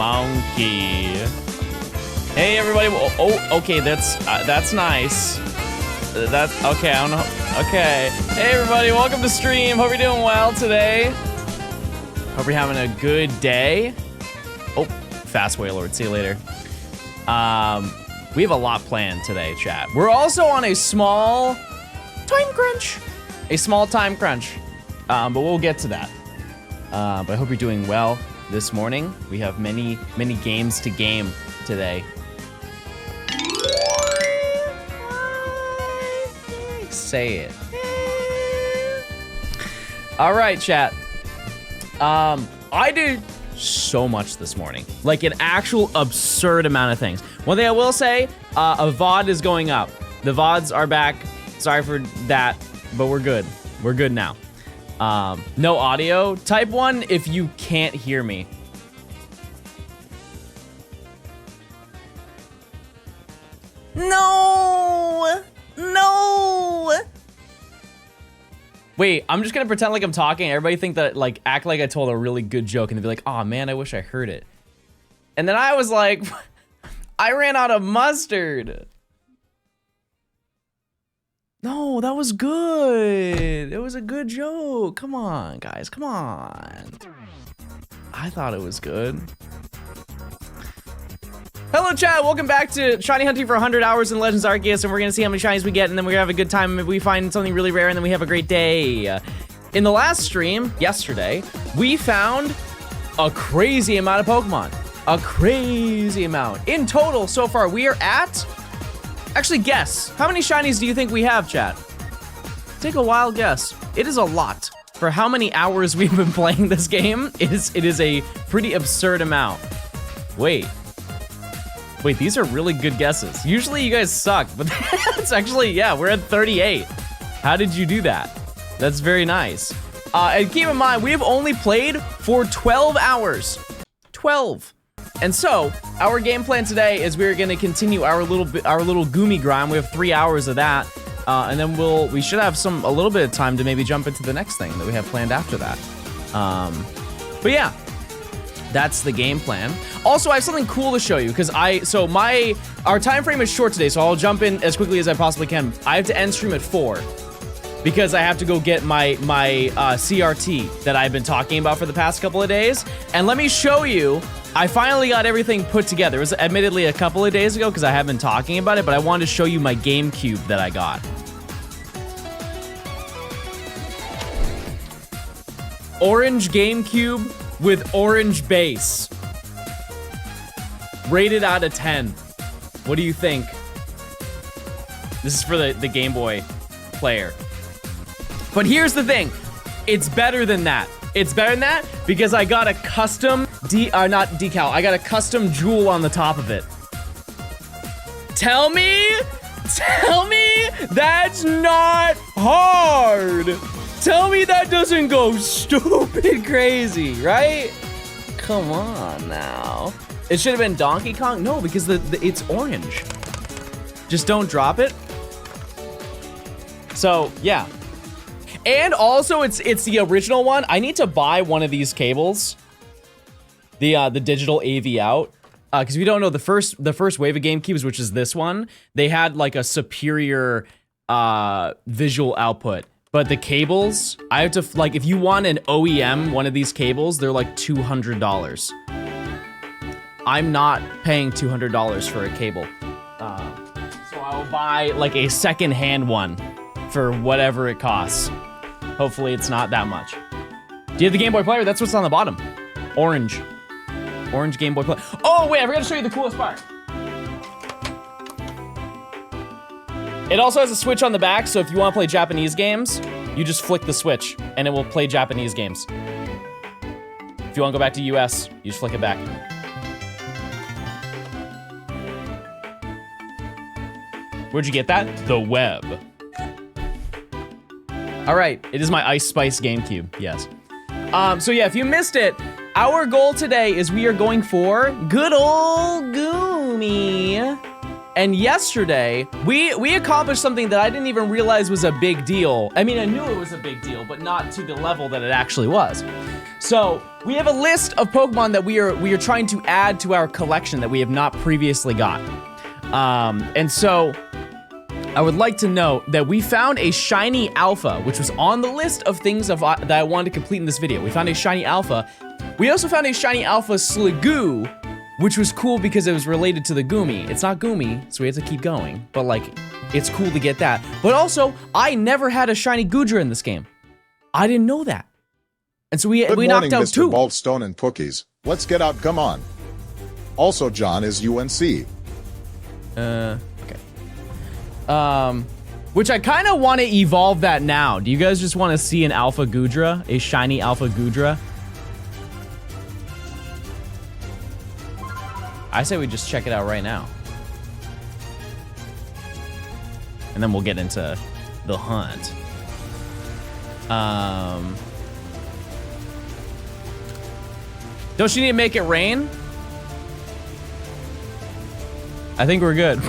monkey. Hey everybody! Oh, okay, that's nice. That's okay. I don't know. Okay. Hey everybody, welcome to stream. Hope you're doing well today. Hope you're having a good day. Oh, fast Waylord. See you later. We have a lot planned today, chat. We're also on a small time crunch. A small time crunch. But we'll get to that. But I hope you're doing well this morning. We have many games to game today. Say it. All right, chat. I did so much this morning, like an actual absurd amount of things. One thing I will say, a VOD is going up. The VODs are back. Sorry for that, but we're good. We're good now. No audio. Type 1 if you can't hear me. No! No! Wait, I'm just gonna pretend like I'm talking. Everybody think that, like, act like I told a really good joke and they'd be like, oh man, I wish I heard it. And then I was like, I ran out of mustard. No, that was good. It was a good joke. Come on, guys, come on. I thought it was good. Hello chat, welcome back to Shiny Hunting for 100 hours in Legends Arceus, and we're gonna see how many shinies we get, and then we're gonna have a good time if we find something really rare, and then we have a great day. In the last stream, yesterday, we found a crazy amount of Pokemon. A crazy amount. In total, so far, we are at... Actually, guess. How many shinies do you think we have, chat? Take a wild guess. It is a lot. For how many hours we've been playing this game, it is a pretty absurd amount. Wait, these are really good guesses. Usually you guys suck, but it's actually, yeah, we're at 38. How did you do that? That's very nice. And keep in mind, we have only played for 12 hours. 12. And so, our game plan today is we're gonna continue our little GOOMY grind. We have 3 hours of that. And then we should have a little bit of time to maybe jump into the next thing that we have planned after that. But yeah. That's the game plan. Also, I have something cool to show you because our time frame is short today, so I'll jump in as quickly as I possibly can. I have to end stream at 4 because I have to go get my CRT that I've been talking about for the past couple of days. And let me show you, I finally got everything put together. It was admittedly a couple of days ago because I have been talking about it, but I wanted to show you my GameCube that I got. Orange GameCube with orange base. Rated out of 10. What do you think? This is for the Game Boy player. But here's the thing. It's better than that. It's better than that because I got a custom, not decal, I got a custom jewel on the top of it. Tell me that's not hard. Tell me that doesn't go stupid crazy, right? Come on now. It should have been Donkey Kong? No, because it's orange. Just don't drop it. So, yeah. And also, it's the original one. I need to buy one of these cables. The digital AV out. Because if you don't know, the first wave of GameCubes, which is this one, they had like a superior visual output. But the cables, I have to, like, if you want an OEM, one of these cables, they're like $200. I'm not paying $200 for a cable. So I'll buy like a second-hand one for whatever it costs. Hopefully it's not that much. Do you have the Game Boy player? That's what's on the bottom. Orange. Orange Game Boy player. Oh, wait, I forgot to show you the coolest part. It also has a switch on the back, so if you want to play Japanese games, you just flick the switch, and it will play Japanese games. If you want to go back to US, you just flick it back. Where'd you get that? The web. All right, it is my Ice Spice GameCube, yes. So yeah, if you missed it, our goal today is we are going for good old GOOMY. And yesterday, we accomplished something that I didn't even realize was a big deal. I mean, I knew it was a big deal, but not to the level that it actually was. So we have a list of Pokemon that we are trying to add to our collection that we have not previously got. And so I would like to note that we found a shiny alpha, which was on the list of things that I wanted to complete in this video. We found a shiny alpha. We also found a shiny alpha Sligoo, which was cool because it was related to the GOOMY. It's not GOOMY, so we have to keep going. But like, it's cool to get that. But also, I never had a shiny Goodra in this game. I didn't know that. And so we knocked out Mr. two. Johnstone and Cookies. Let's get out, come on. Also, John is UNC. Okay. Which I kind of want to evolve that now. Do you guys just want to see an alpha Goodra? A shiny alpha Goodra? I say we just check it out right now. And then we'll get into the hunt. Don't you need to make it rain? I think we're good.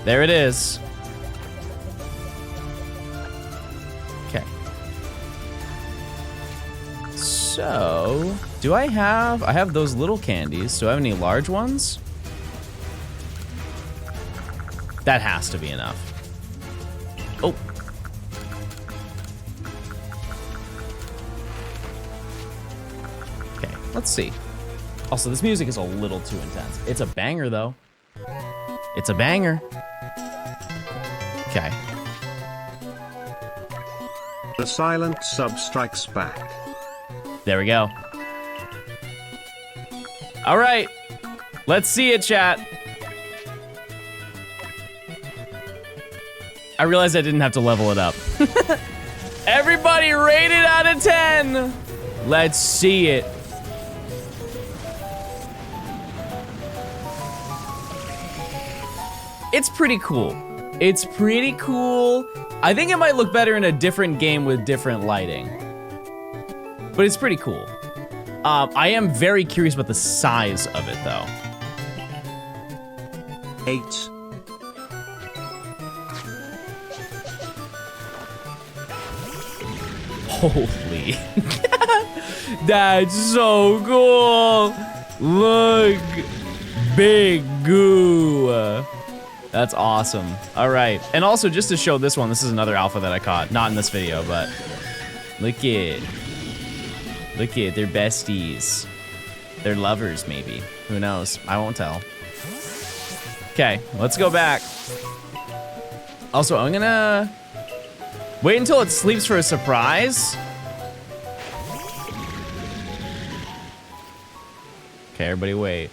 There it is. Okay. So, do I have those little candies. Do I have any large ones? That has to be enough. Oh. Okay, let's see. Also, this music is a little too intense. It's a banger, though. It's a banger. Okay. The silent sub strikes back. There we go. All right. Let's see it, chat. I realized I didn't have to level it up. Everybody rate it out of 10. Let's see it. It's pretty cool. It's pretty cool. I think it might look better in a different game with different lighting. But it's pretty cool. I am very curious about the size of it, though. 8. Holy. That's so cool. Look. Big goo. That's awesome. All right. And also, just to show this one, this is another alpha that I caught. Not in this video, but look it. Look it. They're besties. They're lovers, maybe. Who knows? I won't tell. Okay, let's go back. Also, I'm gonna wait until it sleeps for a surprise. Okay, everybody wait.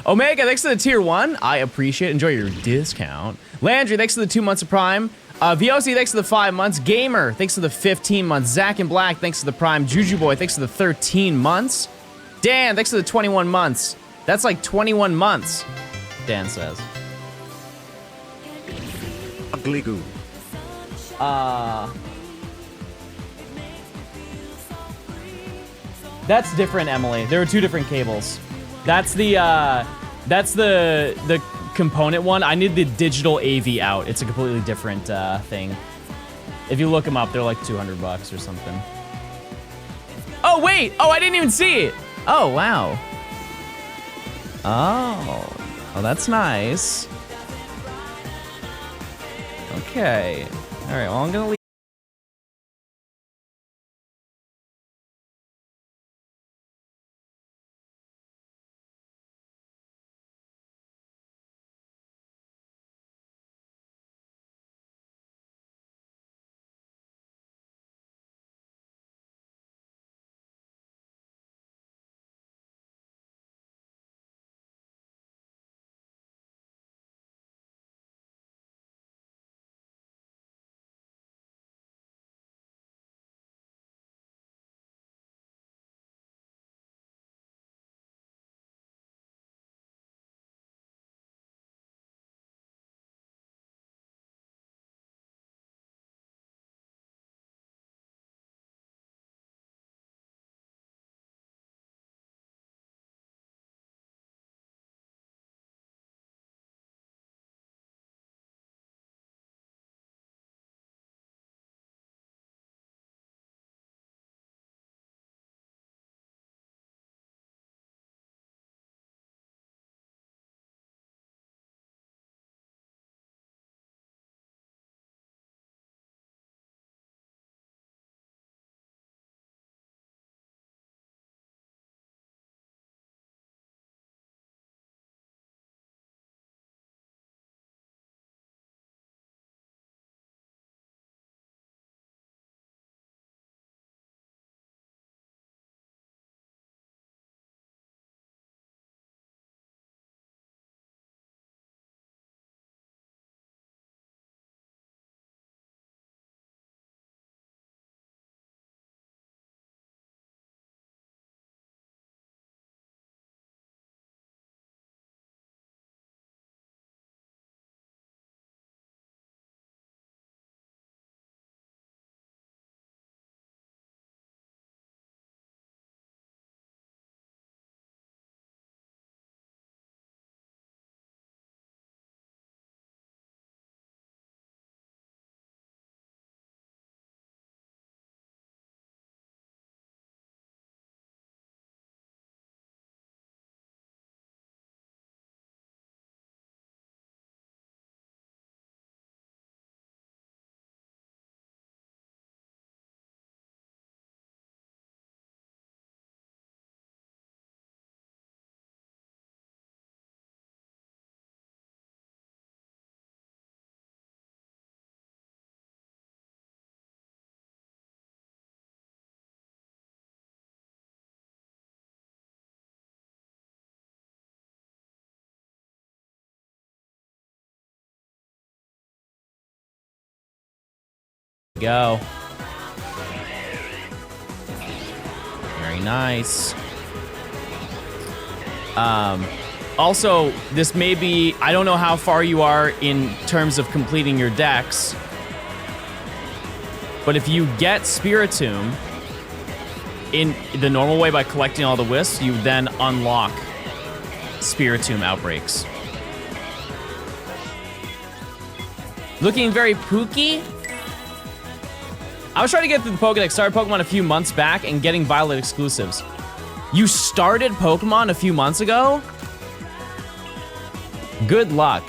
Omega, thanks for the tier 1. I appreciate it. Enjoy your discount. Landry, thanks for the 2 months of Prime. VOC, thanks for the 5 months. Gamer, thanks for the 15 months. Zach and Black, thanks for the Prime. Juju Boy, thanks for the 13 months. Dan, thanks for the 21 months. That's like 21 months, Dan says. Ugly goo. That's different, Emily. There are 2 different cables. That's the component one. I need the digital AV out. It's a completely different thing. If you look them up, they're like $200 or something. Oh, wait. Oh, I didn't even see it. Oh, wow. Oh. Oh, that's nice. Okay. All right, well, I'm gonna leave. go. Very nice. Also, this may be, I don't know how far you are in terms of completing your decks, but if you get Spiritomb in the normal way by collecting all the wisps, you then unlock Spiritomb outbreaks. Looking very pooky. I was trying to get through the Pokedex, started Pokemon a few months back and getting Violet exclusives. You started Pokemon a few months ago? Good luck.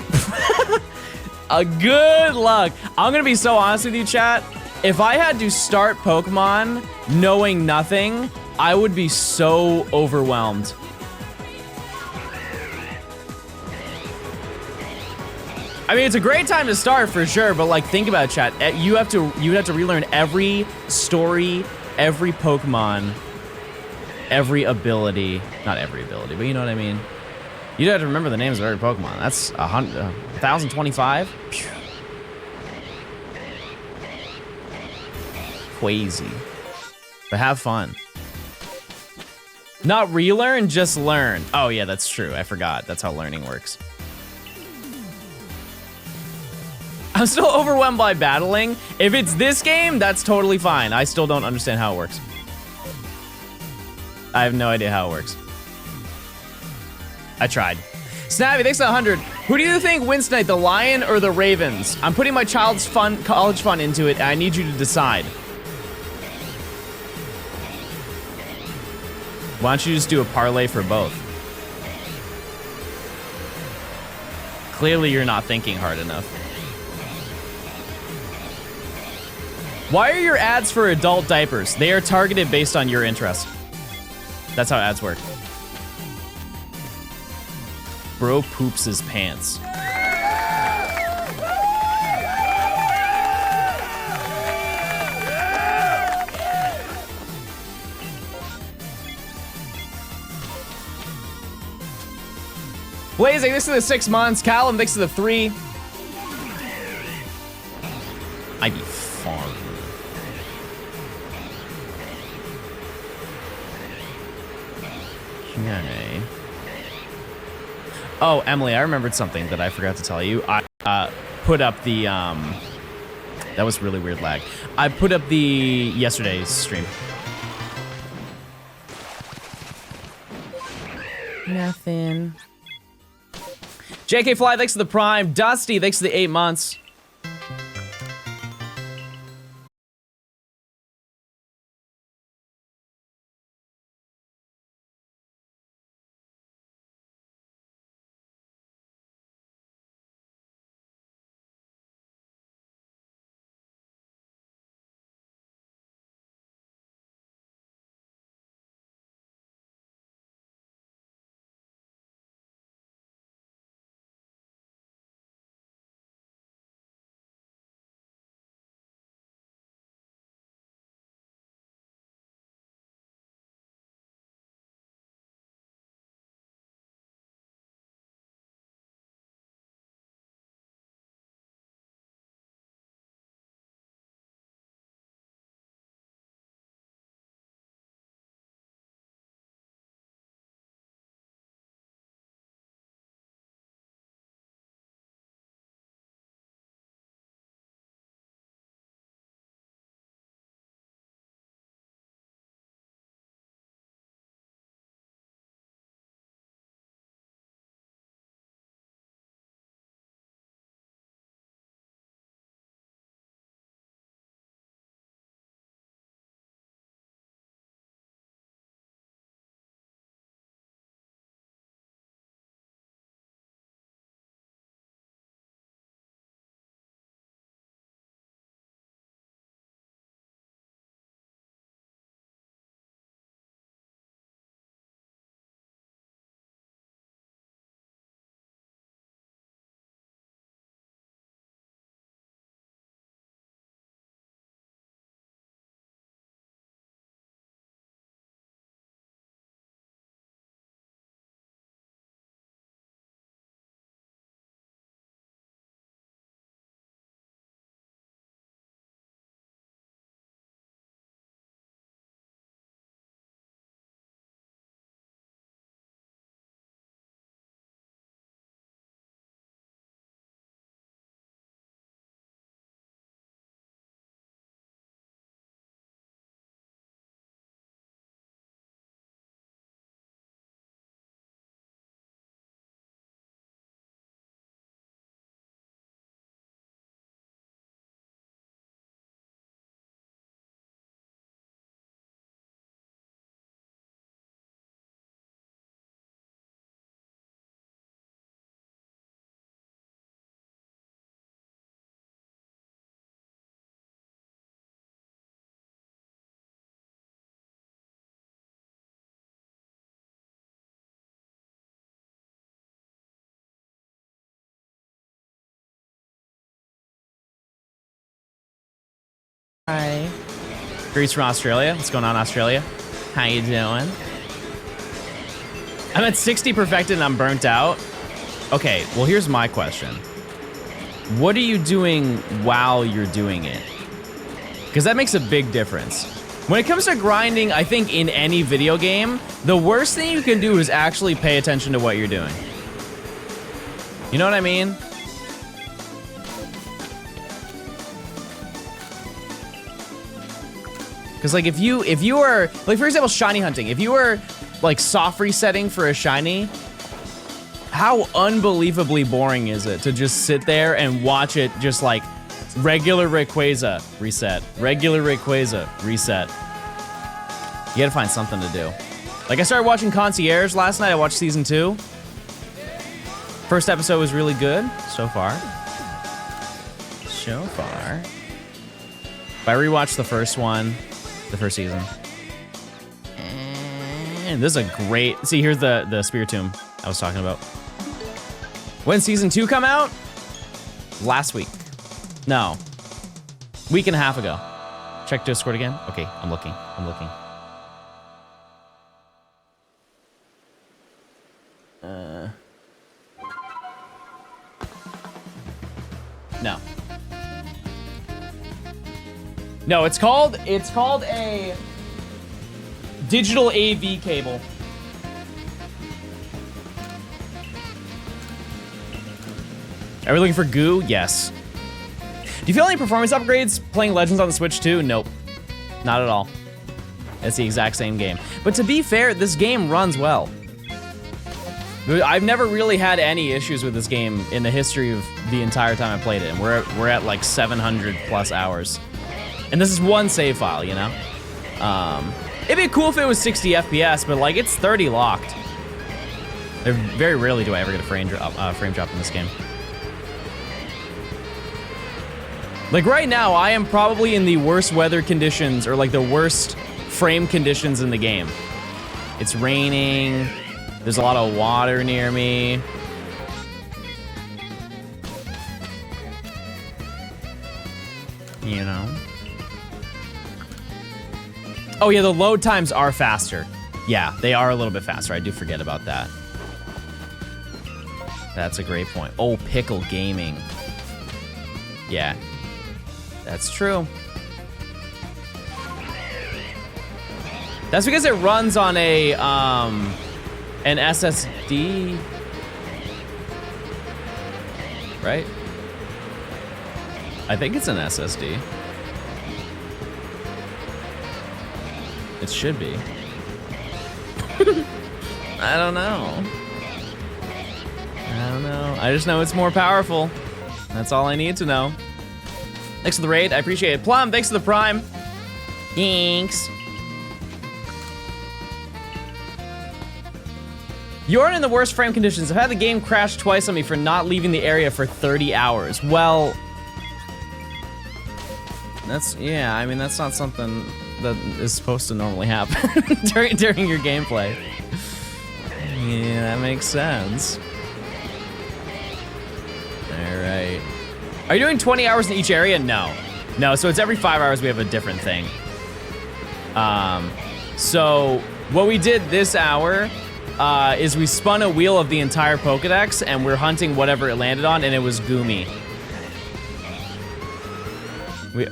Good luck. I'm gonna be so honest with you, chat. If I had to start Pokemon knowing nothing, I would be so overwhelmed. I mean, it's a great time to start for sure, but like, think about it, chat. You'd have to relearn every story, every Pokemon, every ability. Not every ability, but you know what I mean. You'd have to remember the names of every Pokemon. That's 1,025. Crazy. But have fun. Not relearn, just learn. Oh yeah, that's true. I forgot. That's how learning works. I'm still overwhelmed by battling. If it's this game, that's totally fine. I still don't understand how it works. I have no idea how it works. I tried. Snappy, thanks for 100. Who do you think wins tonight, the Lion or the Ravens? I'm putting my child's college fund into it, and I need you to decide. Why don't you just do a parlay for both? Clearly, you're not thinking hard enough. Why are your ads for adult diapers? They are targeted based on your interest. That's how ads work. Bro poops his pants. Blazing, thanks for the 6 months. Callum, thanks for the 3. I be farming. Okay. Oh, Emily, I remembered something that I forgot to tell you. I put up the, that was really weird lag. I put up the yesterday's stream. Nothing. JK Fly, thanks for the Prime. Dusty, thanks for the 8 months. Hi. Greece from Australia. What's going on, Australia? How you doing? I'm at 60 perfected and I'm burnt out. Okay, well, here's my question. What are you doing while you're doing it? Because that makes a big difference. When it comes to grinding, I think in any video game, the worst thing you can do is actually pay attention to what you're doing. You know what I mean? Because like if you are, like for example, shiny hunting, if you were like soft resetting for a shiny, how unbelievably boring is it to just sit there and watch it just like regular Rayquaza, reset, regular Rayquaza, reset. You gotta find something to do. Like I started watching Concierge last night, I watched season 2. First episode was really good, so far. So far. If I rewatched the first one, the first season. And this is a great, see here's the Spear Tomb I was talking about. When season 2 come out? Last week. No. Week and a half ago. Check Discord again. Okay, I'm looking. No. No, it's called a digital AV cable. Are we looking for goo? Yes. Do you feel any performance upgrades playing Legends on the Switch too? Nope. Not at all. It's the exact same game. But to be fair, this game runs well. I've never really had any issues with this game in the history of the entire time I played it, and we're at like 700 plus hours. And this is one save file, you know? It'd be cool if it was 60 FPS, but like it's 30 locked. Very rarely do I ever get a frame drop in this game. Like right now, I am probably in the worst weather conditions, or like the worst frame conditions in the game. It's raining, there's a lot of water near me. You know? Oh yeah, the load times are faster. Yeah, they are a little bit faster. I do forget about that. That's a great point. Oh, Pickle Gaming. Yeah, that's true. That's because it runs on a an SSD, right? I think it's an SSD. It should be. I don't know. I just know it's more powerful. That's all I need to know. Thanks for the raid, I appreciate it. Plum, thanks for the prime. Thanks. You're in the worst frame conditions. I've had the game crash twice on me for not leaving the area for 30 hours. Well, that's, yeah, I mean, that's not something that is supposed to normally happen during your gameplay. Yeah, that makes sense. All right. Are you doing 20 hours in each area? No. No, so it's every 5 hours we have a different thing. So what we did this hour is we spun a wheel of the entire Pokedex and we're hunting whatever it landed on, and it was Goomy.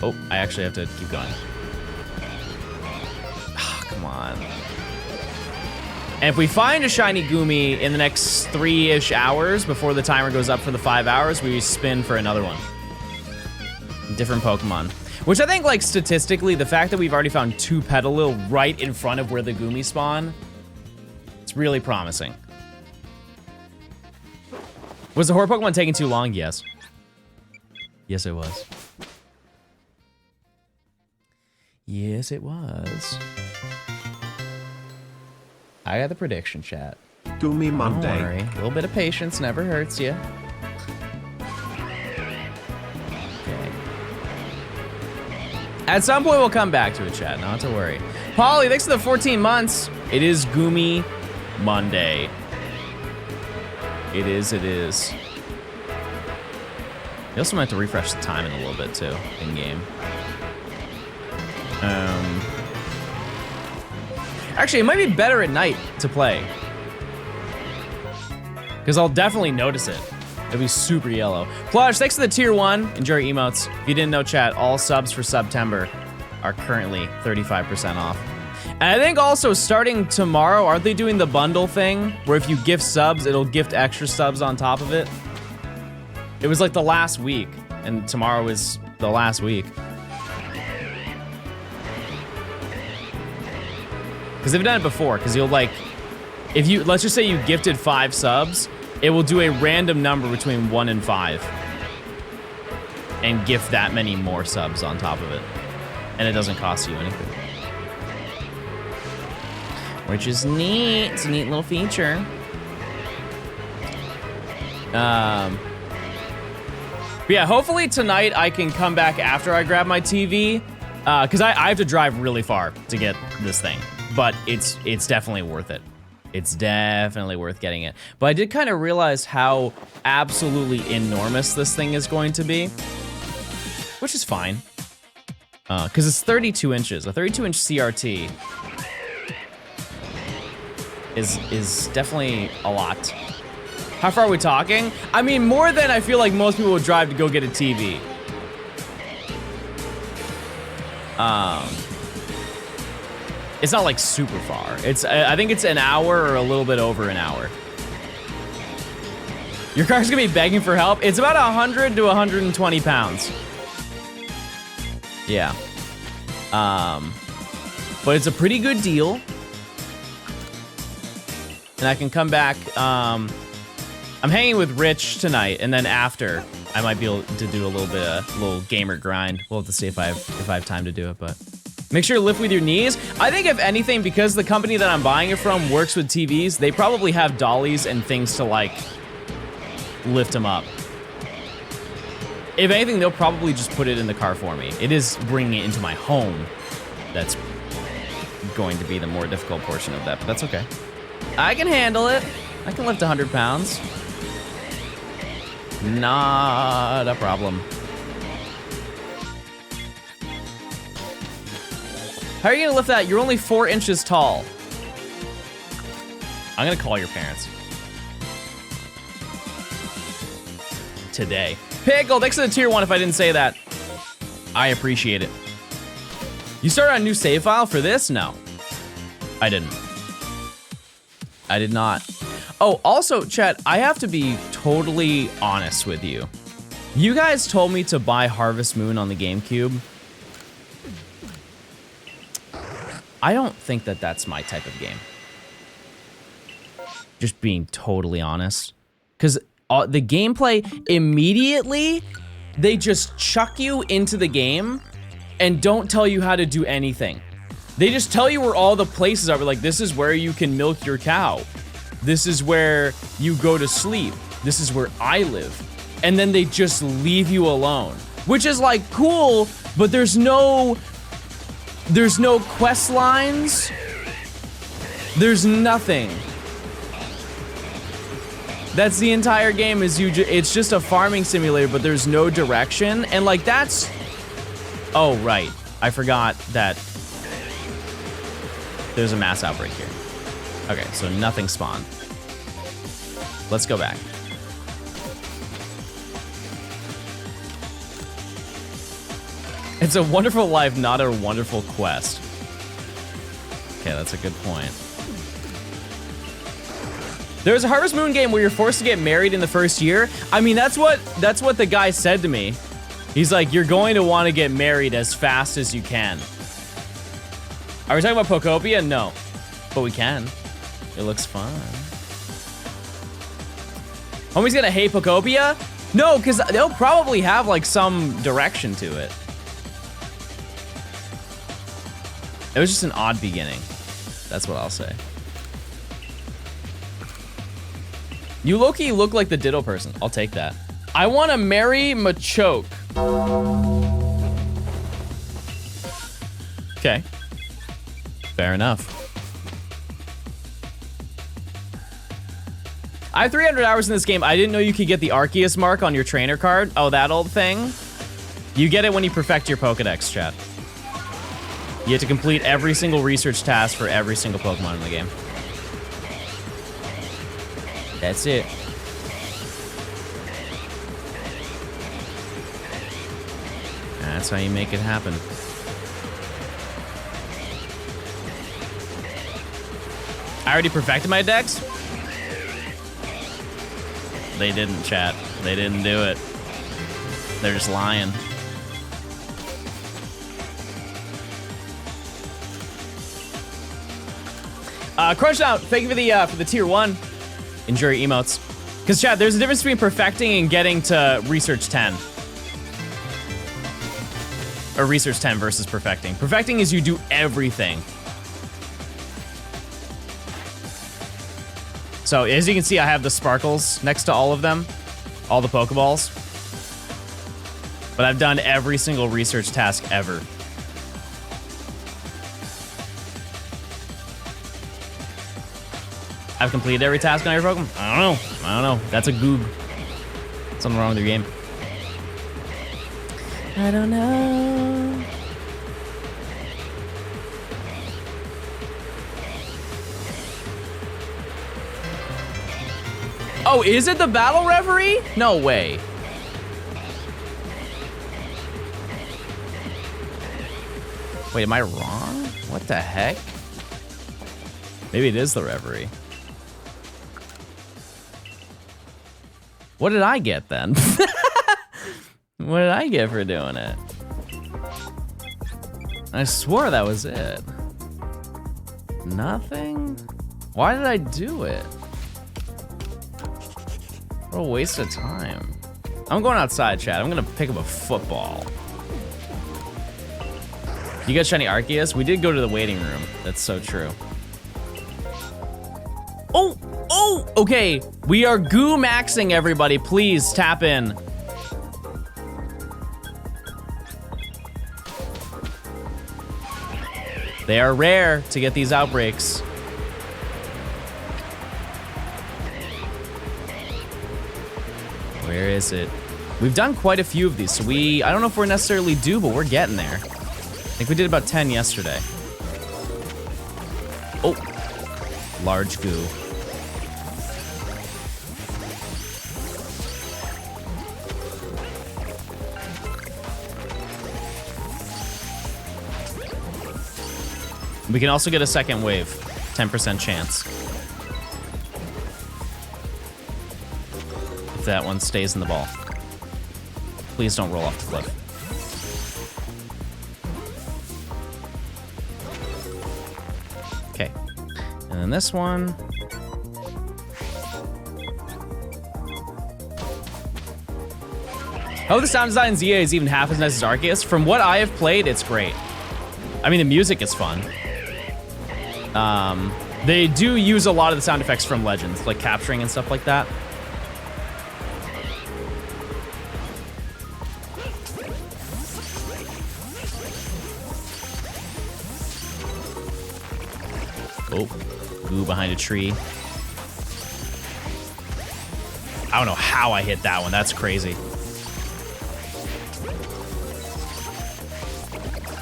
Oh, I actually have to keep going. Oh, come on. And if we find a shiny Goomy in the next 3-ish hours before the timer goes up for the 5 hours, we spin for another one. Different Pokemon. Which I think, like, statistically, the fact that we've already found 2 Petalil right in front of where the Goomy spawn, it's really promising. Was the horror Pokemon taking too long? Yes. Yes, it was. Yes, it was. I got the prediction chat. GOOMY Monday. Don't worry. A little bit of patience never hurts you. Okay. At some point, we'll come back to it, chat. Not to worry. Polly, thanks for the 14 months. It is GOOMY Monday. It is, it is. You also might have to refresh the time in a little bit, too, in-game. Actually, it might be better at night to play. Because I'll definitely notice it. It'll be super yellow. Plush, thanks for the tier 1. Enjoy your emotes. If you didn't know, chat, all subs for September are currently 35% off. And I think also starting tomorrow, aren't they doing the bundle thing? Where if you gift subs, it'll gift extra subs on top of it? It was like the last week, and tomorrow is the last week. Because they've done it before, because you'll like, if you, let's just say you gifted 5 subs, it will do a random number between 1 and 5. And gift that many more subs on top of it. And it doesn't cost you anything. Which is neat, it's a neat little feature. But yeah, hopefully tonight I can come back after I grab my TV. Because I have to drive really far to get this thing. But it's definitely worth it. It's definitely worth getting it. But I did kind of realize how absolutely enormous this thing is going to be. Which is fine. Because it's 32 inches. A 32-inch CRT is definitely a lot. How far are we talking? I mean, more than I feel like most people would drive to go get a TV. It's not like super far. I think it's an hour or a little bit over an hour. Your car's gonna be begging for help. It's about 100 to 120 pounds. Yeah. But it's a pretty good deal. And I can come back, I'm hanging with Rich tonight, and then after, I might be able to do a little gamer grind. We'll have to see if I have time to do it, but. Make sure to lift with your knees. I think if anything, because the company that I'm buying it from works with TVs, they probably have dollies and things to like, lift them up. If anything, they'll probably just put it in the car for me. It is bringing it into my home that's going to be the more difficult portion of that, but that's okay. I can handle it. I can lift 100 pounds. Not a problem. How are you gonna lift that? You're only 4 inches tall. I'm gonna call your parents. Today. Pickle, thanks for the tier 1 if I didn't say that. I appreciate it. You started a new save file for this? No. I didn't. I did not. Oh, also, chat, I have to be totally honest with you. You guys told me to buy Harvest Moon on the GameCube. I don't think that that's my type of game. Just being totally honest. Because the gameplay, immediately, they just chuck you into the game and don't tell you how to do anything. They just tell you where all the places are. Like, this is where you can milk your cow. This is where you go to sleep. This is where I live. And then they just leave you alone. Which is like cool, but there's no quest lines. There's nothing. That's the entire game. It's just a farming simulator, but there's no direction. And like that's. Oh right, I forgot that. There's a mass outbreak here. Okay, so nothing spawned. Let's go back. It's a wonderful life, not a wonderful quest. Okay, that's a good point. There's a Harvest Moon game where you're forced to get married in the first year. I mean, that's what the guy said to me. He's like, you're going to want to get married as fast as you can. Are we talking about Pokopia? No, but we can. It looks fun. Homie's gonna hate Pokopia? No, because they'll probably have like some direction to it. It was just an odd beginning. That's what I'll say. You low-key look like the Ditto person. I'll take that. I want to marry Machoke. Okay. Fair enough. I have 300 hours in this game. I didn't know you could get the ARCEUS mark on your trainer card. Oh, that old thing? You get it when you perfect your Pokedex, chat. You have to complete every single research task for every single Pokemon in the game. That's it. That's how you make it happen. I already perfected my decks. They didn't, chat. They didn't do it. They're just lying. Crush out. Thank you for the tier 1. Enjoy your emotes. Because, chat, there's a difference between perfecting and getting to research 10. Or research 10 versus perfecting. Perfecting is you do everything. So, as you can see, I have the sparkles next to all of them. All the Pokeballs. But I've done every single research task ever. I've completed every task on every Pokemon? I don't know. That's a goog. Something wrong with your game. I don't know. Oh, is it the battle referee? No way. Wait, am I wrong? What the heck? Maybe it is the referee. What did I get then? What did I get for doing it? I swore that was it. Nothing? Why did I do it? What a waste of time. I'm going outside, chat. I'm gonna pick up a football. You got shiny ARCEUS? We did go to the waiting room. That's so true. Oh, okay. We are goo maxing, everybody. Please tap in. They are rare to get these outbreaks. Where is it? We've done quite a few of these, so I don't know if we're necessarily due, but we're getting there. I think we did about 10 yesterday. Oh, large goo. We can also get a second wave, 10% chance. If that one stays in the ball. Please don't roll off the cliff. Okay, and then this one. Oh, the sound design in ZA is even half as nice as ARCEUS. From what I have played, it's great. I mean, the music is fun. They do use a lot of the sound effects from Legends, like capturing and stuff like that. Oh, goo behind a tree. I don't know how I hit that one. That's crazy.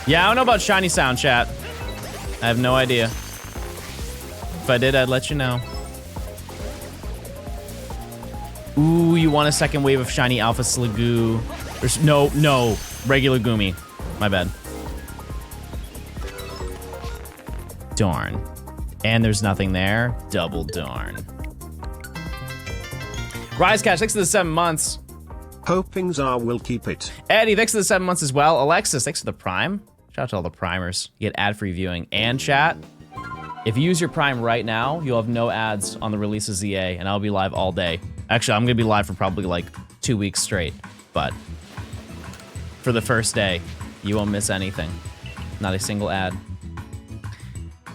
Yeah, I don't know about shiny sound, chat. I have no idea. If I did, I'd let you know. Ooh, you want a second wave of shiny Alpha Sligoo. There's no, regular Goomy. My bad. Darn. And there's nothing there. Double darn. Rise Cash, thanks for the 7 months. Hoping Czar will keep it. Eddie, thanks for the 7 months as well. Alexis, thanks for the Prime. Shout out to all the Primers. You get ad-free viewing. And chat, if you use your Prime right now, you'll have no ads on the release of ZA, and I'll be live all day. Actually, I'm gonna be live for probably like 2 weeks straight, but for the first day, you won't miss anything. Not a single ad.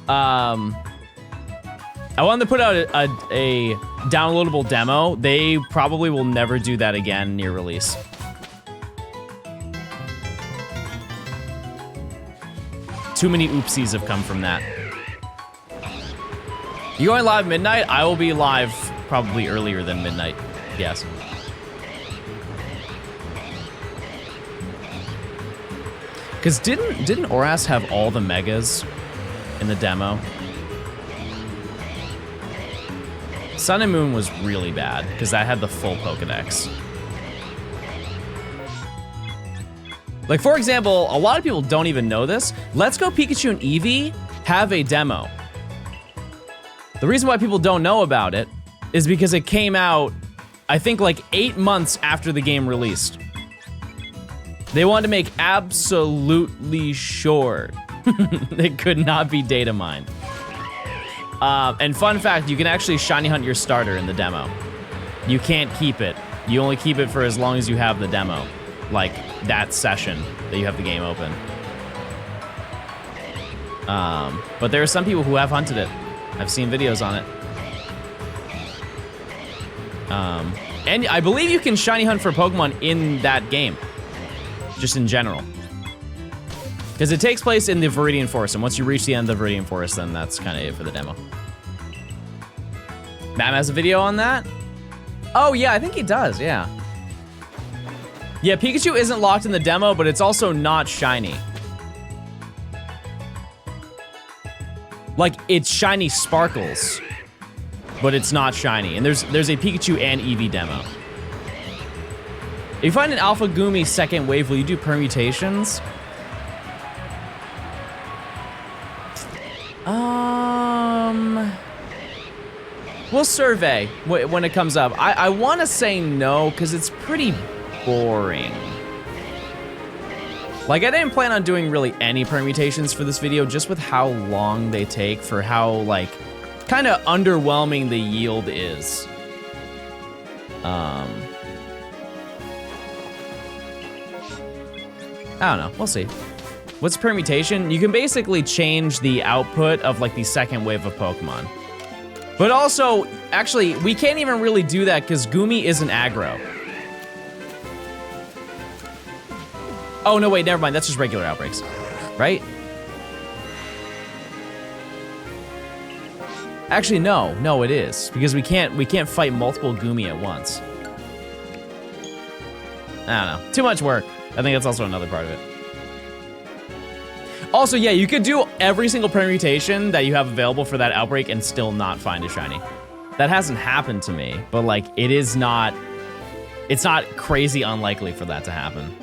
I wanted to put out a downloadable demo. They probably will never do that again near release. Too many oopsies have come from that. You going live midnight? I will be live probably earlier than midnight. Yes. Because didn't Oras have all the megas in the demo? Sun and Moon was really bad because that had the full Pokedex. Like, for example, a lot of people don't even know this. Let's Go Pikachu and Eevee have a demo. The reason why people don't know about it is because it came out, I think, like 8 months after the game released. They wanted to make absolutely sure it could not be data mined. And fun fact, you can actually shiny hunt your starter in the demo. You can't keep it. You only keep it for as long as you have the demo. Like that session that you have the game open. But there are some people who have hunted it. I've seen videos on it. And I believe you can shiny hunt for Pokemon in that game. Just in general. Because it takes place in the Viridian Forest, and once you reach the end of the Viridian Forest, then that's kind of it for the demo. Matt has a video on that? Oh yeah, I think he does, yeah. Yeah, Pikachu isn't locked in the demo, but it's also not shiny. Like, it's shiny sparkles, but it's not shiny. And there's a Pikachu and Eevee demo. If you find an Alpha Goomy second wave, will you do permutations? We'll survey when it comes up. I want to say no, because it's pretty boring. Like, I didn't plan on doing really any permutations for this video, just with how long they take for how, like, kind of underwhelming the yield is. I don't know, we'll see. What's permutation? You can basically change the output of, like, the second wave of Pokemon. But also, actually, we can't even really do that because Goomy isn't aggro. Oh, no, wait, never mind. That's just regular outbreaks, right? Actually, no, it is. Because we can't fight multiple Goomy at once. I don't know. Too much work. I think that's also another part of it. Also, yeah, you could do every single permutation that you have available for that outbreak and still not find a shiny. That hasn't happened to me, but like, it's not crazy unlikely for that to happen.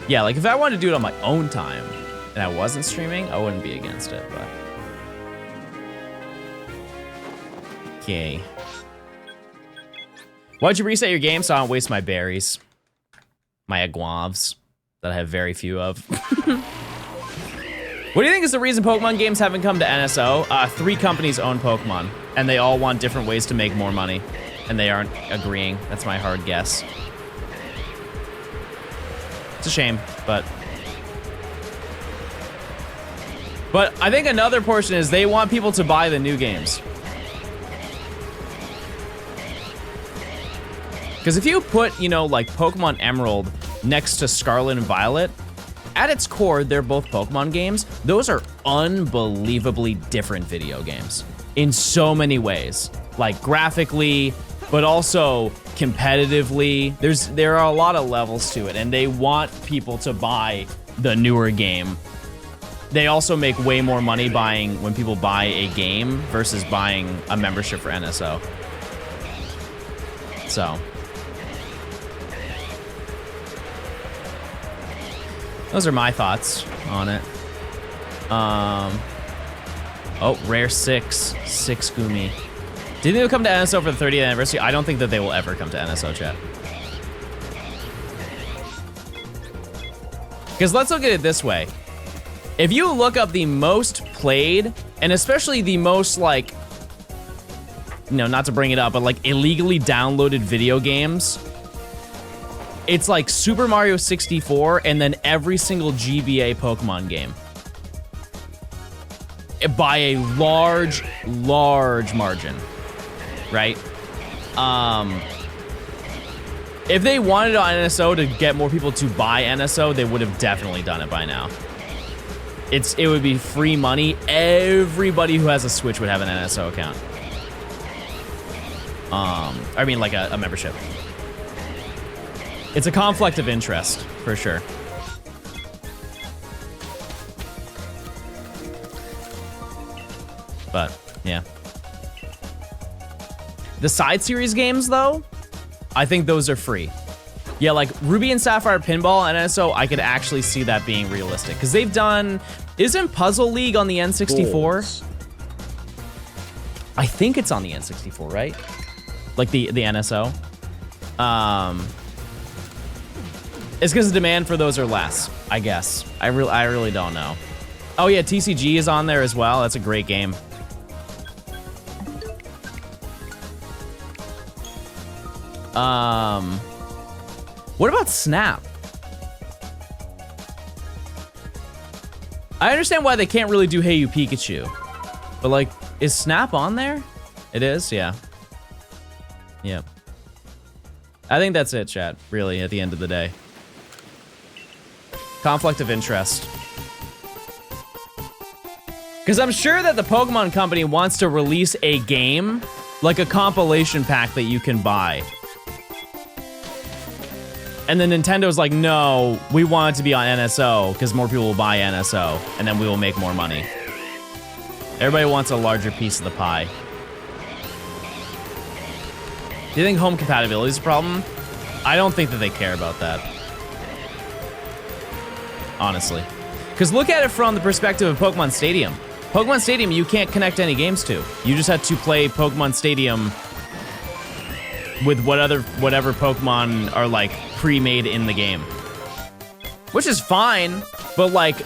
Yeah, like if I wanted to do it on my own time and I wasn't streaming, I wouldn't be against it, but. Okay. Why'd you reset your game so I don't waste my berries? My aguavs that I have very few of. What do you think is the reason Pokemon games haven't come to NSO? 3 companies own Pokemon, and they all want different ways to make more money, and they aren't agreeing. That's my hard guess. It's a shame, but I think another portion is they want people to buy the new games. Because if you put, you know, like Pokemon Emerald next to Scarlet and Violet, at its core, they're both Pokemon games. Those are unbelievably different video games in so many ways. Like graphically, but also competitively. There are a lot of levels to it, and they want people to buy the newer game. They also make way more money when people buy a game versus buying a membership for NSO. So. Those are my thoughts on it. Oh, rare 6 Goomy. Do you think they'll come to NSO for the 30th anniversary? I don't think that they will ever come to NSO, chat. Because let's look at it this way. If you look up the most played, and especially the most, like, you know, not to bring it up, but like illegally downloaded video games, it's like Super Mario 64 and then every single GBA Pokemon game. By a large margin, right? If they wanted on NSO to get more people to buy NSO, they would have definitely done it by now. It would be free money. Everybody who has a Switch would have an NSO account. I mean like a membership. It's a conflict of interest, for sure. But, yeah. The side series games, though, I think those are free. Yeah, like Ruby and Sapphire Pinball and NSO, I could actually see that being realistic. Because they've done... Isn't Puzzle League on the N64? Balls. I think it's on the N64, right? Like the NSO. It's because the demand for those are less, I guess. I really don't know. Oh yeah, TCG is on there as well. That's a great game. What about Snap? I understand why they can't really do Hey You Pikachu. But like, is Snap on there? It is, yeah. Yeah. I think that's it, chat, really, at the end of the day. Conflict of interest. Because I'm sure that the Pokemon Company wants to release a game, like a compilation pack that you can buy. And then Nintendo's like, no, we want it to be on NSO, because more people will buy NSO, and then we will make more money. Everybody wants a larger piece of the pie. Do you think home compatibility is a problem? I don't think that they care about that. Honestly. Because look at it from the perspective of Pokemon Stadium. Pokemon Stadium, you can't connect any games to. You just have to play Pokemon Stadium with whatever Pokemon are like pre-made in the game. Which is fine, but like,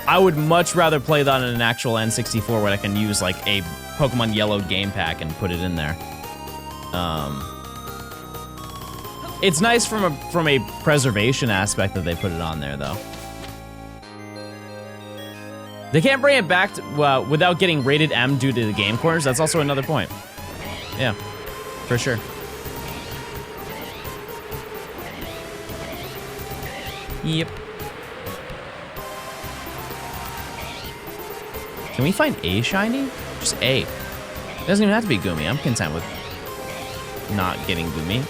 I would much rather play that on an actual N64 where I can use like a Pokemon Yellow game pack and put it in there. It's nice from a preservation aspect that they put it on there, though. They can't bring it back to, without getting rated M due to the game corners. That's also another point. Yeah, for sure. Yep. Can we find a shiny? Just a. It doesn't even have to be Goomy. I'm content with not getting Goomy.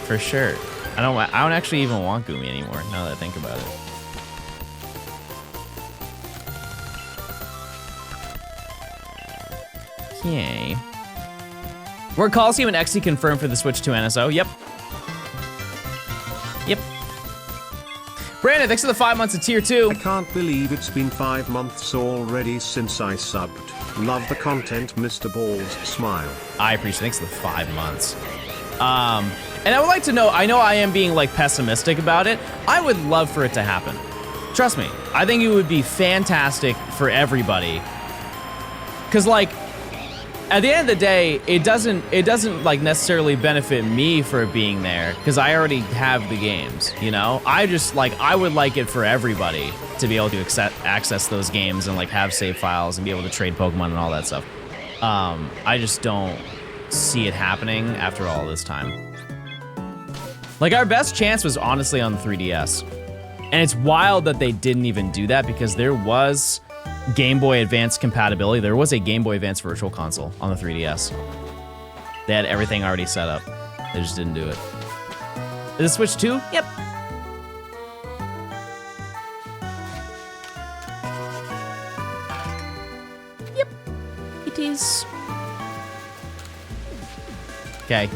For sure. I don't actually even want Goomy anymore, now that I think about it. Okay. Were Coliseum and XD confirmed for the Switch 2 NSO? Yep. Yep. Brandon, thanks for the 5 months of tier 2. I can't believe it's been 5 months already since I subbed. Love the content, Mr. Balls, smile. I appreciate it. Thanks for the 5 months. And I would like to know, I know I am being like pessimistic about it. I would love for it to happen. Trust me, I think it would be fantastic for everybody. Cause like, at the end of the day, it doesn't like necessarily benefit me for it being there, because I already have the games, you know? I just like, I would like it for everybody to be able to access those games and like have save files and be able to trade Pokemon and all that stuff. I just don't see it happening after all this time. Like, our best chance was honestly on the 3DS. And it's wild that they didn't even do that, because there was Game Boy Advance compatibility. There was a Game Boy Advance Virtual Console on the 3DS. They had everything already set up. They just didn't do it. Is it Switch 2? Yep. Yep. It is. Okay.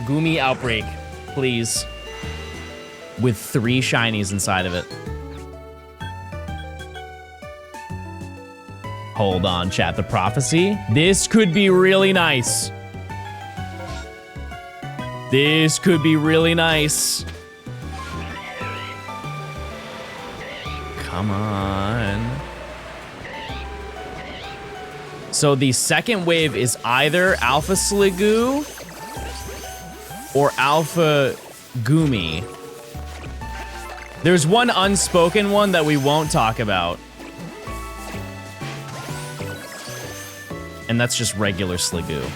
Goomy Outbreak, please. With 3 shinies inside of it. Hold on, chat. The prophecy? This could be really nice. This could be really nice. Come on. So the second wave is either Alpha Sliggoo or Alpha Goomy. There's one unspoken one that we won't talk about. And that's just regular Sliggoo.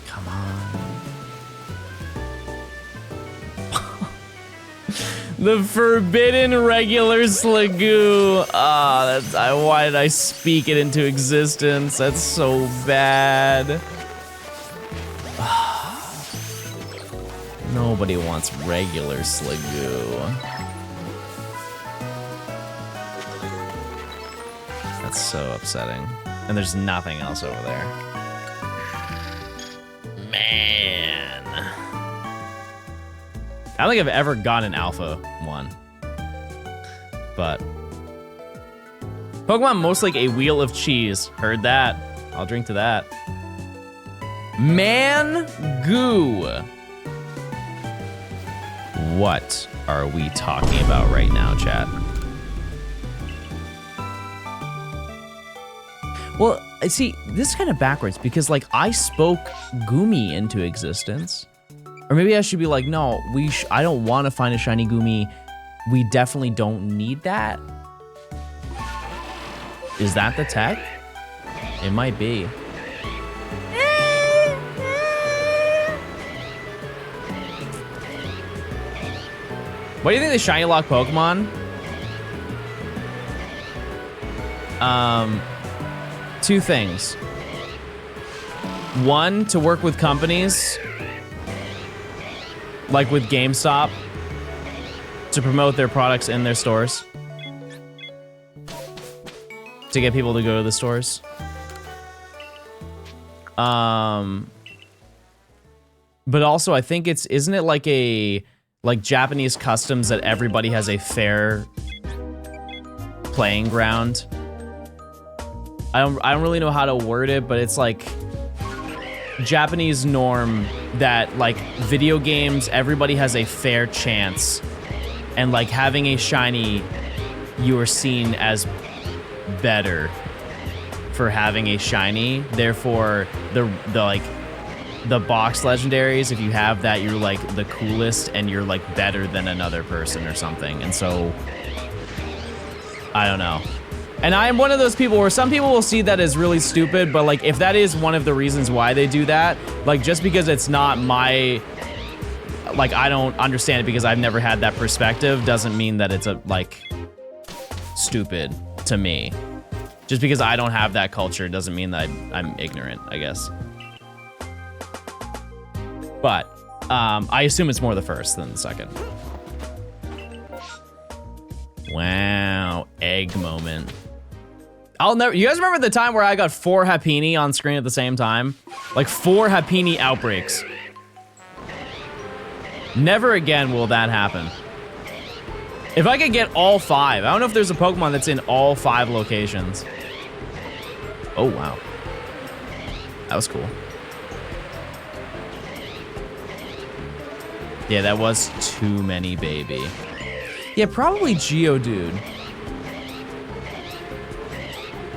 Come on. The forbidden regular Slagoo. Ah, why did I speak it into existence? That's so bad. Nobody wants regular Slagoo. That's so upsetting. And there's nothing else over there. Man. I don't think I've ever gotten an alpha one. But Pokemon most like a wheel of cheese. Heard that. I'll drink to that. Man goo. What are we talking about right now, chat? Well, see, this is kind of backwards because like I spoke Goomy into existence. Or maybe I should be like, no, I don't want to find a shiny Goomy. We definitely don't need that. Is that the tech? It might be. What do you think of the shiny lock Pokemon? Two things. One, to work with companies, like with GameStop, to promote their products in their stores. To get people to go to the stores. But also I think isn't it like Japanese customs that everybody has a fair playing ground? I don't really know how to word it, but it's like Japanese norm that like video games, everybody has a fair chance, and like having a shiny, you are seen as better for having a shiny. Therefore, the box legendaries, if you have that, you're like the coolest and you're like better than another person or something. And so, I don't know. And I am one of those people where some people will see that as really stupid, but like if that is one of the reasons why they do that, like just because it's not my, like I don't understand it because I've never had that perspective doesn't mean that it's like stupid to me. Just because I don't have that culture doesn't mean that I'm ignorant, I guess. But I assume it's more the first than the second. Wow, egg moment. You guys remember the time where I got 4 Happiny on screen at the same time? Like 4 Happiny outbreaks. Never again will that happen. If I could get all 5, I don't know if there's a Pokemon that's in all 5 locations. Oh, wow. That was cool. Yeah, that was too many, baby. Yeah, probably Geodude.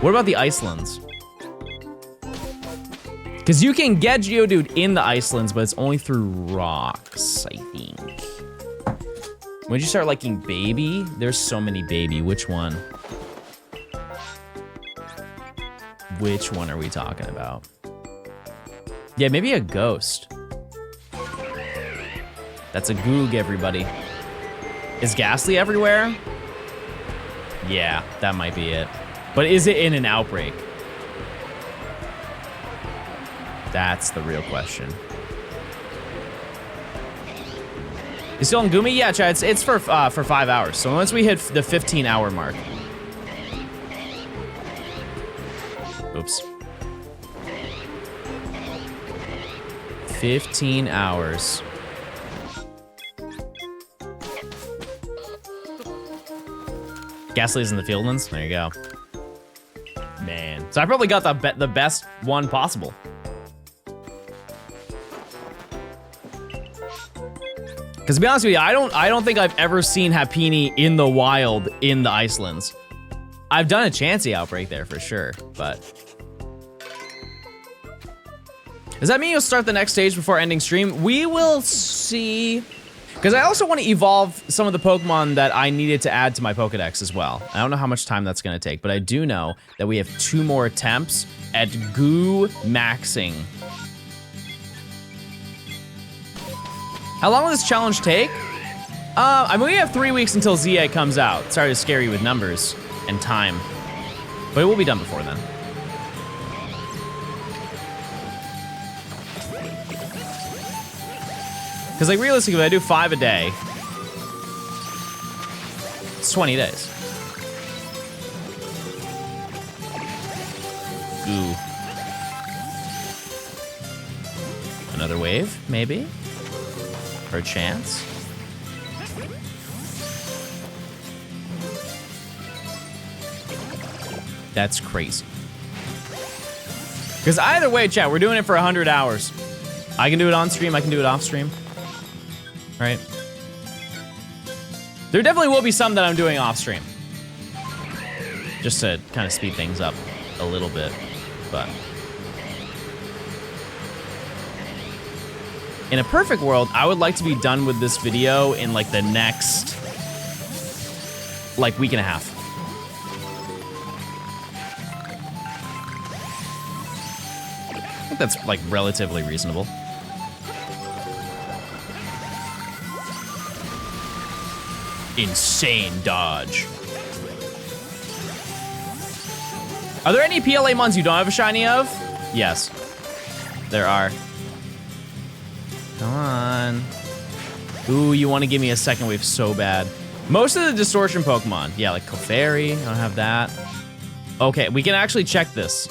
What about the Icelands? Because you can get Geodude in the Icelands, but it's only through rocks, I think. When did you start liking baby? There's so many baby. Which one? Which one are we talking about? Yeah, maybe a ghost. That's a Goog, everybody. Is Ghastly everywhere? Yeah, that might be it. But is it in an outbreak? That's the real question. You still on Goomy? Yeah, Chad, it's for 5 hours. So once we hit the 15-hour mark. Oops. 15 hours. Ghastly's in the Fieldlands. There you go. Man. So I probably got the best one possible. Because to be honest with you, I don't think I've ever seen Happiny in the wild in the Icelands. I've done a Chansey outbreak there for sure, but... Does that mean you'll start the next stage before ending stream? We will see. Because I also want to evolve some of the Pokemon that I needed to add to my Pokedex as well. I don't know how much time that's going to take, but I do know that we have 2 more attempts at Goo maxing. How long will this challenge take? I mean, we have 3 weeks until ZA comes out. Sorry to scare you with numbers and time, but it will be done before then. Because like realistically, if I do 5 a day, it's 20 days. Ooh. Another wave, maybe? For a chance? That's crazy. Because either way, chat, we're doing it for 100 hours. I can do it on stream, I can do it off stream. Right? There definitely will be some that I'm doing off stream. Just to kind of speed things up a little bit, but. In a perfect world, I would like to be done with this video in like the next, like week and a half. I think that's like relatively reasonable. Insane dodge. Are there any PLA mons you don't have a shiny of? Yes, there are. Come on. Ooh, you want to give me a second wave so bad. Most of the distortion Pokemon. Yeah, like Clefairy, I don't have that. Okay, we can actually check this.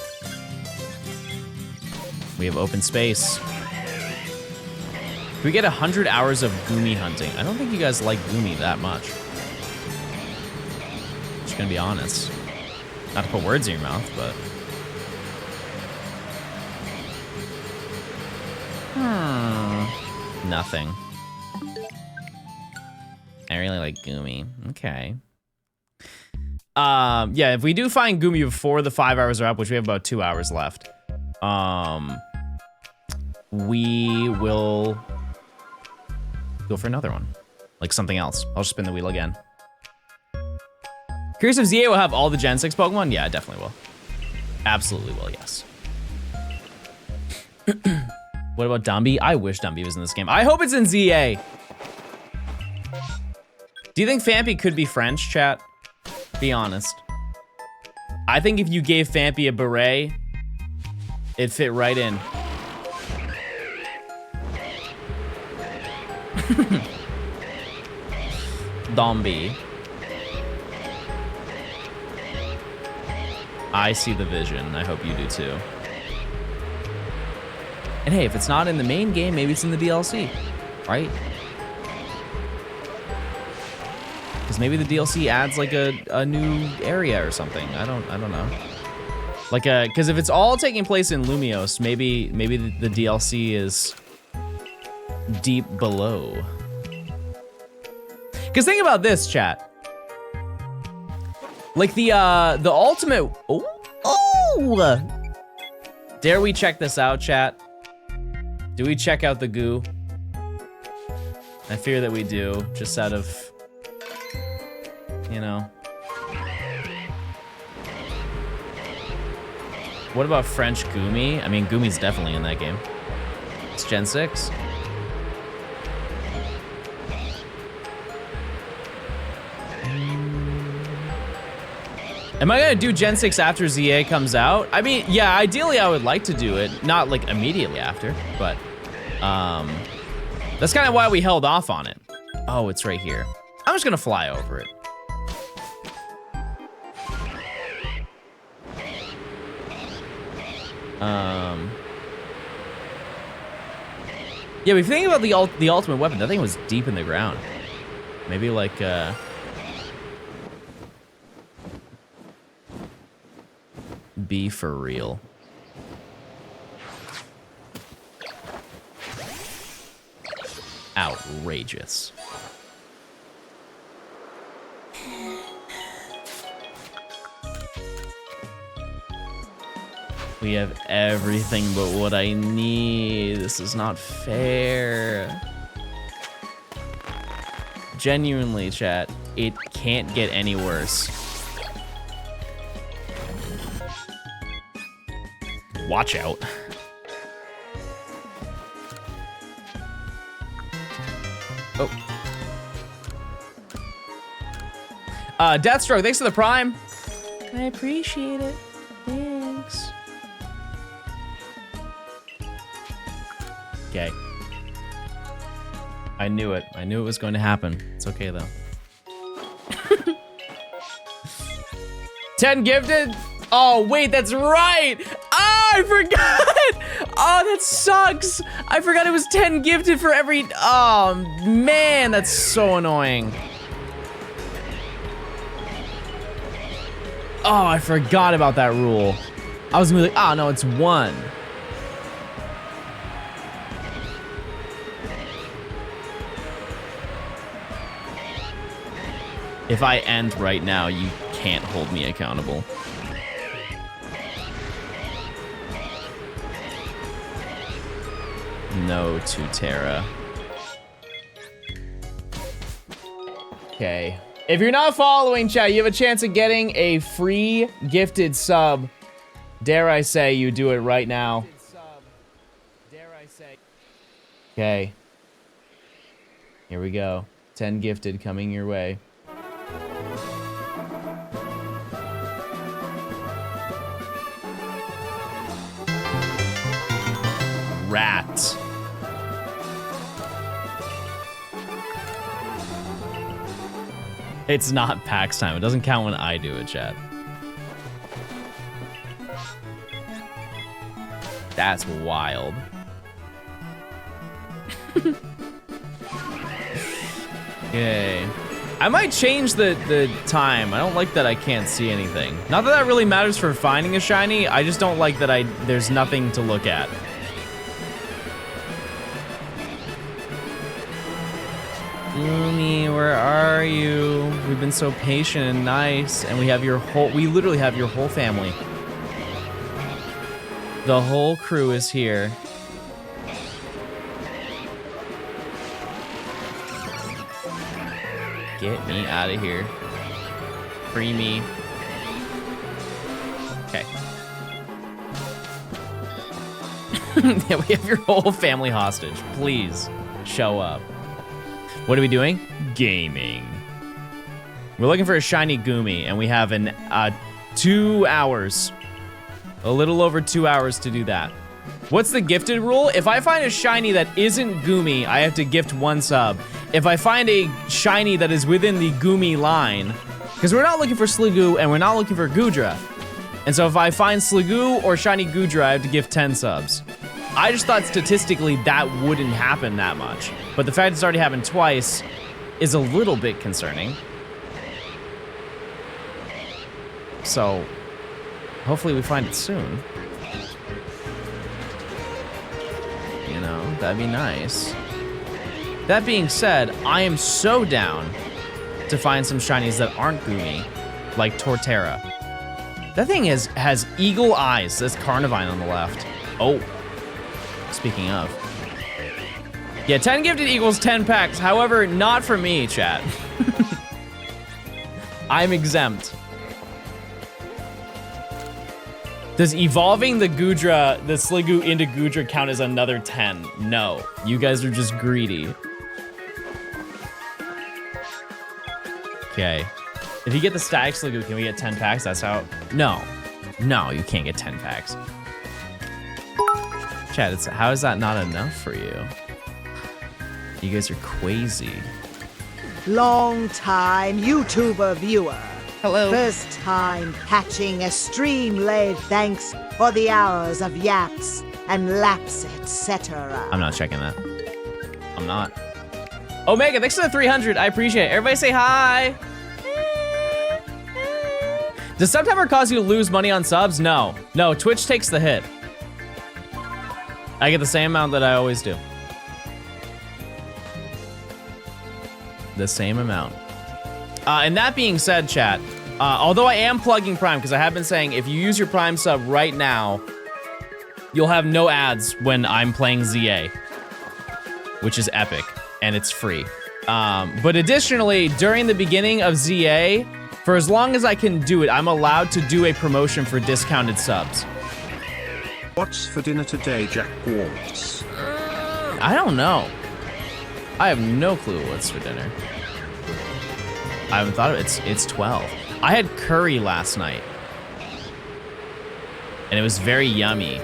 We have open space. We get 100 hours of Goomy hunting. I don't think you guys like Goomy that much. Just gonna be honest. Not to put words in your mouth, but. Nothing. I really like Goomy. Okay. Yeah, if we do find Goomy before the 5 hours are up, which we have about 2 hours left, we will go for another one. Like something else. I'll just spin the wheel again. Curious if ZA will have all the Gen 6 Pokemon? Yeah, it definitely will. Absolutely will, yes. What about Dumby? I wish Dumby was in this game. I hope it's in ZA. Do you think Fampy could be French, chat? Be honest. I think if you gave Fampy a beret, it'd fit right in. Dumby. I see the vision. I hope you do too. And hey, if it's not in the main game, maybe it's in the DLC, right? Because maybe the DLC adds like a new area or something. I don't know. Like because if it's all taking place in Lumiose, maybe the DLC is deep below. Because think about this, chat. Like the ultimate. Oh! Dare we check this out, chat? Do we check out the goo? I fear that we do, just out of, you know. What about French Goomy? I mean, Goomy's definitely in that game. It's Gen 6. Am I gonna do Gen 6 after ZA comes out? I mean, yeah, ideally I would like to do it, not like immediately after, but that's kind of why we held off on it. Oh, it's right here. I'm just gonna fly over it. Yeah, if you think about the ultimate weapon, that thing was deep in the ground. Maybe like be for real. Outrageous. We have everything but what I need. This is not fair. Genuinely, chat, it can't get any worse. Watch out. Oh. Deathstroke, thanks for the prime. I appreciate it. Thanks. Okay. I knew it. I knew it was going to happen. It's okay though. 10 gifted? Oh, wait, that's right. Oh, I forgot. Oh, that sucks. I forgot it was 10 gifted for every, oh man, that's so annoying. Oh, I forgot about that rule. I was gonna be like, oh no, it's 1. If I end right now, you can't hold me accountable. No to Terra. Okay. If you're not following, chat, you have a chance of getting a free gifted sub. Dare I say you do it right now. Okay. Here we go. 10 gifted coming your way. Rat. It's not PAX time. It doesn't count when I do it, chat. That's wild. Okay. I might change the time. I don't like that I can't see anything. Not that that really matters for finding a shiny. I just don't like that there's nothing to look at. Goomy, where are you? We've been so patient and nice, and we literally have your whole family. The whole crew is here. Get me out of here. Free me. Okay. Yeah, we have your whole family hostage. Please, show up. What are we doing? Gaming. We're looking for a shiny Goomy, and we have 2 hours. A little over 2 hours to do that. What's the gifted rule? If I find a shiny that isn't Goomy, I have to gift 1 sub. If I find a shiny that is within the Goomy line, because we're not looking for Sliggoo and we're not looking for Goodra. And so if I find Sliggoo or shiny Goodra, I have to gift 10 subs. I just thought statistically that wouldn't happen that much. But the fact it's already happened twice is a little bit concerning. So, hopefully we find it soon. You know, that'd be nice. That being said, I am so down to find some shinies that aren't Goomy, like Torterra. That thing has eagle eyes. That's Carnivine on the left. Oh, speaking of. Yeah, 10 gifted equals 10 packs. However, not for me, chat. I'm exempt. Does evolving the Sliggoo into Goodra count as another 10? No, you guys are just greedy. Okay, if you get the static Sliggoo, can we get 10 packs? That's how, no, you can't get 10 packs. Chat, how is that not enough for you? You guys are crazy. Long time YouTuber viewer. Hello. First time catching a stream laid thanks for the hours of yaps and laps, etc. I'm not checking that. I'm not. Omega, thanks for the 300. I appreciate it. Everybody say hi. Does September cause you to lose money on subs? No. No, Twitch takes the hit. I get the same amount that I always do. The same amount. And that being said, chat, although I am plugging Prime, because I have been saying if you use your Prime sub right now, you'll have no ads when I'm playing ZA, which is epic, and it's free. But additionally, during the beginning of ZA, for as long as I can do it, I'm allowed to do a promotion for discounted subs. What's for dinner today, Jack Waltz? I don't know. I have no clue what's for dinner. I haven't thought of it. It's 12. I had curry last night. And it was very yummy.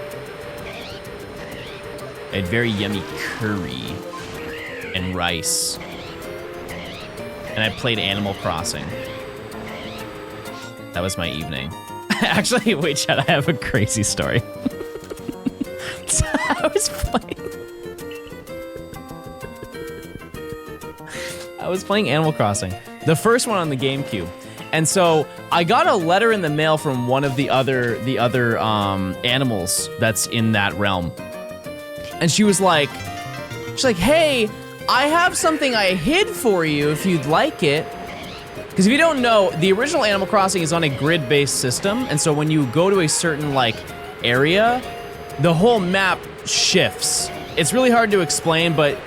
I had very yummy curry and rice. And I played Animal Crossing. That was my evening. Actually, wait, Chad, I have a crazy story. So I was playing Animal Crossing, the first one on the GameCube. And so I got a letter in the mail from one of the other animals that's in that realm. And she was like, hey, I have something I hid for you if you'd like it. Because if you don't know, the original Animal Crossing is on a grid-based system. And so when you go to a certain like area, the whole map shifts. It's really hard to explain, but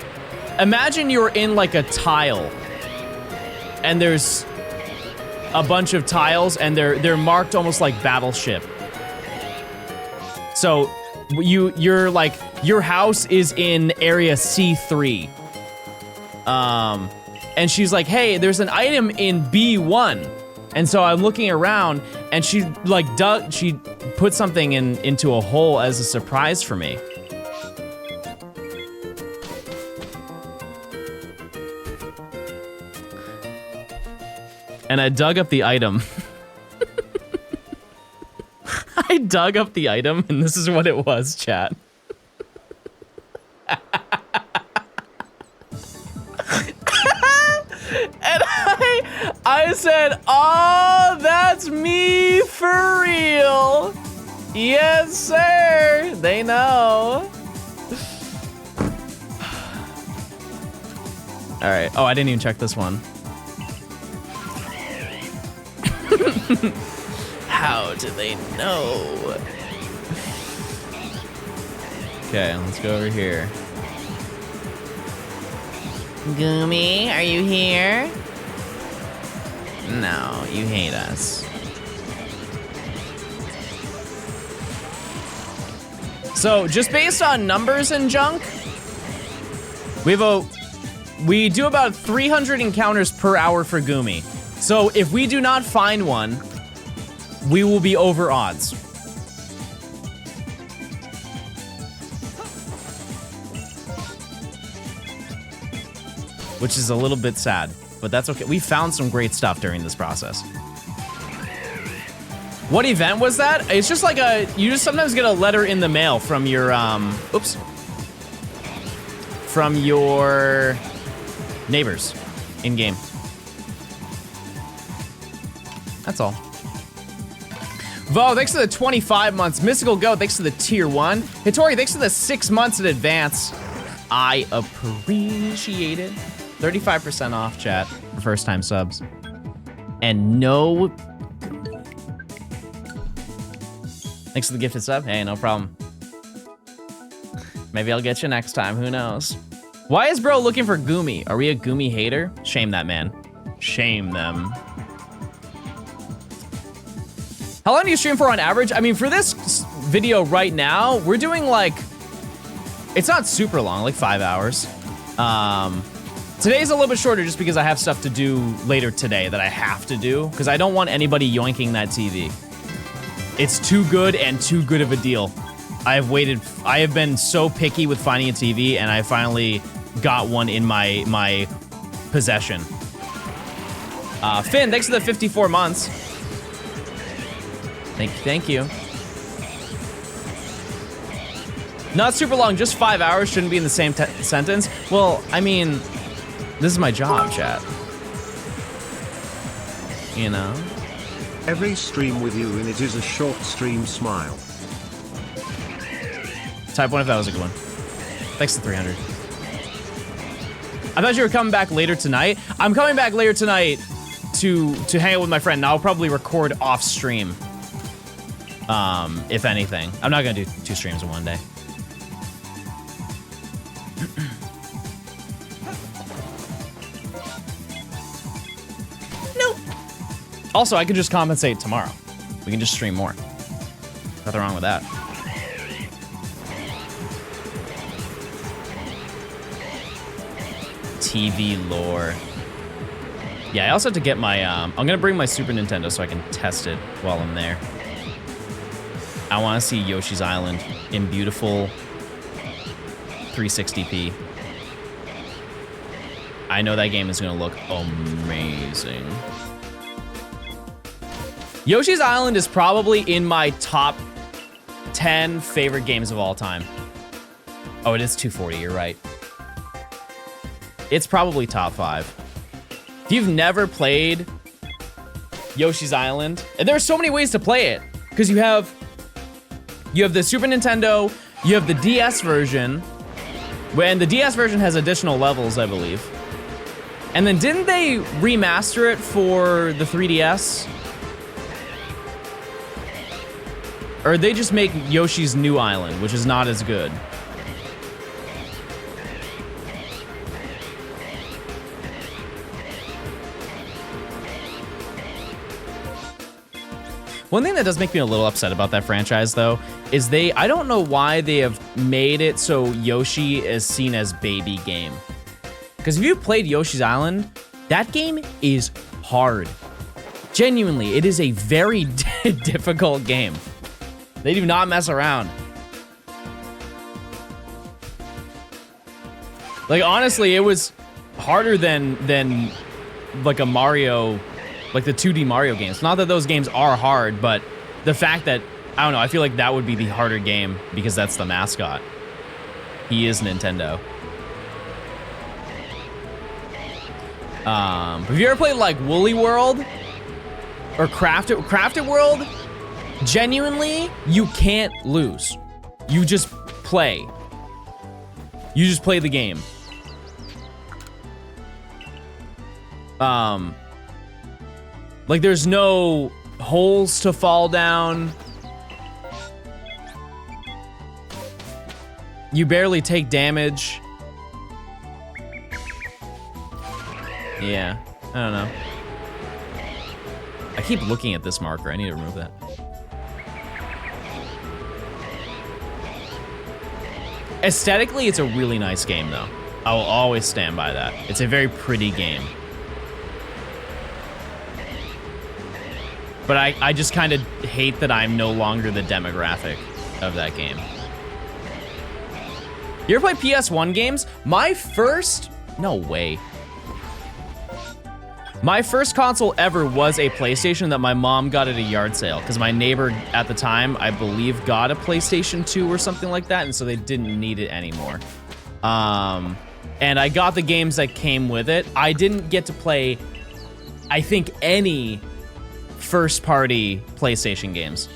imagine you're in like a tile and there's a bunch of tiles and they're marked almost like Battleship. So you're like, your house is in area C3. And she's like, hey, there's an item in B1. And so I'm looking around and she put something into a hole as a surprise for me. And I dug up the item. I dug up the item and this is what it was, chat. And I said, oh, that's me for real. Yes, sir. They know. All right. Oh, I didn't even check this one. How do they know? Okay, let's go over here. Goomy, are you here? No, you hate us. So, just based on numbers and junk, we do about 300 encounters per hour for Goomy. So, if we do not find one, we will be over odds. Which is a little bit sad, but that's okay. We found some great stuff during this process. What event was that? It's just like you just sometimes get a letter in the mail from your, from your neighbors in-game. That's all. Vo, thanks for the 25 months. Mystical Goat, thanks for the tier 1. Hitori, thanks for the 6 months in advance. I appreciate it. 35% off, chat, for first-time subs. And no... Thanks for the gifted sub. Hey, no problem. Maybe I'll get you next time. Who knows? Why is bro looking for Goomy? Are we a Goomy hater? Shame that man. Shame them. How long do you stream for on average? I mean, for this video right now, we're doing like... It's not super long, like 5 hours. Today's a little bit shorter just because I have stuff to do later today that I have to do, because I don't want anybody yoinking that TV. It's too good and too good of a deal. I have been so picky with finding a TV, and I finally got one in my possession. Finn, thanks for the 54 months. Thank you. Not super long, just 5 hours, shouldn't be in the same sentence. Well, I mean, this is my job, chat. You know? Every stream with you in it is a short stream smile. Type 1 if that was a good one. Thanks to 300. I thought you were coming back later tonight. I'm coming back later tonight to hang out with my friend. And I'll probably record off stream. If anything. I'm not gonna do 2 streams in one day. Nope. Also, I could just compensate tomorrow. We can just stream more. Nothing wrong with that. TV lore. Yeah, I also have to get my, I'm gonna bring my Super Nintendo so I can test it while I'm there. I wanna see Yoshi's Island in beautiful 360p. I know that game is gonna look amazing. Yoshi's Island is probably in my top 10 favorite games of all time. Oh, it is 240, you're right. It's probably top 5. If you've never played Yoshi's Island, and there are so many ways to play it, because you have the Super Nintendo, you have the DS version, when the DS version has additional levels, I believe. And then didn't they remaster it for the 3DS? Or they just make Yoshi's New Island, which is not as good. One thing that does make me a little upset about that franchise, though, is I don't know why they have made it so Yoshi is seen as baby game. Because if you've played Yoshi's Island, that game is hard. Genuinely, it is a very difficult game. They do not mess around. Like, honestly, it was harder than like a Mario, like the 2D Mario games. Not that those games are hard, but the fact that, I don't know, I feel like that would be the harder game because that's the mascot. He is Nintendo. Have you ever played like Woolly World or Crafted World? Genuinely, you can't lose. You just play. You just play the game. Like there's no holes to fall down. You barely take damage. Yeah, I don't know. I keep looking at this marker. I need to remove that. Aesthetically, it's a really nice game, though. I will always stand by that. It's a very pretty game. But I just kind of hate that I'm no longer the demographic of that game. You ever play PS1 games? My first... No way. My first console ever was a PlayStation that my mom got at a yard sale because my neighbor at the time, I believe, got a PlayStation 2 or something like that, and so they didn't need it anymore. And I got the games that came with it. I didn't get to play, I think, any first-party PlayStation games.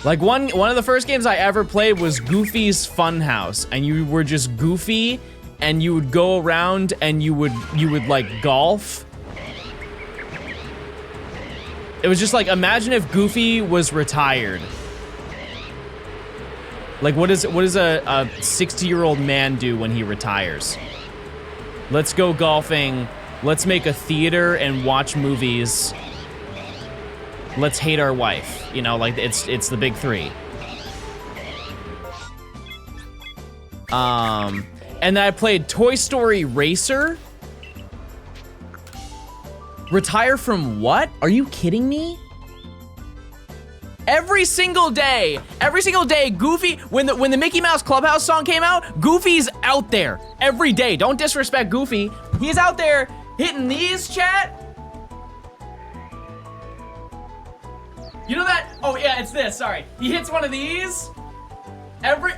Like one of the first games I ever played was Goofy's Funhouse, and you were just Goofy, and you would go around and you would like golf. It was just like, imagine if Goofy was retired. Like what does a 60-year-old man do when he retires? Let's go golfing. Let's make a theater and watch movies. Let's hate our wife. You know, like it's the big three. And then I played Toy Story Racer. Retire from what? Are you kidding me? Every single day, Goofy, when the Mickey Mouse Clubhouse song came out, Goofy's out there every day. Don't disrespect Goofy. He's out there hitting these, chat. You know that? Oh yeah, it's this, sorry. He hits one of these.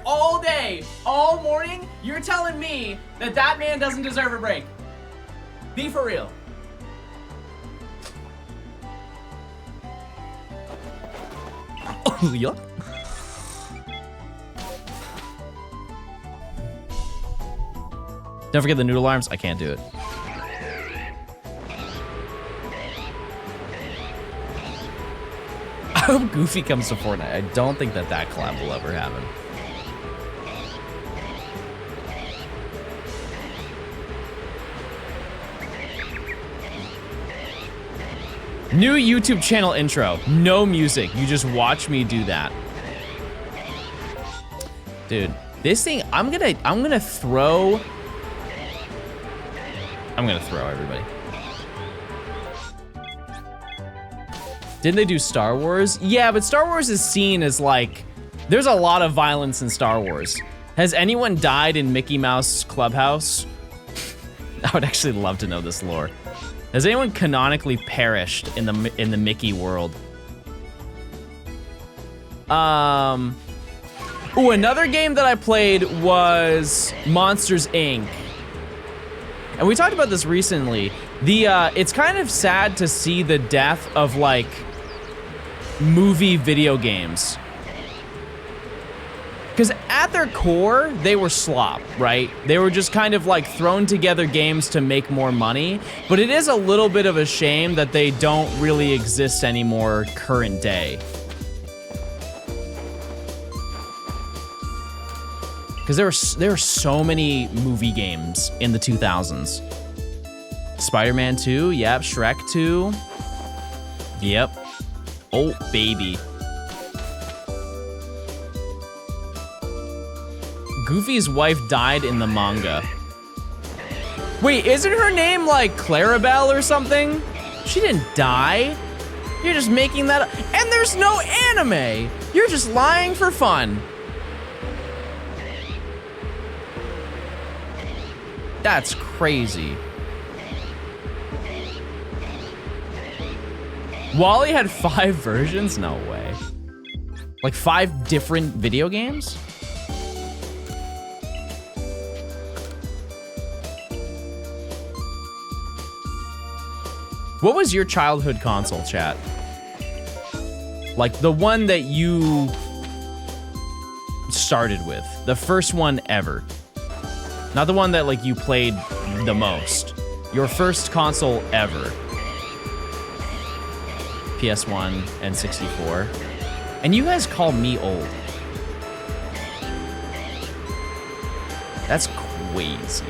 All day, all morning, you're telling me that man doesn't deserve a break. Be for real. Oh, yeah. Don't forget the noodle arms. I can't do it. I hope Goofy comes to Fortnite. I don't think that collab will ever happen. New YouTube channel intro. No music. You just watch me do that. Dude, this thing, I'm gonna throw everybody. Didn't they do Star Wars? Yeah, but Star Wars is seen as like, there's a lot of violence in Star Wars. Has anyone died in Mickey Mouse Clubhouse? I would actually love to know this lore. Has anyone canonically perished in the Mickey world? Ooh, another game that I played was Monsters, Inc. And we talked about this recently. It's kind of sad to see the death of like movie video games. Because at their core, they were slop, right? They were just kind of like thrown together games to make more money. But it is a little bit of a shame that they don't really exist anymore current day. Because there were so many movie games in the 2000s. Spider-Man 2, yep. Shrek 2, yep. Oh, baby. Goofy's wife died in the manga. Wait, isn't her name like Clarabelle or something? She didn't die. You're just making that up. And there's no anime. You're just lying for fun. That's crazy. Wally had 5 versions? No way. Like 5 different video games? What was your childhood console, chat? Like the one that you started with. The first one ever. Not the one that like you played the most. Your first console ever. PS1 and 64. And you guys call me old. That's crazy.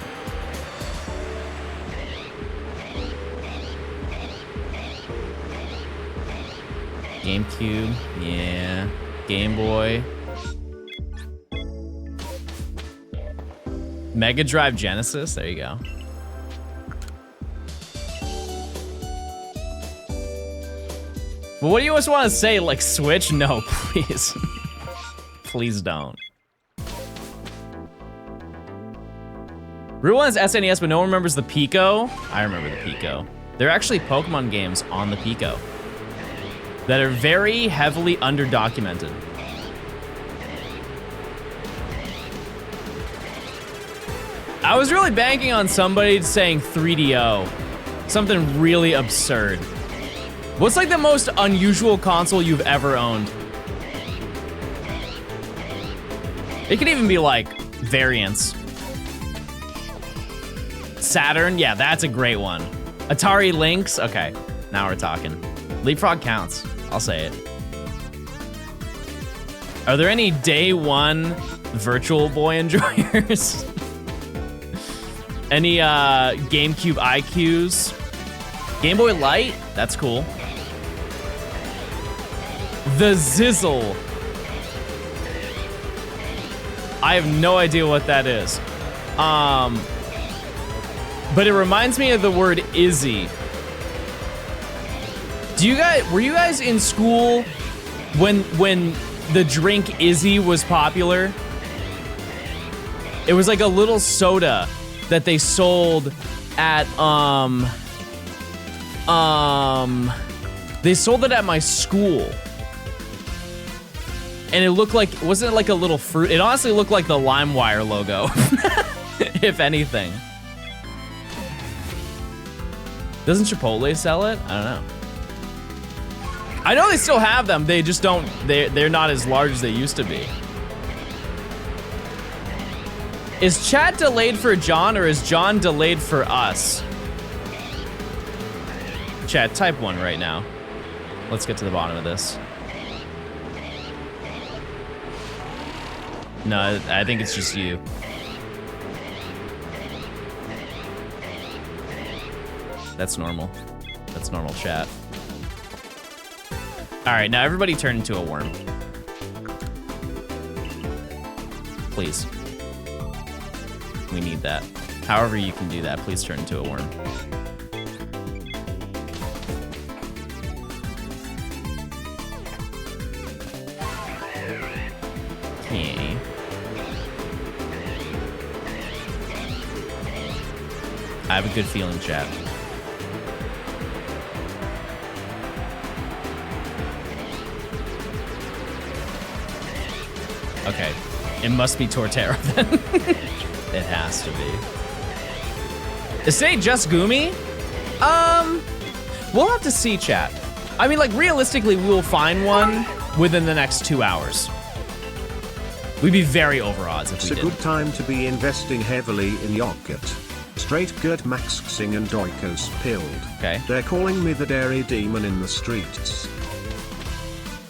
GameCube, yeah. Game Boy. Mega Drive Genesis, there you go. Well, what do you always want to say? Like Switch? No, please. Please don't. Real one is SNES, but no one remembers the Pico. I remember the Pico. There are actually Pokemon games on the Pico that are very heavily underdocumented. I was really banking on somebody saying 3DO. Something really absurd. What's like the most unusual console you've ever owned? It could even be like variants. Saturn, yeah, that's a great one. Atari Lynx, okay, now we're talking. Leapfrog counts, I'll say it. Are there any day one Virtual Boy enjoyers? Any GameCube IQs? Game Boy Light, that's cool. The Zizzle. I have no idea what that is. But it reminds me of the word Izzy. Were you guys in school when the drink Izzy was popular? It was like a little soda that they sold at they sold it at my school. And it looked like, wasn't it like a little fruit? It honestly looked like the LimeWire logo, if anything. Doesn't Chipotle sell it? I don't know. I know they still have them, they just don't, they're not as large as they used to be. Is chat delayed for John or is John delayed for us? Chat, type 1 right now. Let's get to the bottom of this. No, I think it's just you. That's normal. That's normal chat. All right, now everybody turn into a worm. Please. We need that. However you can do that, please turn into a worm. Okay. I have a good feeling, chat. Okay. It must be Torterra then. It has to be. Is it just Goomy? We'll have to see, chat. I mean, like, realistically, we will find one within the next 2 hours. We'd be very over odds if we did. It's a good time to be investing heavily in yogurt. Straight Gert Maxing and Doikos pilled. Okay. They're calling me the dairy demon in the streets.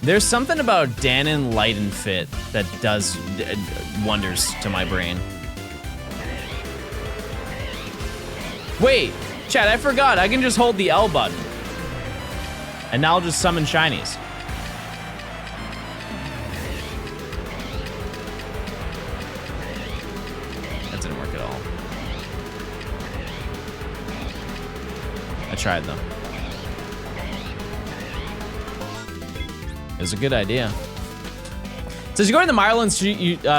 There's something about Danon Light and Fit that does wonders to my brain. Wait, chat, I forgot. I can just hold the L button. And now I'll just summon shinies. That didn't work at all. I tried though. It was a good idea. Says you go to the Mirelands,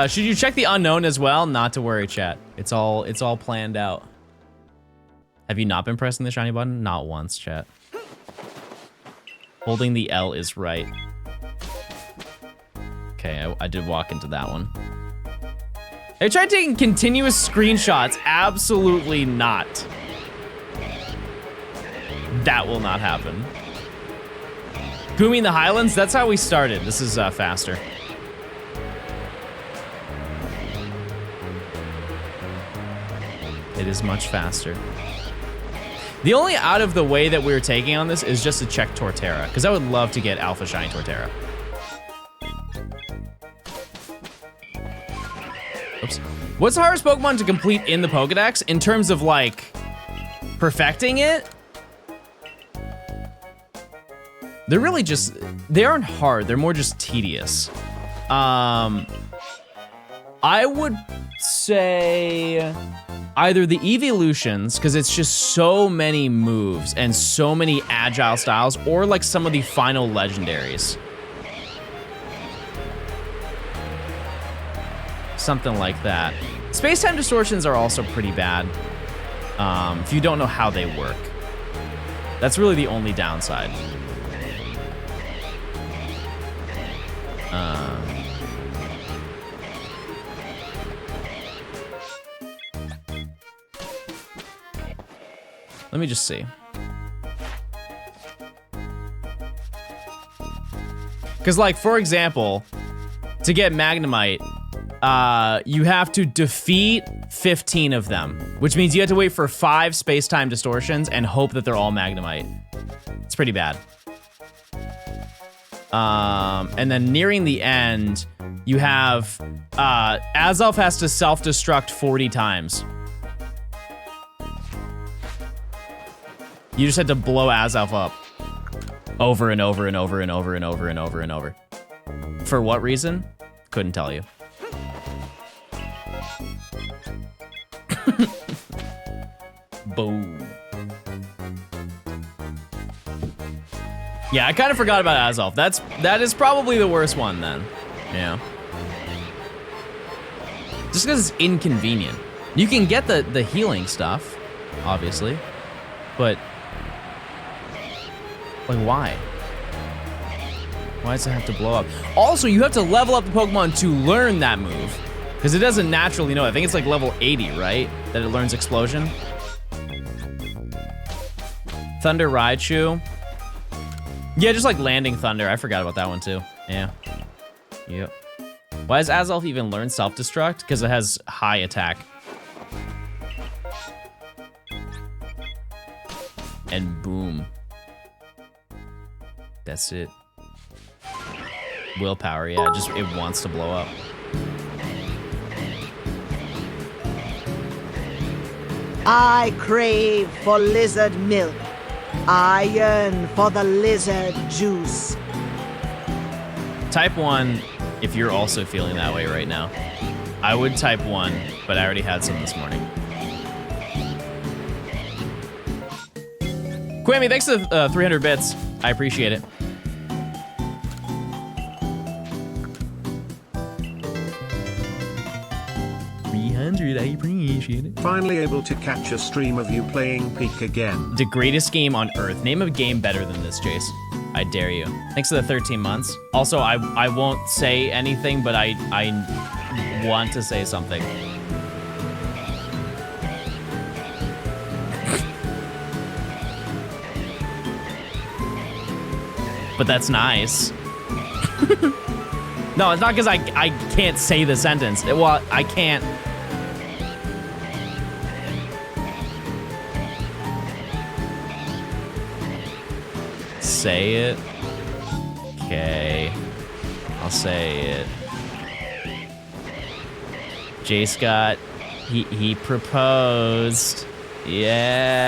should you check the unknown as well? Not to worry, chat. It's all planned out. Have you not been pressing the shiny button? Not once, chat. Holding the L is right. Okay, I did walk into that one. Have you tried taking continuous screenshots? Absolutely not. That will not happen. Goomy in the Highlands, that's how we started. This is faster. It is much faster. The only out of the way that we're taking on this is just to check Torterra, because I would love to get Alpha Shiny Torterra. Oops. What's the hardest Pokemon to complete in the Pokedex in terms of like perfecting it? They're really just, they aren't hard, they're more just tedious. I would say either the evolutions, because it's just so many moves and so many agile styles, or like some of the final legendaries. Something like that. Space-time distortions are also pretty bad, if you don't know how they work. That's really the only downside. Let me just see. Because, like, for example, to get Magnemite, you have to defeat 15 of them, which means you have to wait for 5 space-time distortions and hope that they're all Magnemite. It's pretty bad. And then nearing the end, you have Azelf has to self-destruct 40 times. You just had to blow Azelf up over and over and over and over and over and over and over. For what reason? Couldn't tell you. Boom. Yeah, I kind of forgot about Azelf. That is probably the worst one then. Yeah. Just because it's inconvenient. You can get the healing stuff, obviously, but like why? Why does it have to blow up? Also, you have to level up the Pokemon to learn that move, because it doesn't naturally know. I think it's like level 80, right? That it learns Explosion. Thunder Raichu. Yeah, just like landing Thunder. I forgot about that one too. Yeah. Yep. Why does Azelf even learn self-destruct? Because it has high attack. And boom. That's it. Willpower, yeah, just it wants to blow up. I crave for lizard milk. I yearn for the lizard juice. Type 1 if you're also feeling that way right now. I would type 1, but I already had some this morning. Quammy, thanks for the 300 bits. I appreciate it. 300. I appreciate it. Finally able to catch a stream of you playing Peak again. The greatest game on earth. Name a game better than this, Jace. I dare you. Thanks for the 13 months. Also, I won't say anything, but I want to say something. But that's nice. No, it's not because I can't say the sentence. Well, I can't. Say it. Okay. I'll say it. J. Scott, he proposed. Yeah.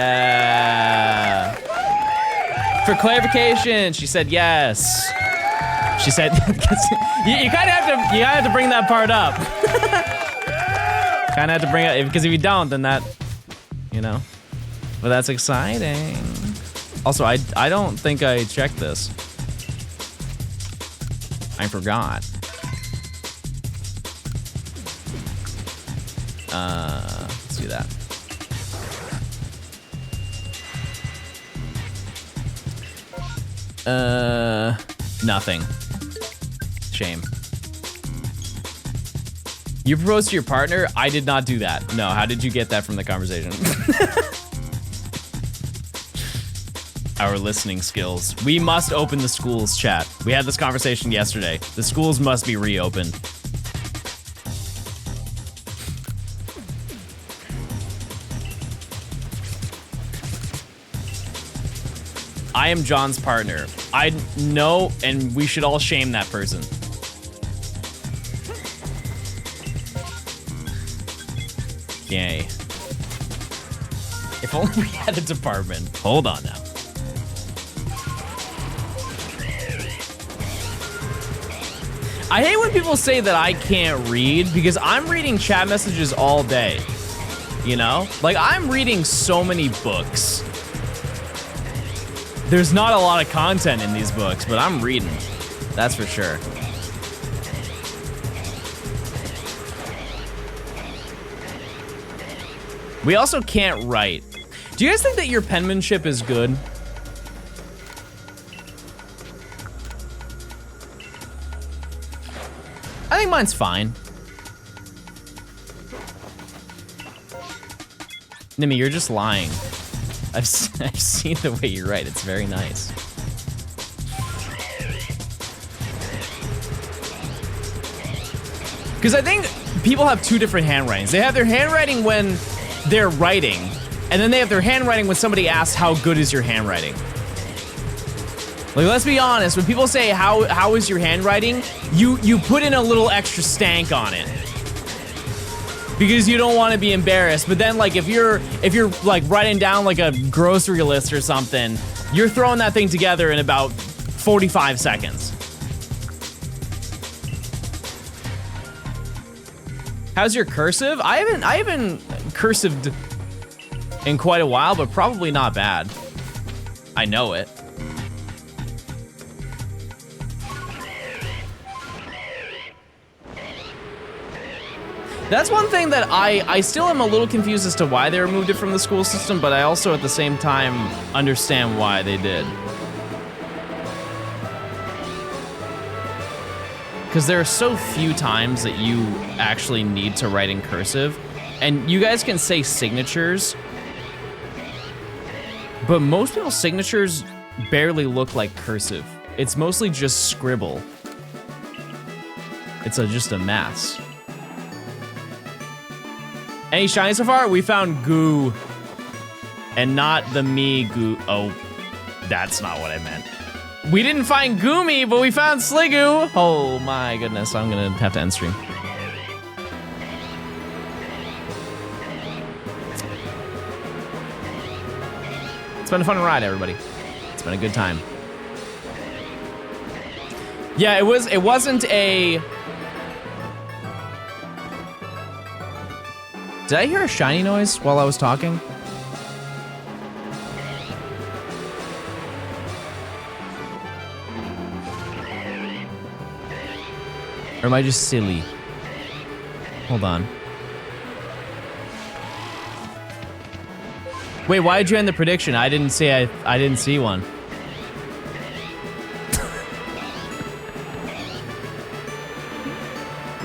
For clarification, she said yes. She said, you kind of have to bring that part up. Kind of have to bring it, because if you don't, then that, you know. But that's exciting. Also, I don't think I checked this. I forgot. Let's do that. Nothing. Shame. You proposed to your partner? I did not do that. No, how did you get that from the conversation? Our listening skills. We must open the schools, chat. We had this conversation yesterday. The schools must be reopened. I am John's partner. I know, and we should all shame that person. Yay. If only we had a department. Hold on now. I hate when people say that I can't read, because I'm reading chat messages all day. You know? Like, I'm reading so many books. There's not a lot of content in these books, but I'm reading. That's for sure. We also can't write. Do you guys think that your penmanship is good? I think mine's fine. Nimi, you're just lying. I've seen the way you write. It's very nice. Because I think people have two different handwritings. They have their handwriting when they're writing, and then they have their handwriting when somebody asks, how good is your handwriting? Like, let's be honest, when people say, how is your handwriting? You put in a little extra stank on it. Because you don't want to be embarrassed. But then, like, if you're like writing down like a grocery list or something, you're throwing that thing together in about 45 seconds. How's your cursive? I haven't cursived in quite a while, but probably not bad. I know it. That's one thing that I still am a little confused as to why they removed it from the school system, but I also at the same time understand why they did. Because there are so few times that you actually need to write in cursive, and you guys can say signatures, but most people's signatures barely look like cursive. It's mostly just scribble. It's just a mess. Any shiny so far? We found goo. And not the me goo. Oh, that's not what I meant. We didn't find Goomy, but we found Sligoo. Oh my goodness, I'm gonna have to end stream. It's been a fun ride, everybody. It's been a good time. Yeah, it wasn't a... Did I hear a shiny noise while I was talking? Or am I just silly? Hold on. Wait, why did you end the prediction? I didn't see one.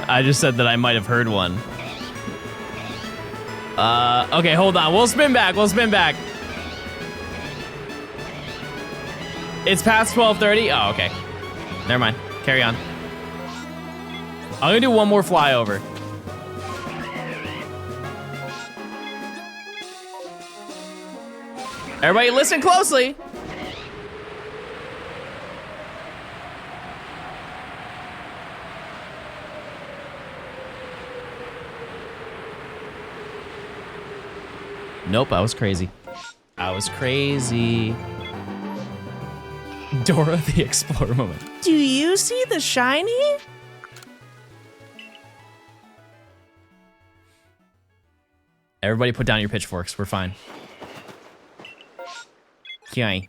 I just said that I might have heard one. Okay, hold on. We'll spin back. It's past 12:30. Oh, okay. Never mind. Carry on. I'm gonna do one more flyover. Everybody listen closely. Nope, I was crazy. Dora the Explorer moment. Do you see the shiny? Everybody put down your pitchforks, we're fine. Okay.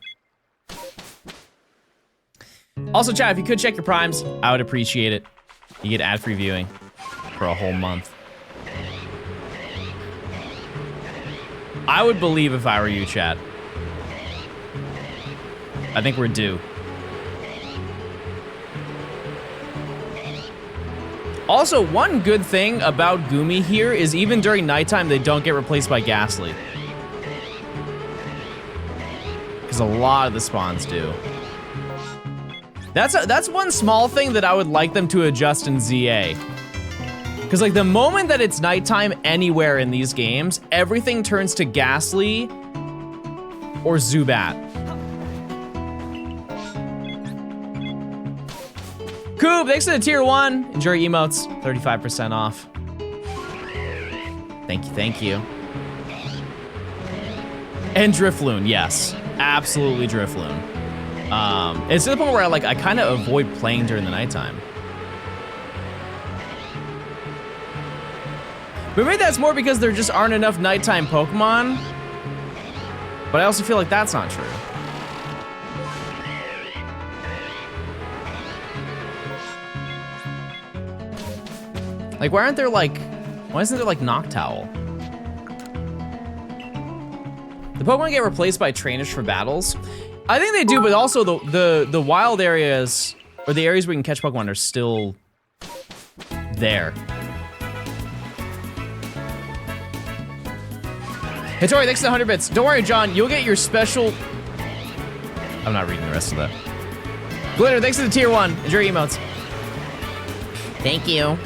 Also, chat, if you could check your primes, I would appreciate it. You get ad-free viewing for a whole month. I would believe if I were you, chat. I think we're due. Also, one good thing about Goomy here is even during nighttime, they don't get replaced by Ghastly. Because a lot of the spawns do. That's one small thing that I would like them to adjust in ZA. Because like the moment that it's nighttime anywhere in these games, everything turns to Ghastly or Zubat. Coop, thanks for the tier 1. Enjoy your emotes, 35% off. Thank you. And Drifloon, yes. Absolutely Drifloon. It's to the point where I kind of avoid playing during the nighttime. But maybe that's more because there just aren't enough nighttime Pokemon. But I also feel like that's not true. Like, why isn't there like Noctowl? The Pokemon get replaced by trainers for battles. I think they do, but also the wild areas, or the areas where you can catch Pokemon, are still there. Hey Tori, thanks for the 100 bits. Don't worry, John, you'll get your special... I'm not reading the rest of that. Glitter, thanks for the tier 1. Enjoy your emotes. Thank you.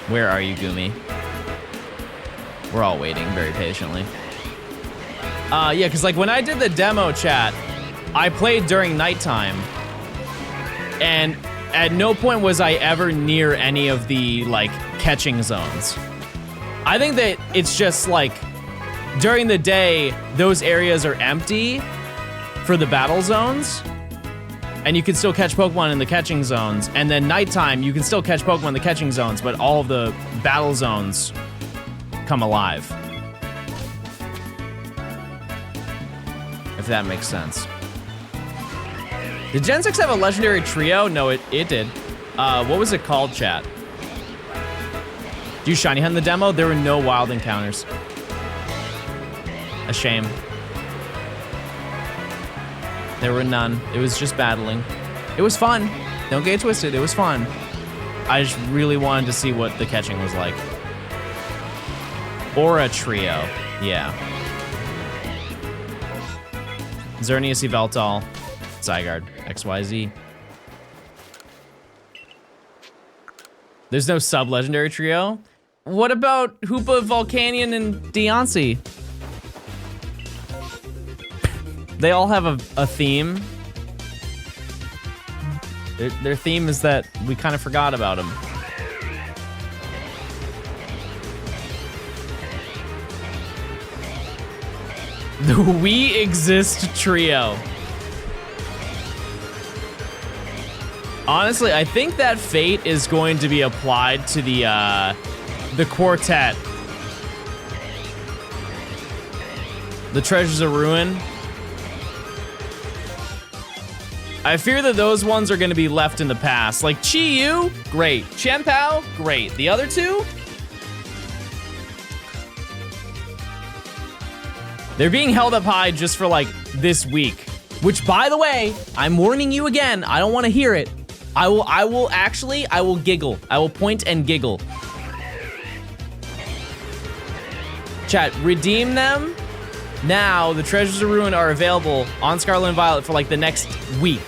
Where are you, Goomy? We're all waiting very patiently. Yeah, because like when I did the demo chat, I played during nighttime, and at no point was I ever near any of the like catching zones. I think that it's just like during the day, those areas are empty for the battle zones, and you can still catch Pokemon in the catching zones, and then nighttime, you can still catch Pokemon in the catching zones, but all of the battle zones come alive. If that makes sense. Did Gen 6 have a legendary trio? No, it did. What was it called, chat? Do you shiny hunt in the demo? There were no wild encounters. A shame. There were none. It was just battling. It was fun. Don't get it twisted. It was fun. I just really wanted to see what the catching was like. Or a trio. Yeah. Xerneas, Yveltal, Zygarde, XYZ. There's no sub-legendary trio? What about Hoopa, Volcanion, and Deontay? They all have a theme. Their theme is that we kind of forgot about them. The We Exist trio. Honestly, I think that fate is going to be applied to the quartet. The Treasures of Ruin. I fear that those ones are gonna be left in the past. Like Chi-Yu, great. Chien-Pao, great. The other two? They're being held up high just for like this week, which by the way, I'm warning you again, I don't want to hear it. I will giggle. I will point and giggle. Chat, redeem them. Now, the Treasures of Ruin are available on Scarlet and Violet for like the next week.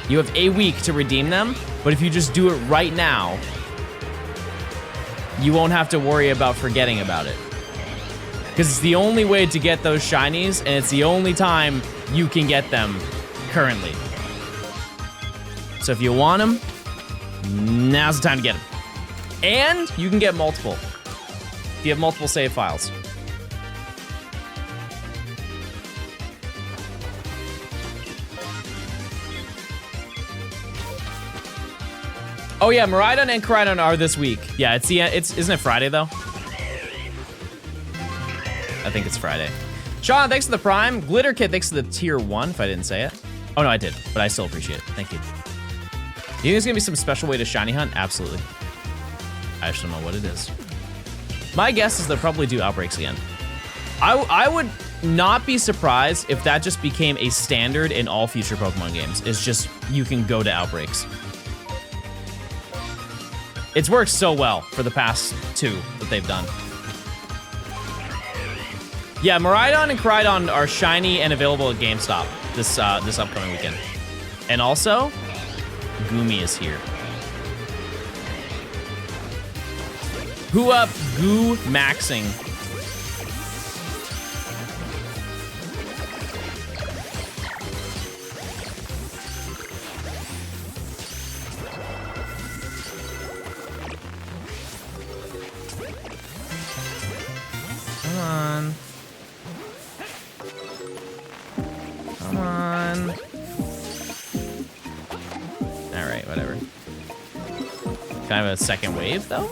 You have a week to redeem them, but if you just do it right now, you won't have to worry about forgetting about it. Because it's the only way to get those shinies, and it's the only time you can get them currently. So if you want them, now's the time to get them. And you can get multiple. If you have multiple save files. Oh yeah, Miraidon and Koraidon are this week. Yeah, isn't it Friday though? I think it's Friday. Sean, thanks for the Prime. Glitter Kid, thanks for the tier 1, if I didn't say it. Oh no, I did, but I still appreciate it. Thank you. You think there's gonna be some special way to shiny hunt? Absolutely. I just don't know what it is. My guess is they'll probably do outbreaks again. I would not be surprised if that just became a standard in all future Pokemon games. It's just, you can go to outbreaks. It's worked so well for the past 2 that they've done. Yeah, Miraidon and Koraidon are shiny and available at GameStop this upcoming weekend. And also, GOOMY is here. Who up Goo Maxing? Come on. Come on. Alright, whatever. Kind of a second wave, though?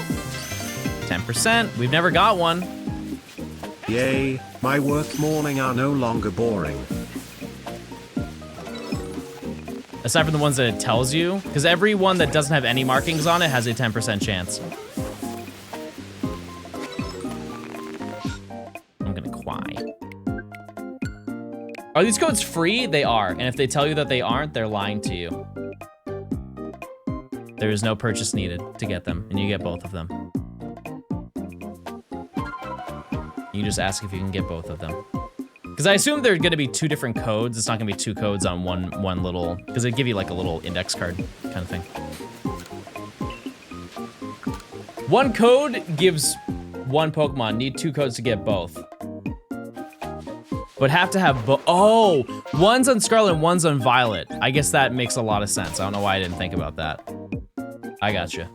10%. We've never got one. Yay, my work morning are no longer boring. Aside from the ones that it tells you, because every one that doesn't have any markings on it has a 10% chance. I'm gonna cry. Are these codes free? They are, and if they tell you that they aren't, they're lying to you. There is no purchase needed to get them, and you get both of them. You just ask if you can get both of them. Because I assume they're gonna be 2 different codes. It's not gonna be 2 codes on one little, because they give you like a little index card kind of thing. 1 code gives 1 Pokemon. Need 2 codes to get both. But have to have both. Oh, one's on Scarlet, one's on Violet. I guess that makes a lot of sense. I don't know why I didn't think about that. I gotcha.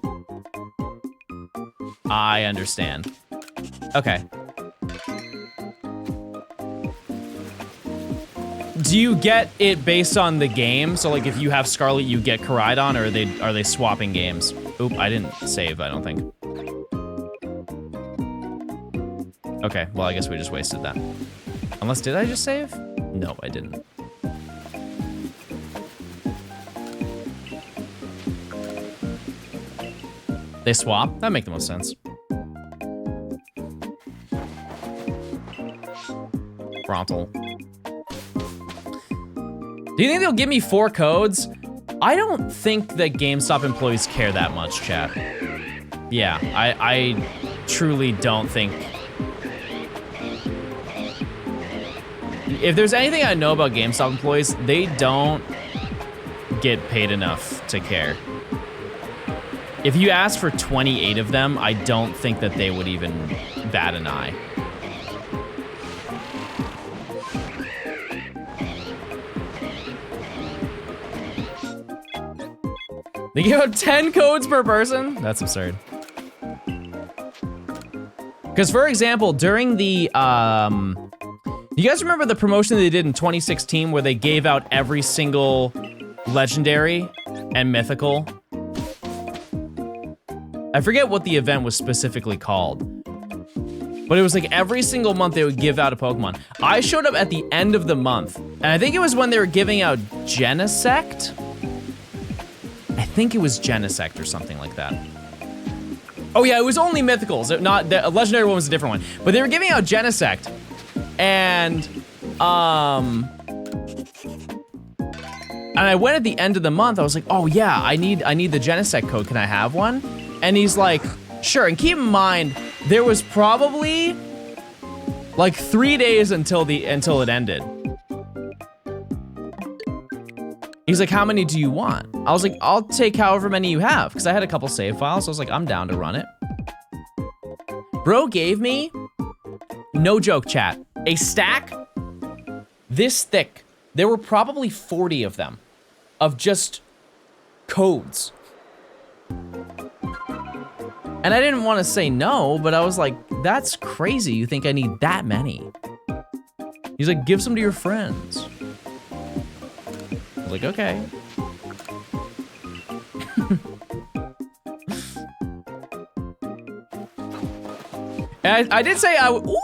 I understand. Okay. Do you get it based on the game? So like if you have Scarlet, you get Koraidon, or are they swapping games? Oop, I didn't save, I don't think. Okay, well I guess we just wasted that. Unless, did I just save? No, I didn't. They swap? That'd make the most sense. Frontal. Do you think they'll give me 4 codes? I don't think that GameStop employees care that much, chat. Yeah, I truly don't think. If there's anything I know about GameStop employees, they don't get paid enough to care. If you ask for 28 of them, I don't think that they would even bat an eye. They give out 10 codes per person? That's absurd. Because for example, during the, you guys remember the promotion they did in 2016 where they gave out every single legendary and mythical? I forget what the event was specifically called, but it was like every single month they would give out a Pokemon. I showed up at the end of the month, and I think it was when they were giving out Genesect. I think it was Genesect or something like that. Oh yeah, it was only mythicals. Not the legendary one was a different one, but they were giving out Genesect, and And I went at the end of the month, I was like, oh yeah, I need the Genesect code, can I have one? And he's like, sure, and keep in mind, there was probably like 3 days until it ended. He's like, how many do you want? I was like, I'll take however many you have, because I had a couple save files, so I was like, I'm down to run it. Bro gave me, no joke chat, a stack this thick. There were probably 40 of them, of just codes. And I didn't want to say no, but I was like, that's crazy, you think I need that many? He's like, give some to your friends. I was like, okay. And I did say I would, ooh.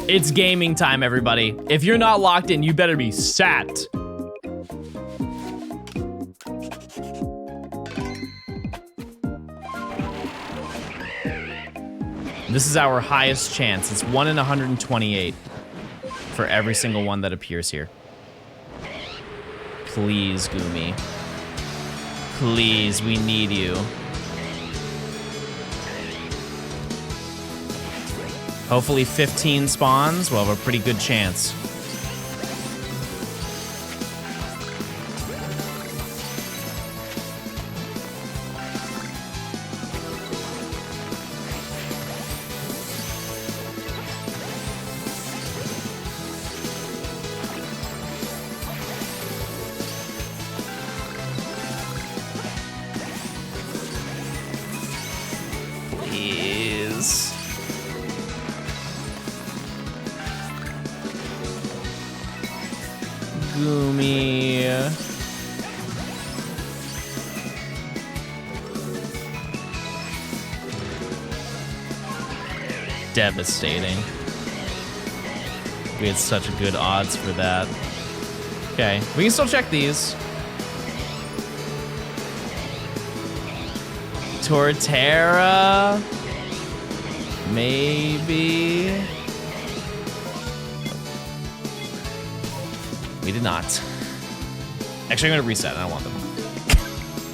It's gaming time, everybody. If you're not locked in, you better be sat. This is our highest chance. It's 1 in 128 for every single one that appears here. Please, Goomy. Please, we need you. Hopefully 15 spawns, we'll have a pretty good chance. Please. Goomy. Devastating. We had such a good odds for that. Okay, we can still check these. Torterra. Maybe. We did not. Actually, I'm gonna reset. I don't want them.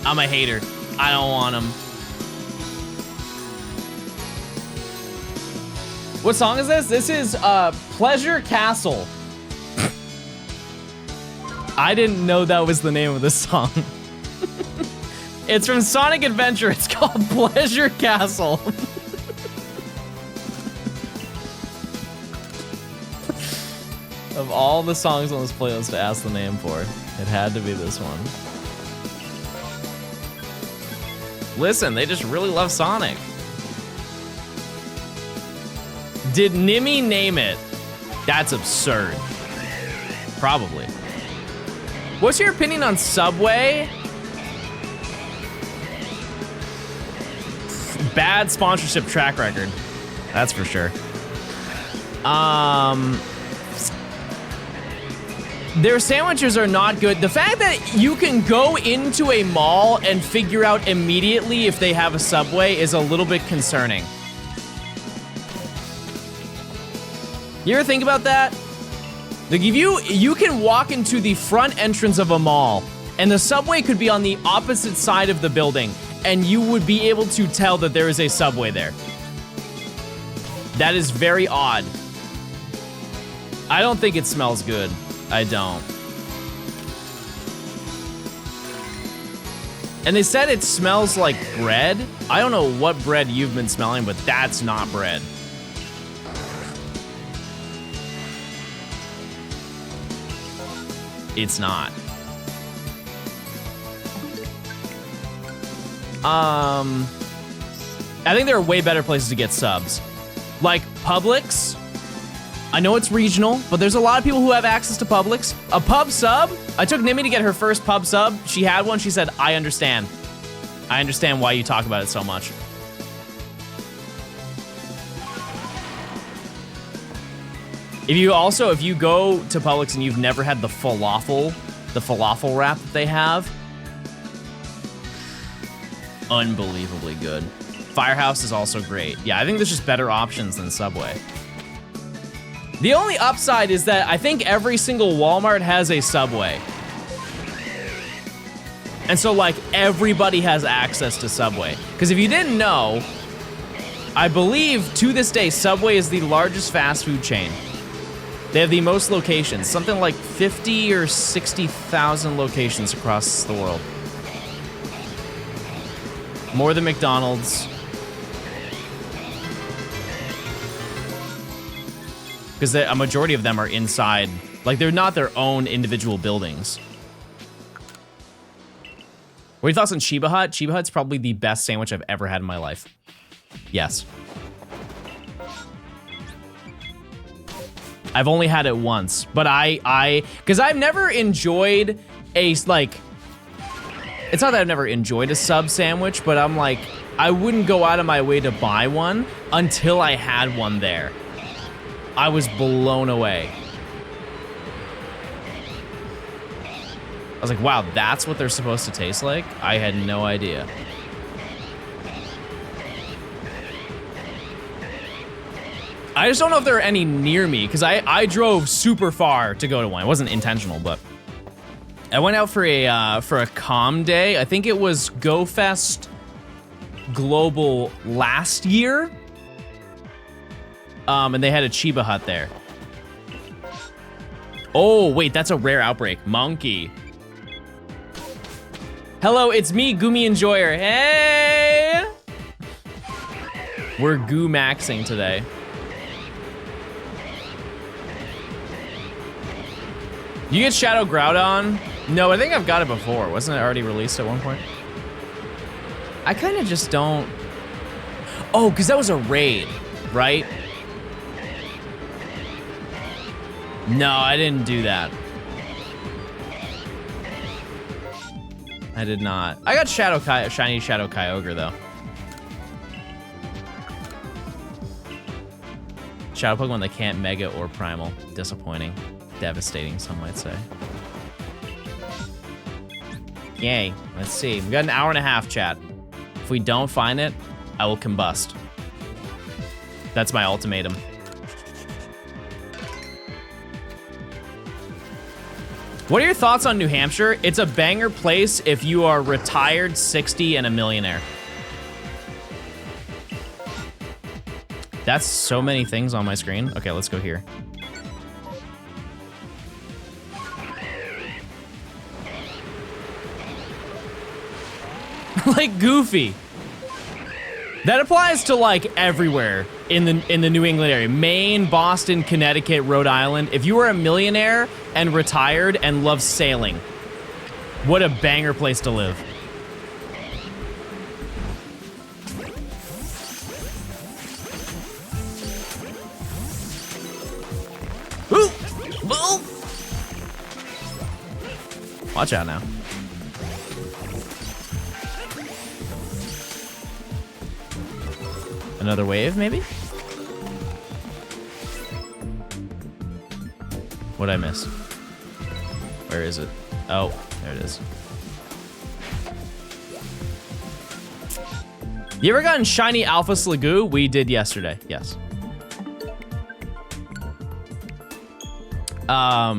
I'm a hater. I don't want them. What song is this? This is Pleasure Castle. I didn't know that was the name of the song. It's from Sonic Adventure. It's called Pleasure Castle. Of all the songs on this playlist to ask the name for, it had to be this one. Listen, they just really love Sonic. Did Nimmy name it? That's absurd. Probably. What's your opinion on Subway? Bad sponsorship track record. That's for sure. Their sandwiches are not good. The fact that you can go into a mall and figure out immediately if they have a Subway is a little bit concerning. You ever think about that? Like if you can walk into the front entrance of a mall and the Subway could be on the opposite side of the building and you would be able to tell that there is a Subway there. That is very odd. I don't think it smells good. I don't. And they said it smells like bread. I don't know what bread you've been smelling, but that's not bread. It's not. I think there are way better places to get subs. Like Publix. I know it's regional, but there's a lot of people who have access to Publix. A pub sub? I took Nimmy to get her first pub sub. She had one, she said, I understand. I understand why you talk about it so much. If you go to Publix and you've never had the falafel wrap that they have, unbelievably good. Firehouse is also great. Yeah, I think there's just better options than Subway. The only upside is that I think every single Walmart has a Subway. And so, like, everybody has access to Subway. Because if you didn't know, I believe to this day, Subway is the largest fast food chain. They have the most locations, something like 50 or 60,000 locations across the world. More than McDonald's. Because a majority of them are inside, like they're not their own individual buildings. What are your thoughts on Chiba Hut? Chiba Hut's probably the best sandwich I've ever had in my life. Yes. I've only had it once, but because I've never enjoyed a, like, it's not that I've never enjoyed a sub sandwich, but I'm like, I wouldn't go out of my way to buy one until I had one there. I was blown away. I was like, wow, that's what they're supposed to taste like? I had no idea. I just don't know if there are any near me, because I drove super far to go to one. It wasn't intentional, but I went out for a calm day. I think it was GoFest Global last year. And they had a Chiba Hut there. Oh, wait, that's a rare outbreak. Monkey. Hello, it's me, Goomy Enjoyer. Hey! We're goo maxing today. You get Shadow Groudon? No, I think I've got it before. Wasn't it already released at one point? I kind of just don't... Oh, because that was a raid, right? No, I didn't do that. I did not. I got Shiny Shadow Kyogre, though. Shadow Pokemon that can't Mega or Primal. Disappointing. Devastating, some might say. Yay. Let's see. We've got an hour and a half, chat. If we don't find it, I will combust. That's my ultimatum. What are your thoughts on New Hampshire? It's a banger place if you are retired, 60, and a millionaire. That's so many things on my screen. Okay, let's go here. Like Goofy. That applies to like everywhere in the New England area. Maine, Boston, Connecticut, Rhode Island. If you are a millionaire and retired and love sailing, what a banger place to live. Ooh! Ooh! Watch out now. Another wave, maybe? What'd I miss? Where is it? Oh, there it is. You ever gotten shiny Alpha Slagoo? We did yesterday, yes. But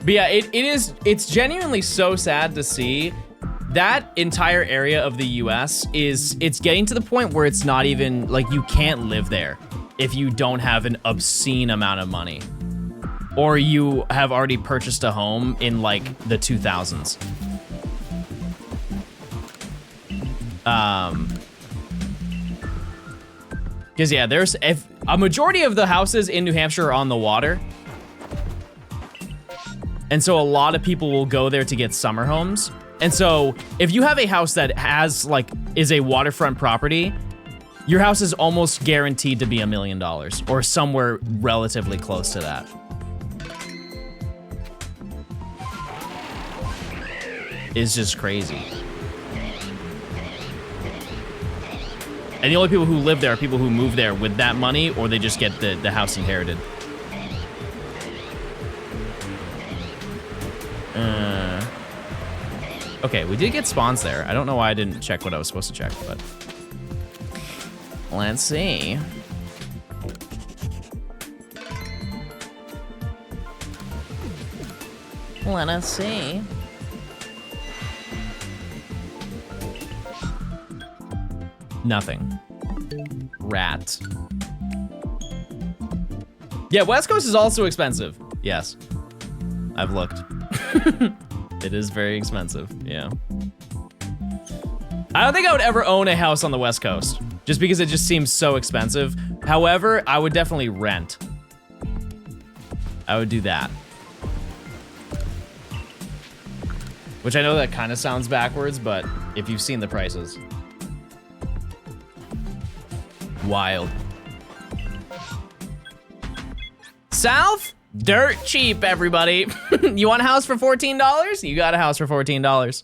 yeah, it's genuinely so sad to see that entire area of the US it's getting to the point where it's not even, like, you can't live there if you don't have an obscene amount of money. Or you have already purchased a home in, like, the 2000s. Because, yeah, if a majority of the houses in New Hampshire are on the water. And so a lot of people will go there to get summer homes. And so if you have a house that has, like, is a waterfront property, your house is almost guaranteed to be $1 million or somewhere relatively close to that. It's just crazy. And the only people who live there are people who move there with that money, or they just get the house inherited. Okay, we did get spawns there. I don't know why I didn't check what I was supposed to check, but... Let's see. Let us see. Nothing. Rat. Yeah, West Coast is also expensive. Yes. I've looked. It is very expensive, yeah. I don't think I would ever own a house on the West Coast, just because it just seems so expensive. However, I would definitely rent. I would do that. Which I know that kind of sounds backwards, but if you've seen the prices. Wild. South? Dirt cheap, everybody. You want a house for $14? You got a house for $14.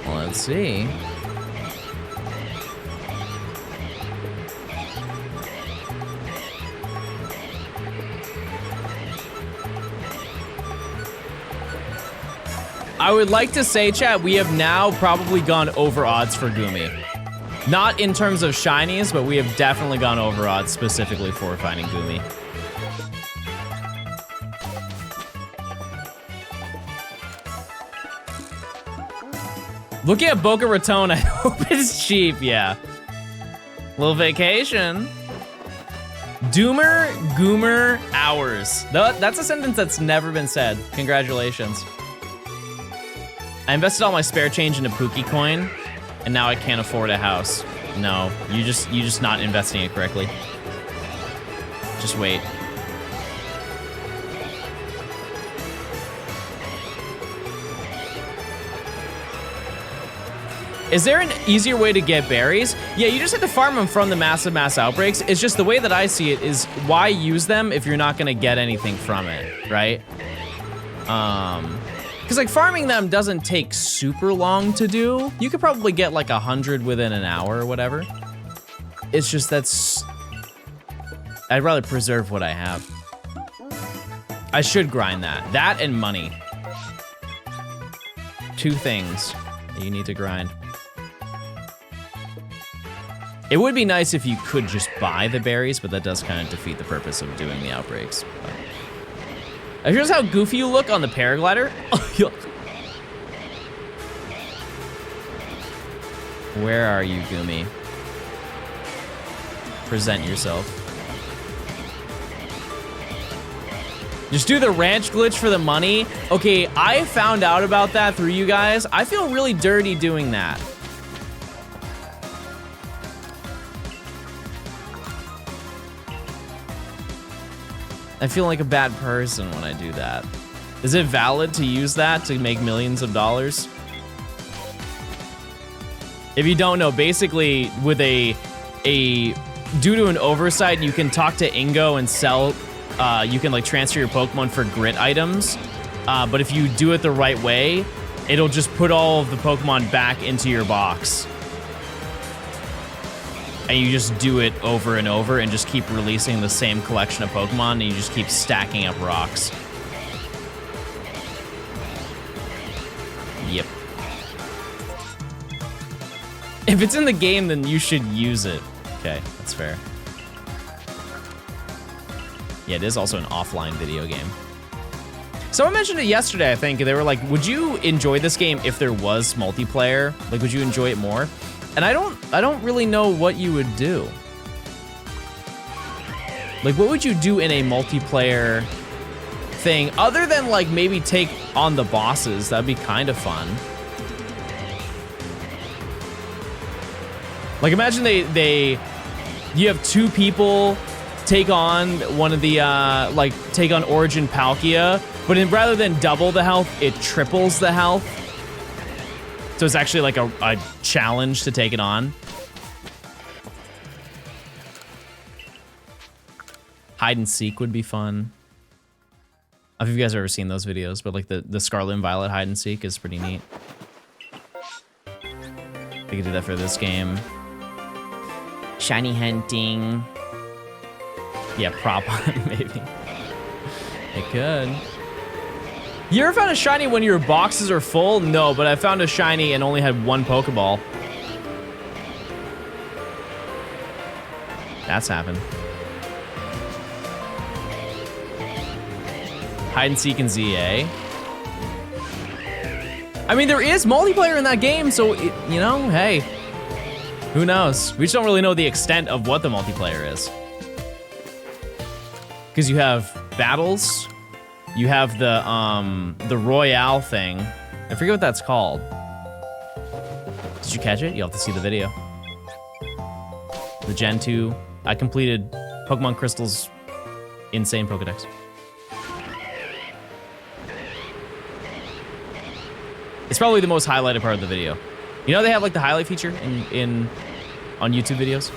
Let's see. I would like to say, chat, we have now probably gone over odds for GOOMY. Not in terms of shinies, but we have definitely gone over odds specifically for finding GOOMY. Looking at Boca Raton, I hope it's cheap, yeah. Little vacation. Doomer, Goomer, hours. That's a sentence that's never been said. Congratulations. I invested all my spare change into Pookie coin, and now I can't afford a house. No, you're just not investing it correctly. Just wait. Is there an easier way to get berries? Yeah, you just have to farm them from the massive mass outbreaks. It's just the way that I see it is why use them if you're not gonna get anything from it, right? Because like farming them doesn't take super long to do. You could probably get like 100 within an hour or whatever. It's just I'd rather preserve what I have. I should grind that. That and money. Two things that you need to grind. It would be nice if you could just buy the berries, but that does kind of defeat the purpose of doing the outbreaks. Here's how goofy you look on the paraglider. Where are you, GOOMY? Present yourself. Just do the ranch glitch for the money. Okay, I found out about that through you guys. I feel really dirty doing that. I feel like a bad person when I do that. Is it valid to use that to make millions of dollars? If you don't know, basically with due to an oversight, you can talk to Ingo and sell, you can like transfer your Pokemon for grit items. But if you do it the right way, it'll just put all of the Pokemon back into your box. And you just do it over and over and just keep releasing the same collection of Pokemon and you just keep stacking up rocks. Yep. If it's in the game, then you should use it. Okay, that's fair. Yeah, it is also an offline video game. Someone mentioned it yesterday, I think. They were like, would you enjoy this game if there was multiplayer? Like, would you enjoy it more? And I don't really know what you would do. Like, what would you do in a multiplayer thing other than like maybe take on the bosses? That'd be kind of fun. Like, imagine you have two people take on one of the like take on Origin Palkia, but rather than double the health, it triples the health. So it's actually like a challenge to take it on. Hide and seek would be fun. I don't know if you guys have ever seen those videos, but like the Scarlet and Violet hide and seek is pretty neat. We could do that for this game. Shiny hunting. Yeah, prop hunt maybe. It could. You ever found a shiny when your boxes are full? No, but I found a shiny and only had one Pokeball. That's happened. Hide and seek in ZA. I mean, there is multiplayer in that game, so, you know, hey. Who knows? We just don't really know the extent of what the multiplayer is. Because you have battles, you have the Royale thing. I forget what that's called. Did you catch it? You'll have to see the video. The Gen 2. I completed Pokemon Crystal's insane Pokedex. It's probably the most highlighted part of the video. You know they have like the highlight feature on YouTube videos?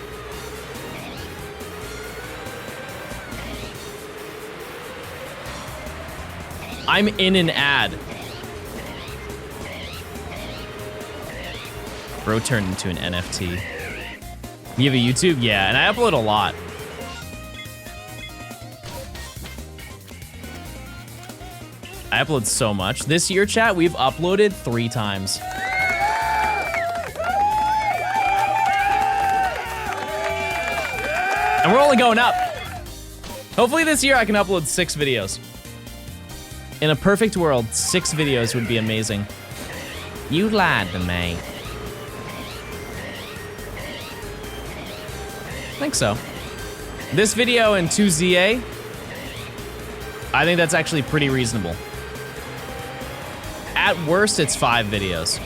I'm in an ad. Bro turned into an NFT. You have a YouTube? Yeah, and I upload a lot. I upload so much. This year, chat, we've uploaded 3 times. And we're only going up. Hopefully this year I can upload 6 videos. In a perfect world, 6 videos would be amazing. You lied to me. I think so. This video and 2 ZA, I think that's actually pretty reasonable. At worst, it's 5 videos.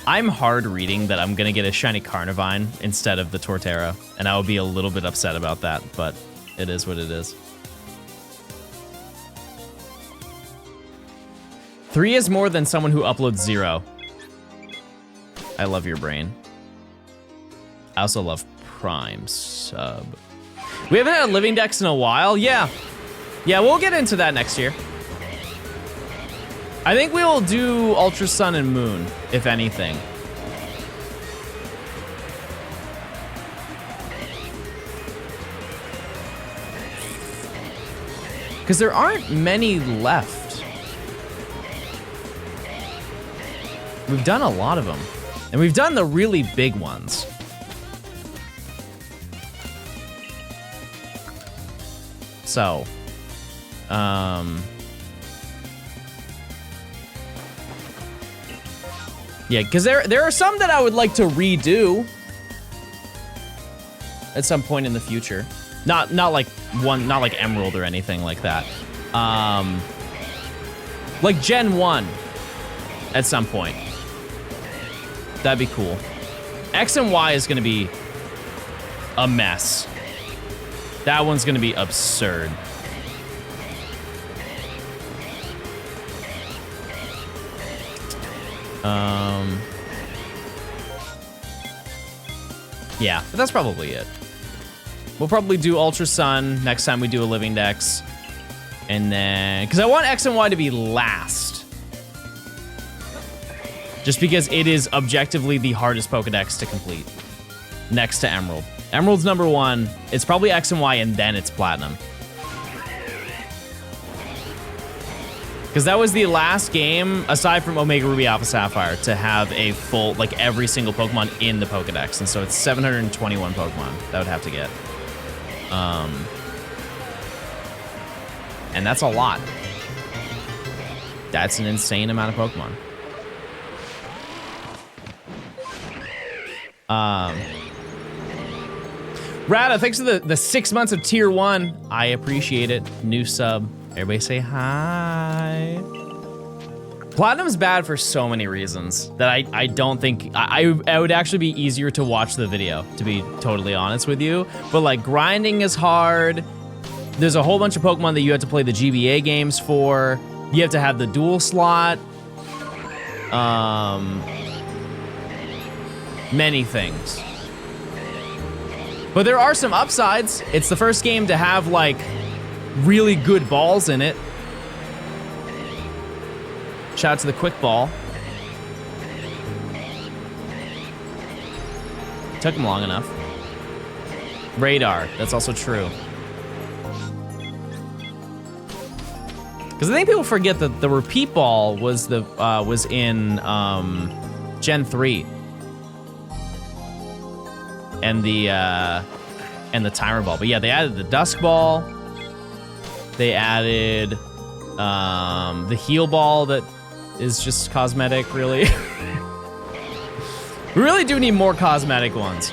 I'm hard reading that I'm gonna get a shiny Carnivine instead of the Torterra, and I will be a little bit upset about that, but it is what it is. 3 is more than someone who uploads 0. I love your brain. I also love Prime Sub. We haven't had a Living Dex in a while. Yeah, we'll get into that next year. I think we will do Ultra Sun and Moon, if anything. Because there aren't many left. We've done a lot of them. And we've done the really big ones. So, yeah, because there are some that I would like to redo at some point in the future. Not like Emerald or anything like that. Like Gen 1 at some point. That'd be cool. X and Y is gonna be a mess. That one's gonna be absurd. Yeah, but that's probably it. We'll probably do Ultra Sun next time we do a Living Dex. And then, because I want X and Y to be last. Just because it is objectively the hardest Pokedex to complete. Next to Emerald. Emerald's number 1. It's probably X and Y, and then it's Platinum. Because that was the last game, aside from Omega Ruby Alpha Sapphire, to have a full, like every single Pokemon in the Pokedex. And so it's 721 Pokemon that would have to get. And that's a lot. That's an insane amount of Pokemon. Rada, thanks for the 6 months of tier 1. I appreciate it. New sub. Everybody say hi. Platinum's bad for so many reasons that I don't think, I would actually be easier to watch the video, to be totally honest with you. But like grinding is hard. There's a whole bunch of Pokemon that you have to play the GBA games for. You have to have the dual slot. Many things. But there are some upsides. It's the first game to have like really good balls in it. Shout out to the quick ball. Took him long enough. Radar, that's also true. Because I think people forget that the repeat ball was in Gen 3. And the timer ball. But yeah, they added the dusk ball. They added the heal ball that is just cosmetic, really. We really do need more cosmetic ones.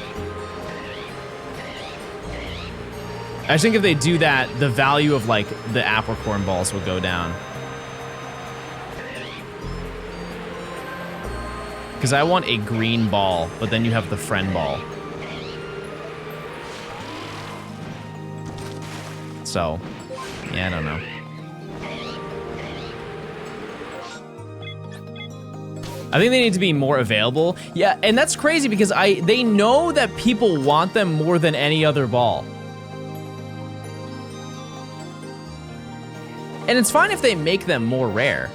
I think if they do that, the value of like the apricorn balls will go down. Because I want a green ball, but then you have the friend ball. So, yeah, I don't know. I think they need to be more available. Yeah, and that's crazy because they know that people want them more than any other ball. And it's fine if they make them more rare.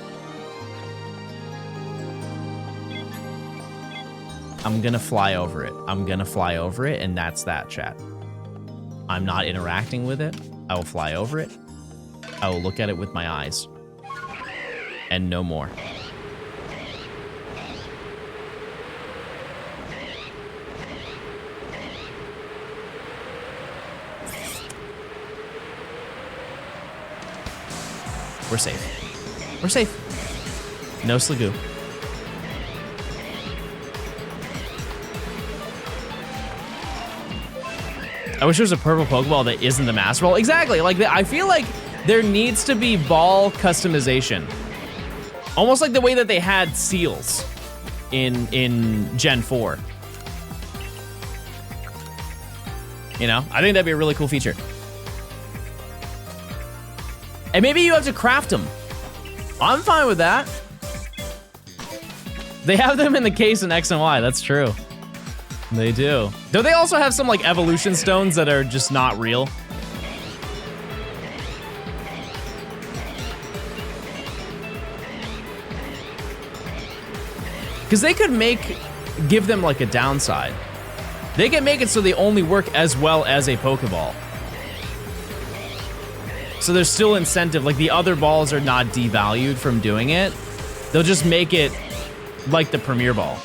I'm gonna fly over it. I'm gonna fly over it, and that's that, chat. I'm not interacting with it. I will fly over it. I will look at it with my eyes. And no more. We're safe. We're safe. No Slagoo. I wish there was a purple Pokeball that isn't the Master Ball. Exactly. Like, I feel like there needs to be ball customization. Almost like the way that they had seals in Gen 4. You know? I think that'd be a really cool feature. And maybe you have to craft them. I'm fine with that. They have them in the case in X and Y, that's true. They do. Don't they also have some like evolution stones that are just not real? Because they could give them like a downside. They can make it so they only work as well as a Pokeball. So there's still incentive, like the other balls are not devalued from doing it. They'll just make it like the Premier Ball.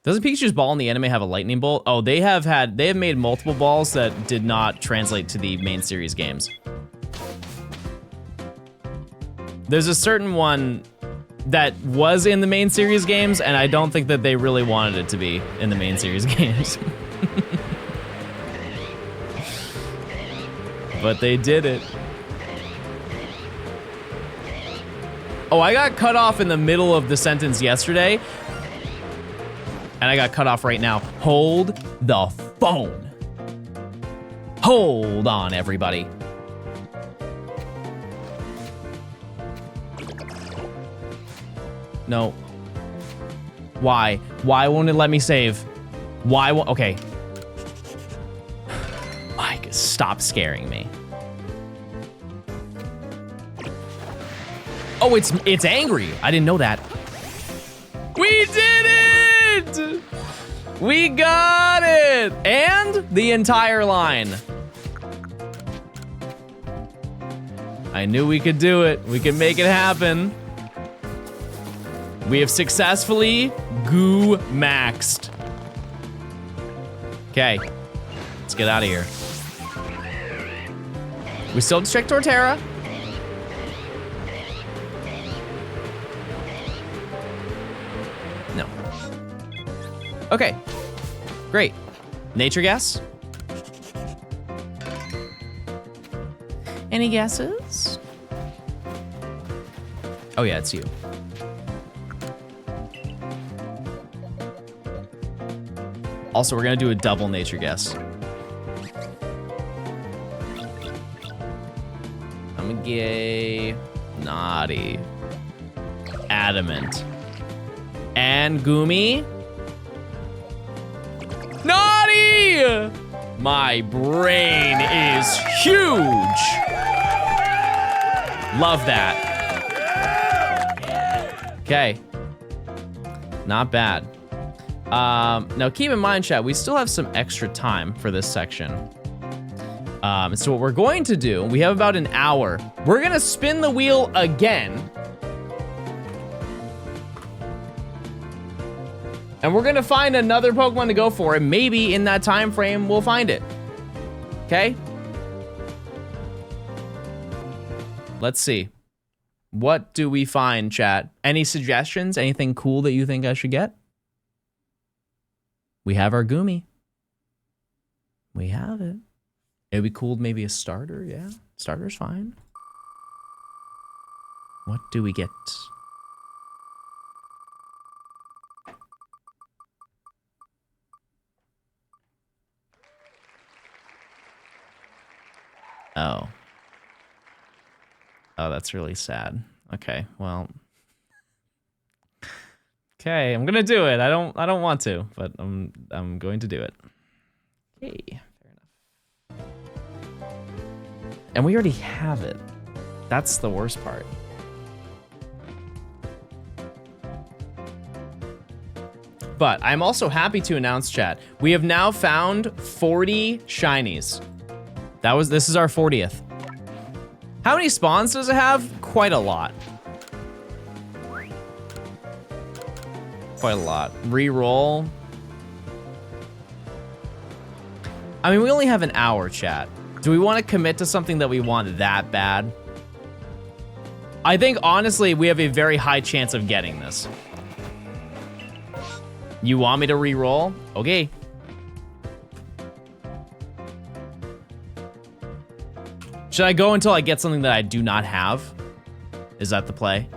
Doesn't Pikachu's ball in the anime have a lightning bolt? Oh, they have made multiple balls that did not translate to the main series games. There's a certain one that was in the main series games, and I don't think that they really wanted it to be in the main series games. But they did it. Oh, I got cut off in the middle of the sentence yesterday, and I got cut off right now. Hold the phone. Hold on, everybody. No. Why? Why won't it let me save? Why won't, okay. Mike, stop scaring me. Oh, it's angry. I didn't know that. We did it! We got it! And the entire line. I knew we could do it. We could make it happen. We have successfully goo-maxed. Okay, let's get out of here. We still have to check Torterra. No. Okay, great. Nature guess? Any guesses? Oh yeah, it's you. Also, we're gonna do a double nature guess. I'm a gay, naughty, adamant, and Goomy. Naughty! My brain is huge. Love that. Okay. Not bad. Now keep in mind, chat, we still have some extra time for this section. So what we're going to do, we have about an hour. We're gonna spin the wheel again. And we're gonna find another Pokemon to go for, and maybe in that time frame, we'll find it. Okay? Let's see. What do we find, chat? Any suggestions? Anything cool that you think I should get? We have our Goomy. We have it. It'd be cool, maybe a starter, yeah. Starter's fine. What do we get? Oh. Oh, that's really sad. Okay, well. Okay, I'm gonna do it. I don't want to, but I'm going to do it. Okay, fair enough. And we already have it. That's the worst part. But I'm also happy to announce, chat, we have now found 40 shinies. This is our 40th. How many spawns does it have? Quite a lot. Quite a lot. Reroll. I mean, we only have an hour, chat. Do we want to commit to something that we want that bad? I think, honestly, we have a very high chance of getting this. You want me to reroll? Okay. Should I go until I get something that I do not have? Is that the play?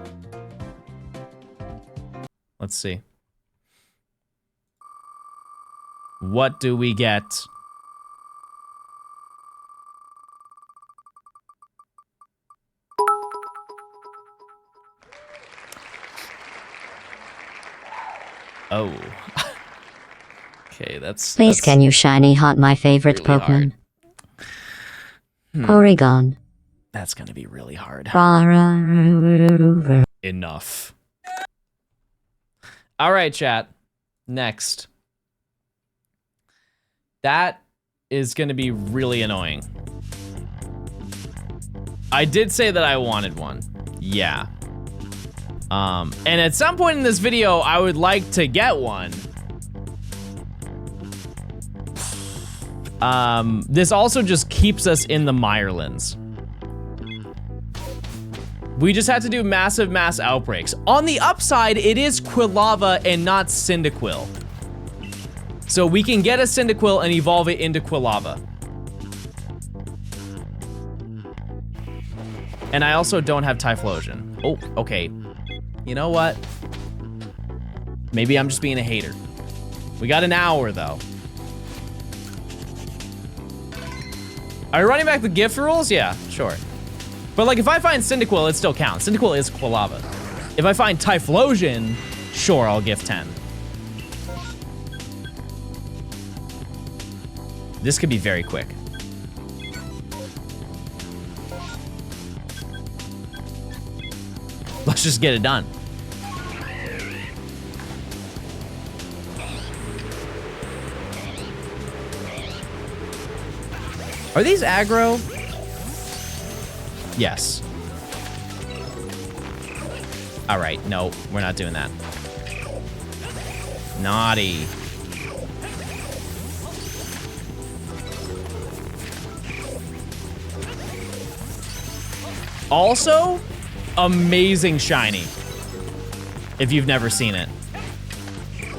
Let's see. What do we get? Oh. Okay, Please can you shiny hot my favorite really Pokemon? Oregon. That's gonna be really hard. Enough. All right, chat. Next. That is gonna be really annoying. I did say that I wanted one. Yeah. And at some point in this video, I would like to get one. This also just keeps us in the Mirelands. We just had to do massive mass outbreaks. On the upside, it is Quilava and not Cyndaquil. So we can get a Cyndaquil and evolve it into Quilava. And I also don't have Typhlosion. Oh, okay. You know what? Maybe I'm just being a hater. We got an hour, though. Are you running back the gift rules? Yeah, sure. But like, if I find Cyndaquil, it still counts. Cyndaquil is Quilava. If I find Typhlosion, sure, I'll gift 10. This could be very quick. Let's just get it done. Are these aggro? Yes. All right, no, we're not doing that. Naughty. Also, amazing shiny. If you've never seen it.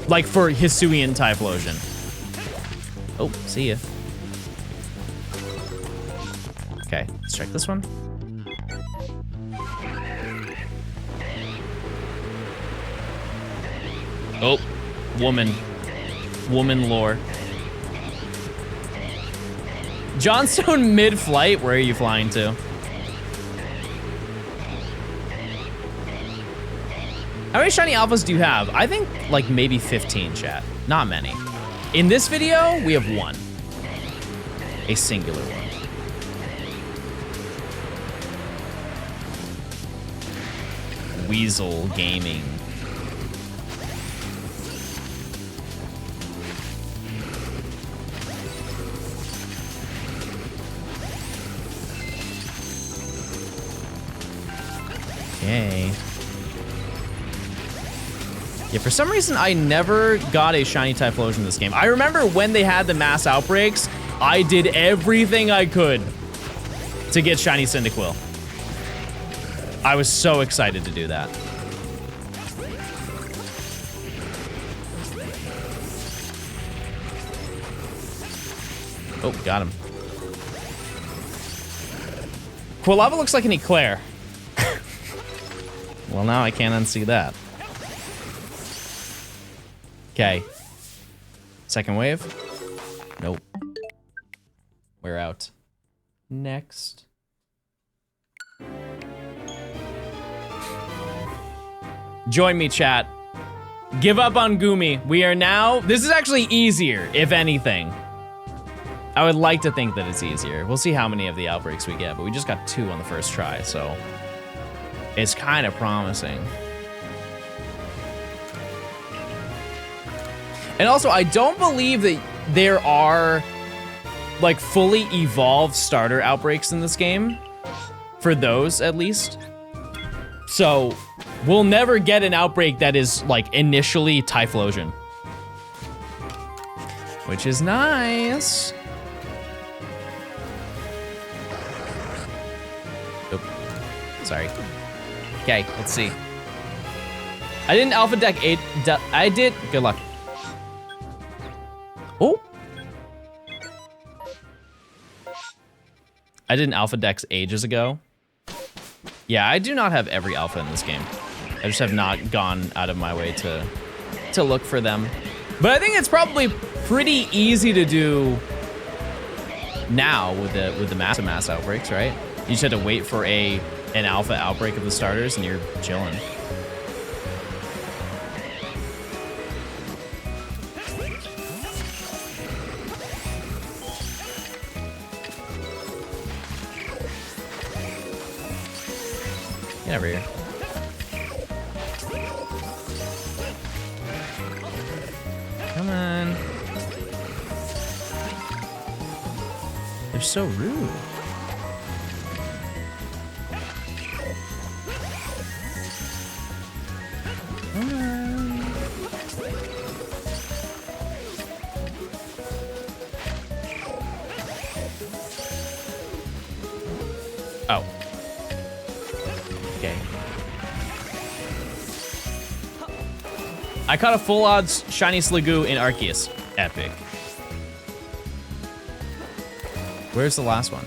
Like for Hisuian Typhlosion. Oh, see ya. Okay, let's check this one. Oh, woman. Woman lore. Johnstone mid-flight, where are you flying to? How many shiny alphas do you have? I think like maybe 15, chat. Not many. In this video, we have one. A singular one. Weasel Gaming. Okay. Yeah, for some reason, I never got a shiny Typhlosion in this game. I remember when they had the mass outbreaks, I did everything I could to get shiny Cyndaquil. I was so excited to do that. Oh, got him. Quilava looks like an Eclair. Well, now I can't unsee that. Okay. Second wave. Nope. We're out. Next. Join me, chat. Give up on Goomy. We are now... This is actually easier, if anything. I would like to think that it's easier. We'll see how many of the outbreaks we get, but we just got 2 on the first try, so... It's kind of promising. And also, I don't believe that there are, like, fully evolved starter outbreaks in this game. For those, at least. So, we'll never get an outbreak that is, like, initially Typhlosion. Which is nice. Oop. Sorry. Okay, let's see. I didn't alpha deck 8. I did. Good luck. Oh. I did an alpha dex ages ago. Yeah, I do not have every alpha in this game. I just have not gone out of my way to look for them. But I think it's probably pretty easy to do now with the mass outbreaks, right? You just have to wait for an alpha outbreak of the starters and you're chilling. Get over here. Come on. They're so rude. Oh. Okay. I caught a full odds shiny Sliggoo in Arceus. Epic. Where's the last one?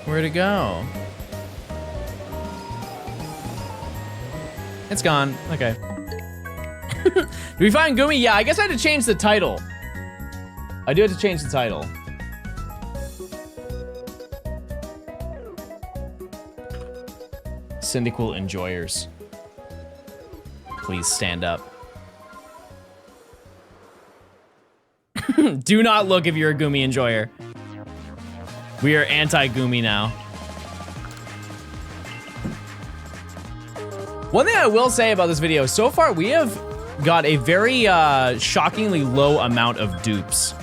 Where'd it go? It's gone. Okay. Did we find Goomy? Yeah, I guess I had to change the title. I do have to change the title. Cyndaquil enjoyers. Please stand up. Do not look if you're a Goomy enjoyer. We are anti-Goomy now. One thing I will say about this video, so far we have got a very shockingly low amount of dupes.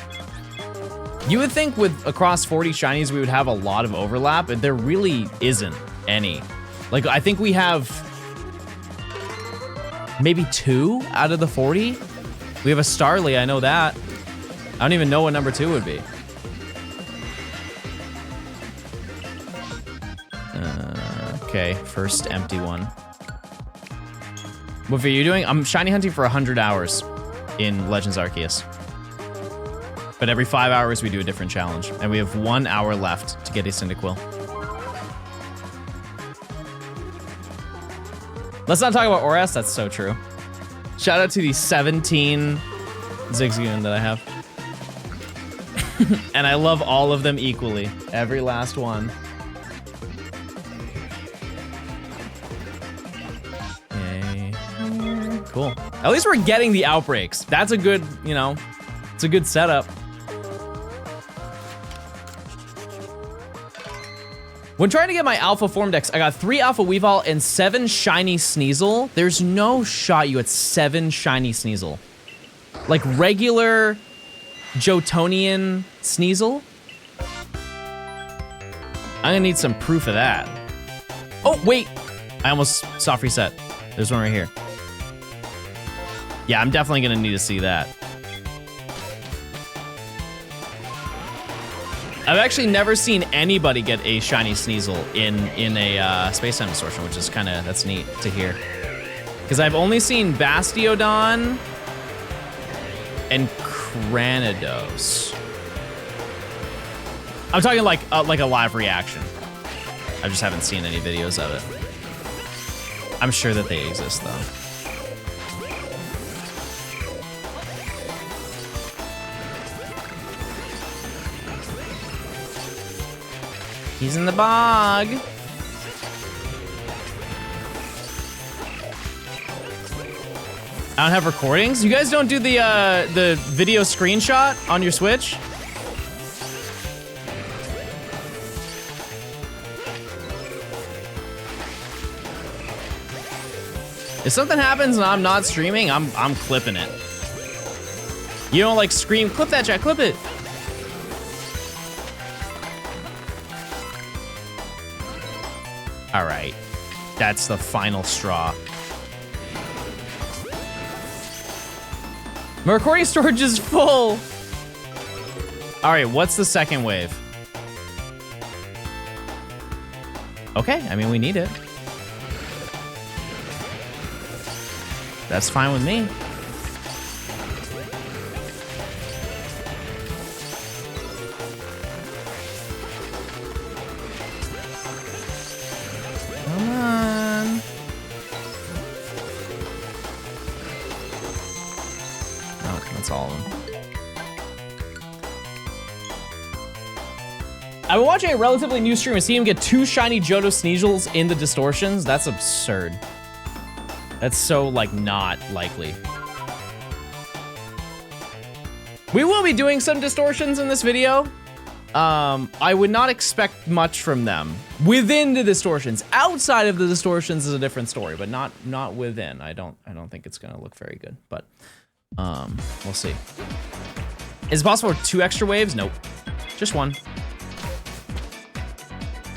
You would think with across 40 shinies we would have a lot of overlap, but there really isn't any. Like, I think we have maybe 2 out of the 40. We have a Starly, I know that. I don't even know what number 2 would be. Okay, first empty one. What are you doing? I'm shiny hunting for 100 hours in Legends Arceus. But every 5 hours we do a different challenge. And we have 1 hour left to get a Cyndaquil. Let's not talk about Auras, that's so true. Shout out to the 17 Zigzagoon that I have. And I love all of them equally. Every last one. Yay. Cool. At least we're getting the outbreaks. That's a good, you know, it's a good setup. When trying to get my alpha form decks, I got 3 alpha Weavile and 7 shiny Sneasel. There's no shot you at 7 shiny Sneasel. Like regular Johtonian Sneasel. I'm gonna need some proof of that. Oh, wait. I almost soft reset. There's one right here. Yeah, I'm definitely gonna need to see that. I've actually never seen anybody get a shiny Sneasel in a Space-Time Distortion, which is that's neat to hear. Because I've only seen Bastiodon and Cranidos. I'm talking like a live reaction. I just haven't seen any videos of it. I'm sure that they exist though. He's in the bog. I don't have recordings. You guys don't do the video screenshot on your Switch? If something happens and I'm not streaming, I'm clipping it. You don't like scream, clip that, chat, clip it. All right, that's the final straw. My recording storage is full. All right, what's the second wave? Okay, I mean, we need it. That's fine with me. Come on. Oh, that's all of them. I've been watching a relatively new stream and see him get 2 shiny Johto Sneasels in the distortions. That's absurd. That's so, like, not likely. We will be doing some distortions in this video. I would not expect much from them within the distortions. Outside of the distortions is a different story, but not within. I don't think it's gonna look very good, but we'll see. Is it possible for 2 extra waves? Nope, just 1.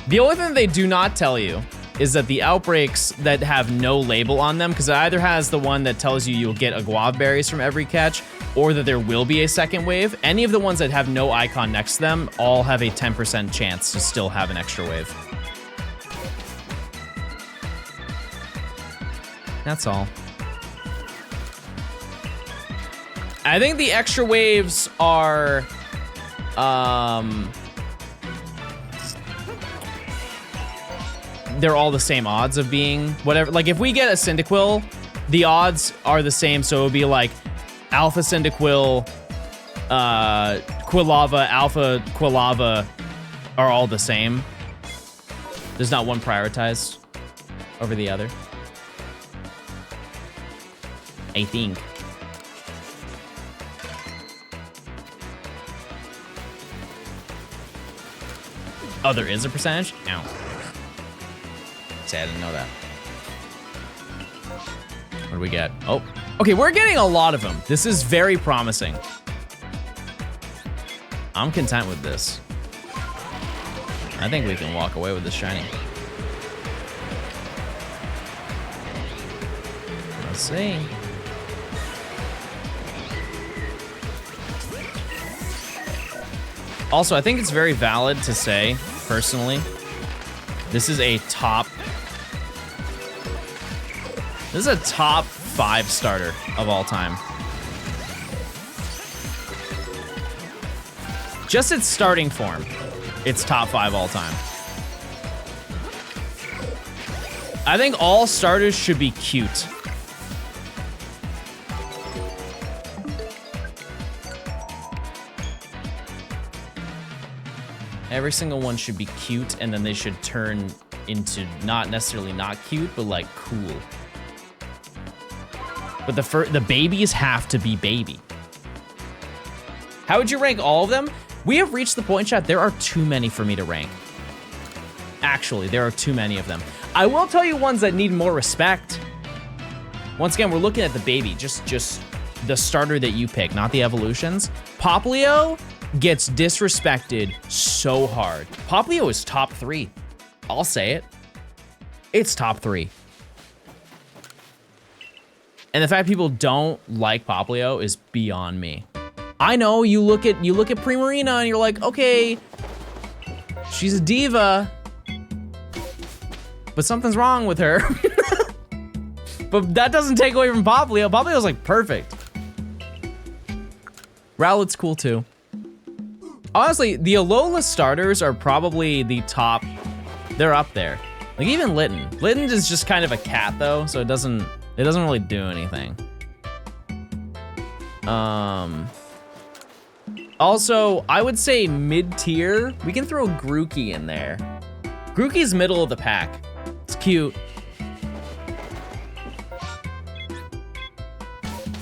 The only thing they do not tell you is that the outbreaks that have no label on them, because it either has the one that tells you you'll get a guava berries from every catch, or that there will be a second wave. Any of the ones that have no icon next to them all have a 10% chance to still have an extra wave. That's all. I think the extra waves are, they're all the same odds of being whatever. Like if we get a Cyndaquil, the odds are the same. So it would be like Alpha Cyndaquil, Quilava, Alpha Quilava are all the same. There's not one prioritized over the other. I think. Oh, there is a percentage? No. See, I didn't know that. What do we get? Oh, okay, we're getting a lot of them. This is very promising. I'm content with this. I think we can walk away with this shiny. Let's see. Also, I think it's very valid to say, personally, this is a top 5 starter of all time. Just its starting form, it's top 5 all time. I think all starters should be cute. Every single one should be cute, and then they should turn into not necessarily not cute, but like cool. But the babies have to be baby. How would you rank all of them? We have reached the point, chat, there are too many for me to rank. Actually, there are too many of them. I will tell you ones that need more respect. Once again, we're looking at the baby, just the starter that you pick, not the evolutions. Poplio gets disrespected so hard. Poplio is top 3. I'll say it. It's top 3. And the fact people don't like Poplio is beyond me. I know you look at Primarina and you're like, okay, she's a diva, but something's wrong with her. But that doesn't take away from Poplio. Poplio's like perfect. Rowlet's cool too. Honestly, the Alola starters are probably the top. They're up there. Like even Litten. Litten is just kind of a cat though, so it doesn't really do anything. Also, I would say mid-tier, we can throw Grookey in there. Grookey's middle of the pack. It's cute.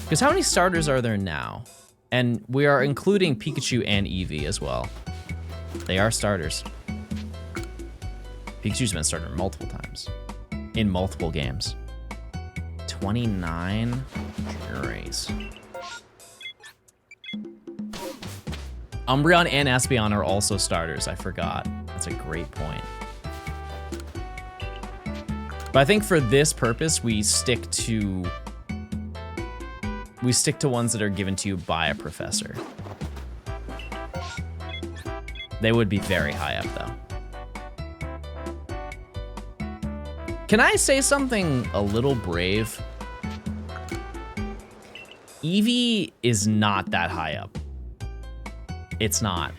Because how many starters are there now? And we are including Pikachu and Eevee as well. They are starters. Pikachu's been a starter multiple times. In multiple games. 29 juries. Umbreon and Espeon are also starters, I forgot. That's a great point. But I think for this purpose, we stick to ones that are given to you by a professor. They would be very high up though. Can I say something a little brave? Eevee is not that high up. It's not.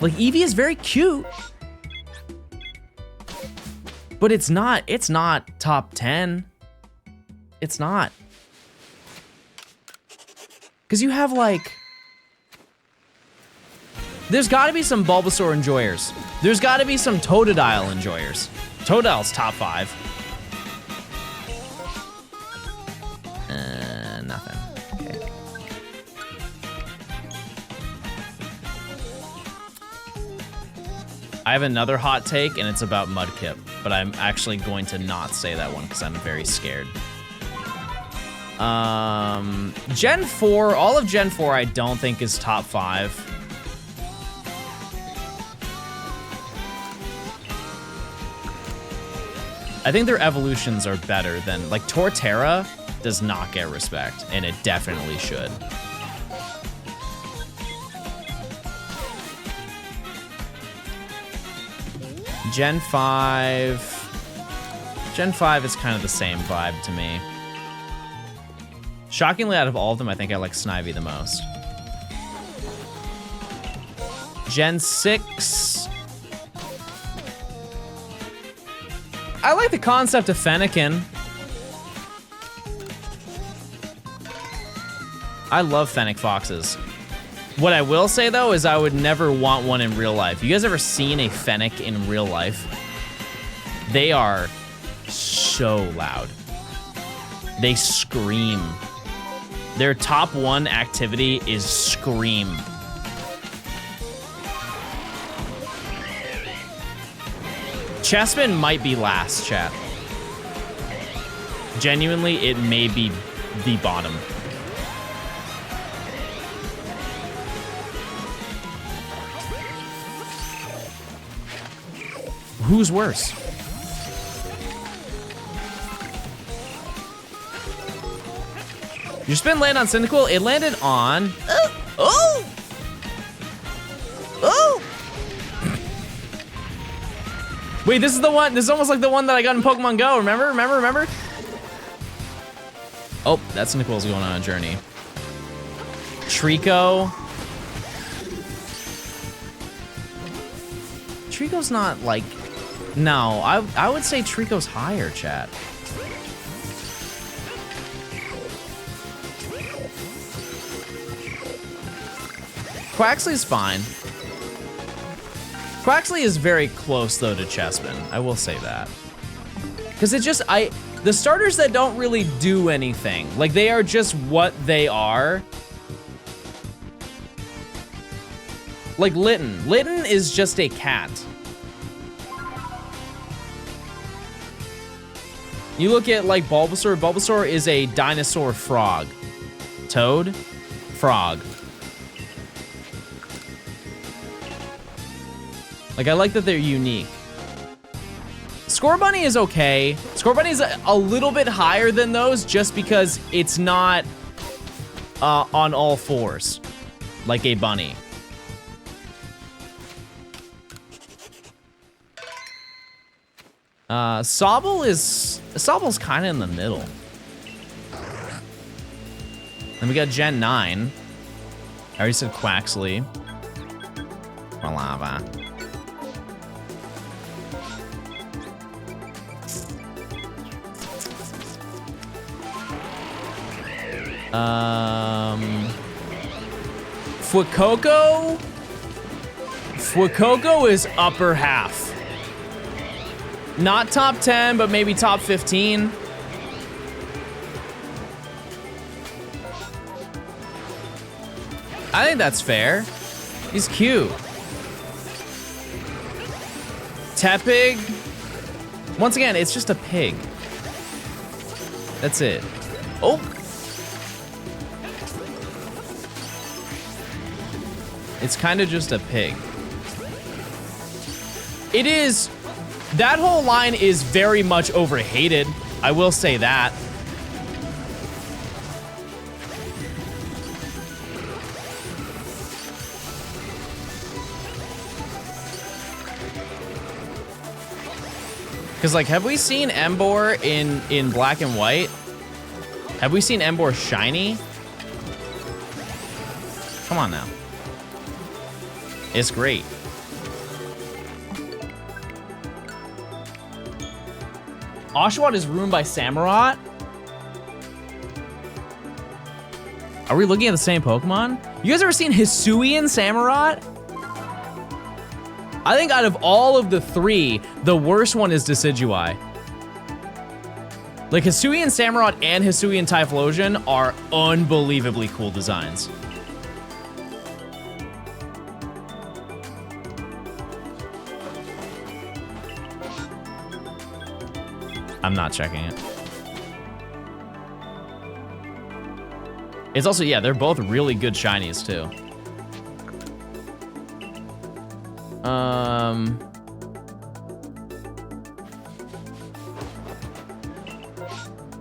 Like Eevee is very cute, but it's not top 10. It's not. Because you have like, there's gotta be some Bulbasaur enjoyers. There's gotta be some Totodile enjoyers. Totodile's top 5. Nothing. Okay. I have another hot take, and it's about Mudkip, but I'm actually going to not say that one because I'm very scared. Gen 4, all of Gen 4 I don't think is top 5. I think their evolutions are better than, like, Torterra does not get respect, and it definitely should. Gen 5. Gen 5 is kind of the same vibe to me. Shockingly, out of all of them, I think I like Snivy the most. Gen 6. I like the concept of Fennekin. I love Fennec Foxes. What I will say though is I would never want one in real life. You guys ever seen a Fennec in real life? They are so loud. They scream. Their top 1 activity is scream. Chespin might be last, chat. Genuinely, it may be the bottom. Who's worse? Your spin landed on Cyndaquil. It landed on... Oh! Wait, this is the one. This is almost like the one that I got in Pokemon Go. Remember? Oh, that Cyndaquil's going on a journey. Trico. Trico's not like... No, I would say Trico's higher, chat. Quaxly's fine. Quaxly is very close though to Chespin. I will say that. Because it just, the starters that don't really do anything, like they are just what they are. Like Litten. Litten is just a cat. You look at like Bulbasaur. Bulbasaur is a dinosaur frog. Toad, frog. Like, I like that they're unique. Scorbunny is okay. Scorbunny is a little bit higher than those just because it's not on all fours like a bunny. Sobble's kind of in the middle. Then we got Gen 9. I already said Quaxley. Lava. Fuecoco is upper half. Not top 10, but maybe top 15. I think that's fair. He's cute. Tepig. Once again, it's just a pig. That's it. Oh. It's kind of just a pig. It is. That whole line is very much overhated. I will say that. Because, like, have we seen Emboar in black and white? Have we seen Emboar shiny? Come on now. It's great. Oshawott is ruined by Samurott? Are we looking at the same Pokemon? You guys ever seen Hisuian Samurott? I think out of all of the three, the worst one is Decidueye. Like, Hisuian Samurott and Hisuian Typhlosion are unbelievably cool designs. I'm not checking it. It's also, yeah, they're both really good shinies too.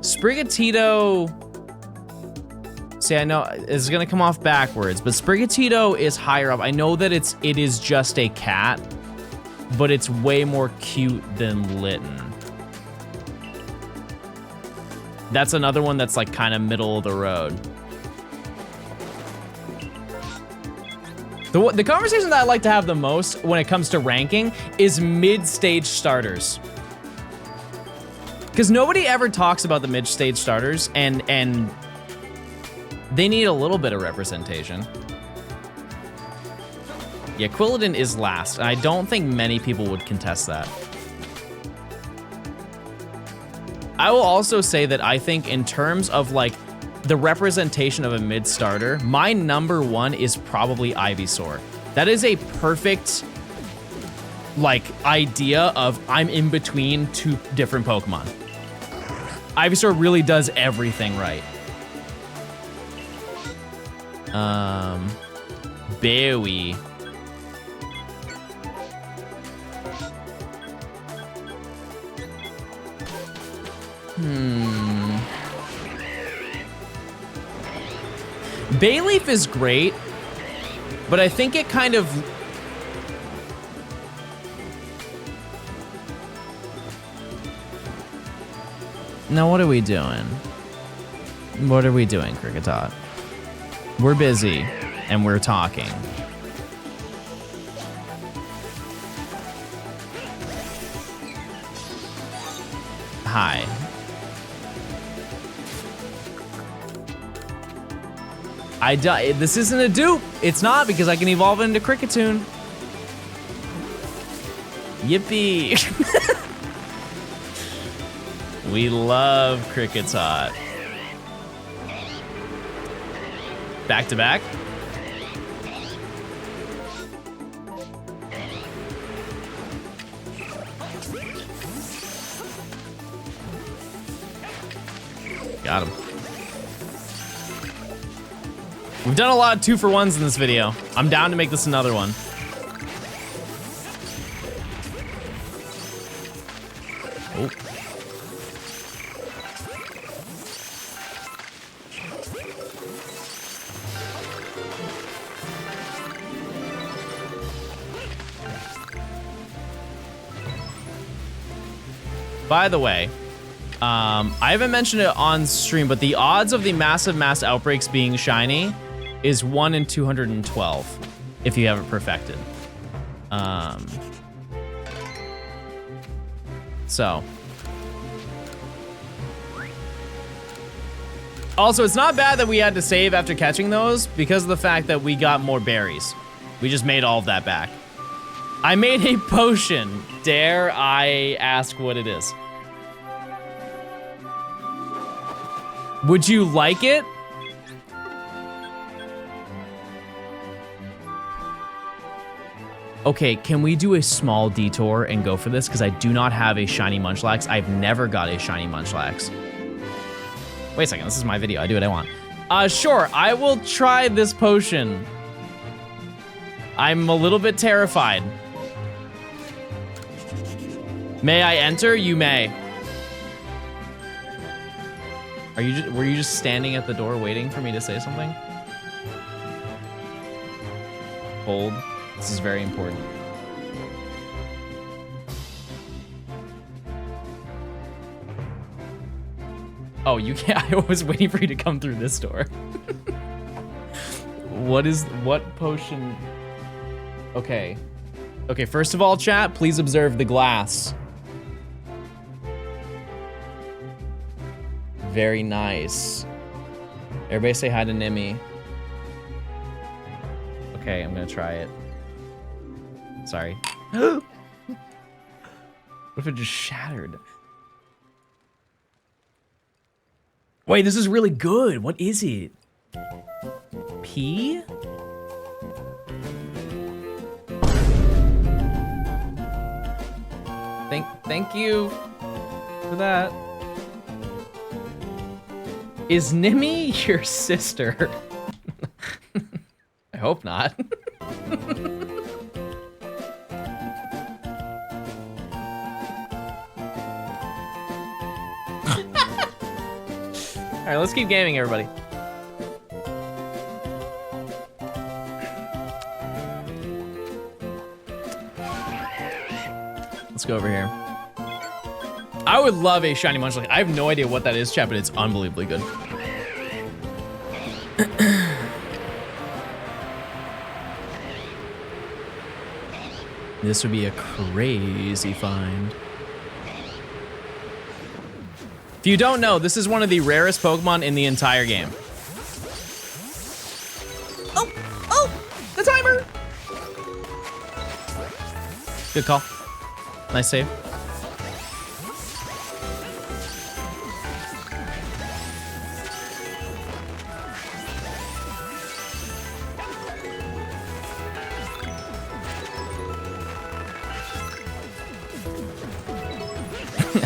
Sprigatito. See, I know it's gonna come off backwards, but Sprigatito is higher up. I know that it is just a cat, but it's way more cute than Litten. That's another one that's like kind of middle of the road. The conversation that I like to have the most when it comes to ranking is mid-stage starters. Because nobody ever talks about the mid-stage starters, and they need a little bit of representation. Yeah, Quilladin is last, and I don't think many people would contest that. I will also say that I think in terms of like the representation of a mid-starter, my number one is probably Ivysaur. That is a perfect like idea of I'm in between two different Pokemon. Ivysaur really does everything right. Bowie. Bayleaf is great, but I think it kind of... Now, what are we doing? What are we doing, Kricketot? We're busy, and we're talking. Hi. This isn't a dupe. It's not, because I can evolve it into Kricketune. Yippee. We love Kricketot. Back to back. Got him. We've done a lot of 2-for-1s in this video. I'm down to make this another one. Oh. By the way, I haven't mentioned it on stream, but the odds of the massive mass outbreaks being shiny is 1 in 212 if you have it perfected. So. Also, it's not bad that we had to save after catching those because of the fact that we got more berries. We just made all of that back. I made a potion. Dare I ask what it is? Would you like it? Okay, can we do a small detour and go for this? Because I do not have a shiny Munchlax. I've never got a shiny Munchlax. Wait a second, this is my video. I do what I want. Sure, I will try this potion. I'm a little bit terrified. May I enter? You may. Were you just standing at the door waiting for me to say something? Hold. This is very important. Oh, you can't. I was waiting for you to come through this door. What potion? Okay. Okay, first of all, chat, please observe the glass. Very nice. Everybody say hi to Nimmy. Okay, I'm gonna try it. Sorry. What if it just shattered? Wait, this is really good. What is it? P? Thank you for that. Is Nimmy your sister? I hope not. All right, let's keep gaming, everybody. Let's go over here. I would love a shiny Munchlax. I have no idea what that is, chat, but it's unbelievably good. This would be a crazy find. If you don't know, this is one of the rarest Pokemon in the entire game. Oh, the timer! Good call. Nice save.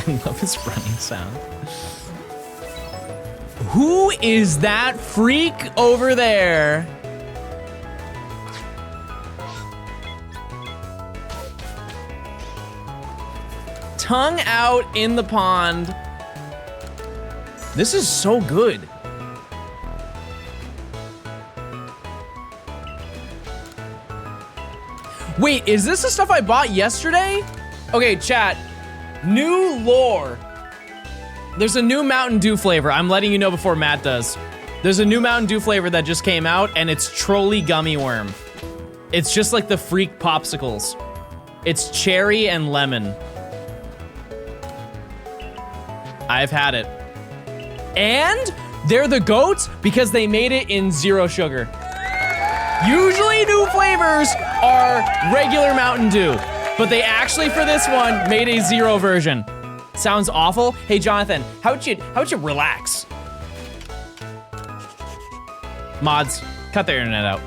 I love his running sound. Who is that freak over there? Tongue out in the pond. This is so good. Wait, is this the stuff I bought yesterday? Okay, chat. New lore. There's a new Mountain Dew flavor. I'm letting you know before Matt does. There's a new Mountain Dew flavor that just came out, and it's Trolley Gummy Worm. It's just like the freak popsicles. It's cherry and lemon. I've had it. And they're the goats because they made it in 0 sugar. Usually new flavors are regular Mountain Dew, but they actually, for this one, made a 0 version. Sounds awful. Hey, Jonathan, how about you relax? Mods, cut their internet out.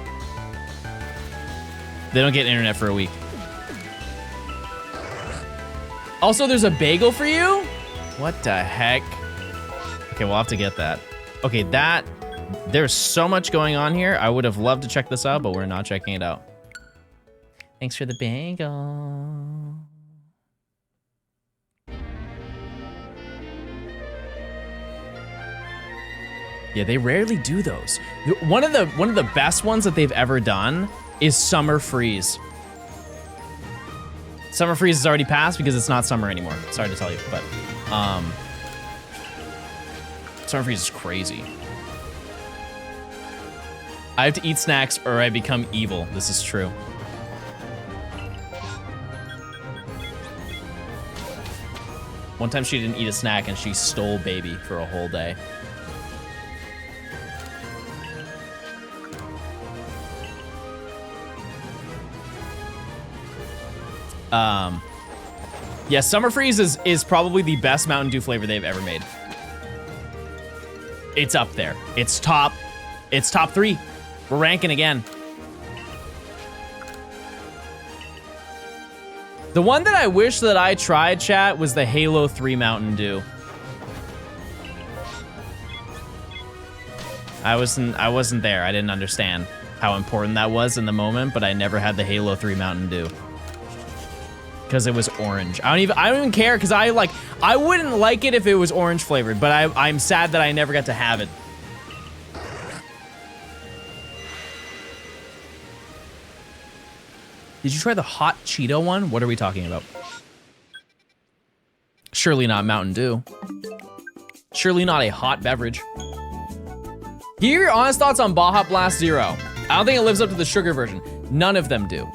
They don't get internet for a week. Also, there's a bagel for you? What the heck? Okay, we'll have to get that. Okay, there's so much going on here. I would have loved to check this out, but we're not checking it out. Thanks for the bagel. Yeah, they rarely do those. One of the best ones that they've ever done is Summer Freeze. Summer Freeze is already passed because it's not summer anymore. Sorry to tell you, but Summer Freeze is crazy. I have to eat snacks or I become evil. This is true. One time she didn't eat a snack and she stole baby for a whole day. Yeah, Summer Freeze is probably the best Mountain Dew flavor they've ever made. It's up there. It's top 3. We're ranking again. The one that I wish that I tried, chat, was the Halo 3 Mountain Dew. I wasn't there. I didn't understand how important that was in the moment, but I never had the Halo 3 Mountain Dew. Because it was orange. I don't even care because I wouldn't like it if it was orange flavored, but I'm sad that I never got to have it. Did you try the hot Cheeto one? What are we talking about? Surely not Mountain Dew. Surely not a hot beverage. Hear your honest thoughts on Baja Blast Zero. I don't think it lives up to the sugar version. None of them do.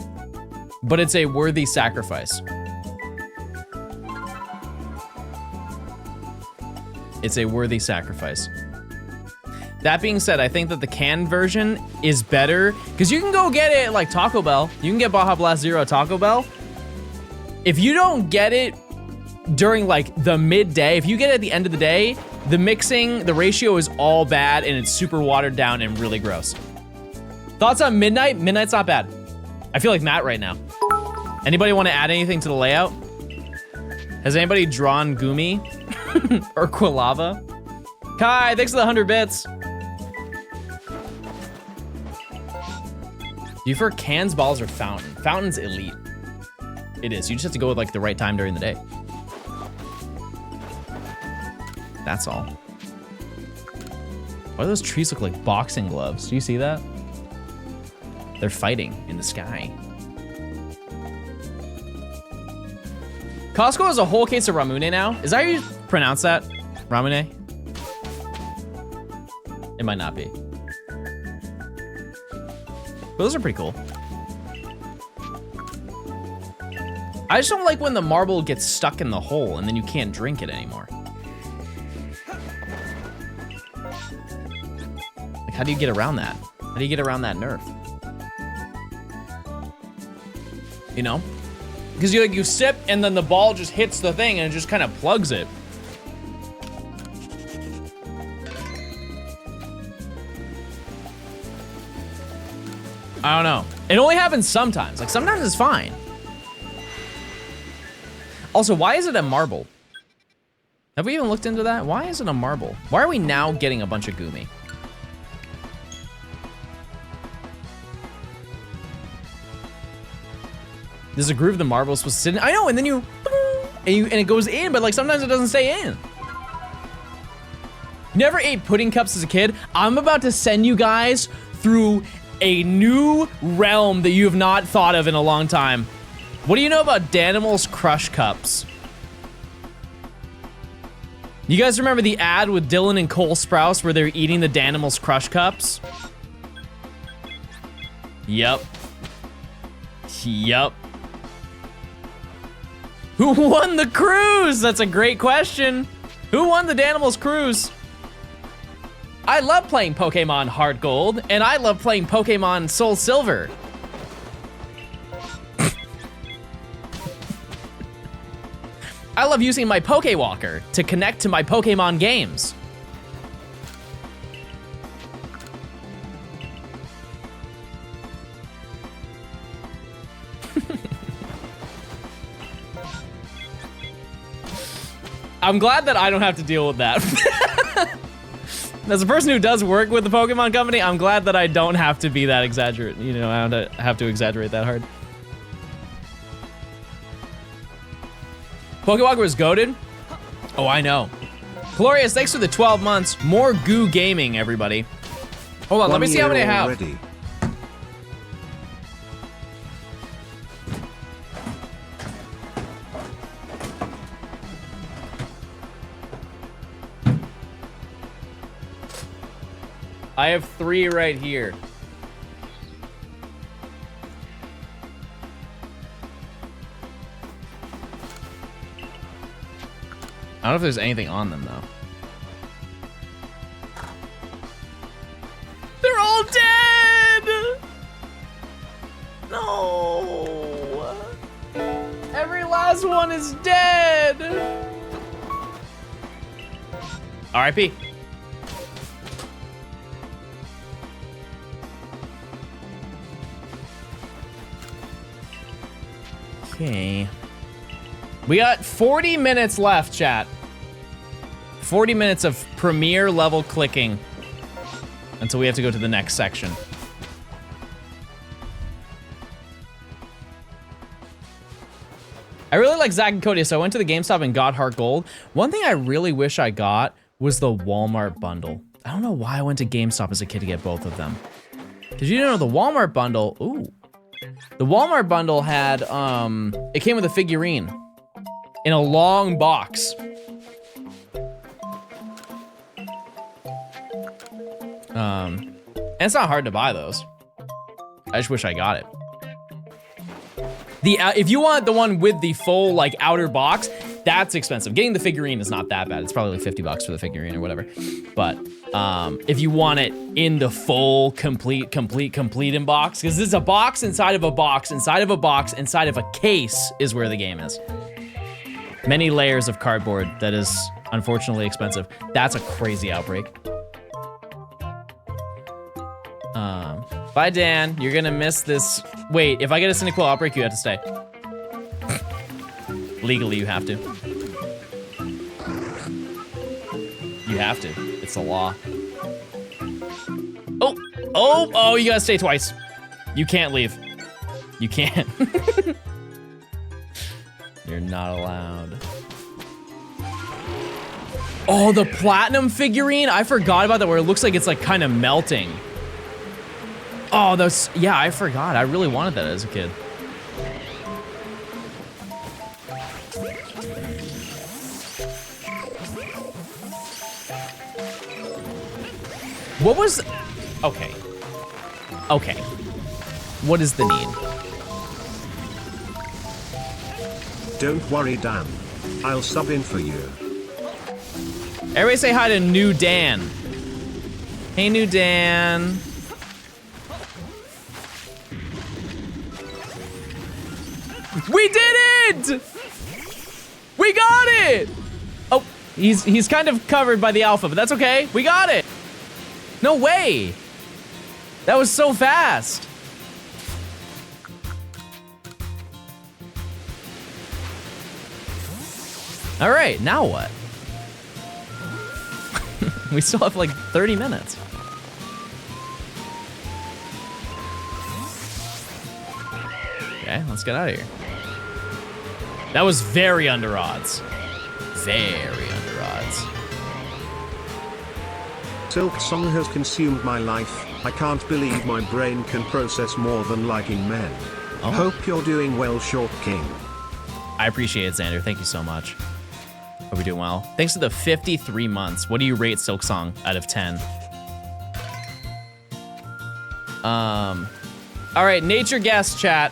But it's a worthy sacrifice. It's a worthy sacrifice. That being said, I think that the canned version is better because you can go get it at like Taco Bell. You can get Baja Blast Zero at Taco Bell. If you don't get it during like the midday, if you get it at the end of the day, the mixing, the ratio is all bad and it's super watered down and really gross. Thoughts on Midnight? Midnight's not bad. I feel like Matt right now. Anybody want to add anything to the layout? Has anybody drawn Goomy or Quilava? Kai, thanks for the 100 bits. Do you prefer cans, balls, or fountain? Fountain's elite. It is. You just have to go with like the right time during the day. That's all. Why do those trees look like boxing gloves? Do you see that? They're fighting in the sky. Costco has a whole case of Ramune now. Is that how you pronounce that? Ramune? It might not be. But those are pretty cool. I just don't like when the marble gets stuck in the hole and then you can't drink it anymore. Like, how do you get around that? How do you get around that nerf? You know? Because you sip and then the ball just hits the thing and it just kind of plugs it. I don't know. It only happens sometimes. Like sometimes it's fine. Also, why is it a marble? Have we even looked into that? Why is it a marble? Why are we now getting a bunch of Goomy? There's a groove the marble's supposed to sit in. I know, and then and it goes in, but like sometimes it doesn't stay in. Never ate pudding cups as a kid. I'm about to send you guys through a new realm that you have not thought of in a long time. What do you know about Danimals Crush Cups? You guys remember the ad with Dylan and Cole Sprouse where they're eating the Danimals Crush Cups? Yep. Yep. Who won the cruise? That's a great question. Who won the Danimals cruise? I love playing Pokemon Heart Gold, and I love playing Pokemon Soul Silver. I love using my Pokewalker to connect to my Pokemon games. I'm glad that I don't have to deal with that. As a person who does work with the Pokemon Company, I'm glad that I don't have to be that exaggerate. You know, I don't have to exaggerate that hard. Pokewalker was goated? Oh, I know. Glorious, thanks for the 12 months. More Goo Gaming, everybody. Hold on, let me see how many I have. Already. I have 3 right here. I don't know if there's anything on them, though. They're all dead! No! Every last one is dead! R.I.P. Okay. We got 40 minutes left, chat. 40 minutes of premiere level clicking until we have to go to the next section. I really like Zach and Cody, so I went to the GameStop and got Heart Gold. One thing I really wish I got was the Walmart bundle. I don't know why I went to GameStop as a kid to get both of them. Because you know the Walmart bundle, ooh. The Walmart bundle had, it came with a figurine in a long box. And it's not hard to buy those. I just wish I got it. If you want the one with the full like outer box, that's expensive. Getting the figurine is not that bad. It's probably like 50 bucks for the figurine or whatever. But if you want it in the full, complete in box, because this is a box inside of a box inside of a box inside of a case is where the game is. Many layers of cardboard that is unfortunately expensive. That's a crazy outbreak. Bye, Dan. You're gonna miss this. Wait, if I get a Cyndaquil outbreak, you have to stay. Legally, you have to. You have to. It's the law. Oh, you gotta stay twice. You can't leave. You can't. You're not allowed. Oh, the platinum figurine? I forgot about that, where it looks like it's like kind of melting. Oh, those, yeah, I forgot. I really wanted that as a kid. What was, okay. Okay. What is the need? Don't worry, Dan. I'll sub in for you. Everybody say hi to New Dan. Hey, New Dan. We did it! We got it! Oh, he's kind of covered by the alpha, but that's okay. We got it. No way. That was so fast. All right, now what? We still have like 30 minutes. Okay, let's get out of here. That was very under odds. Very under odds. Silk Song has consumed my life. I can't believe my brain can process more than liking men. Oh. Hope you're doing well, Short King. I appreciate it, Xander. Thank you so much. Hope you're doing well. Thanks for the 53 months. What do you rate Silk Song out of 10? All right, nature guess, chat.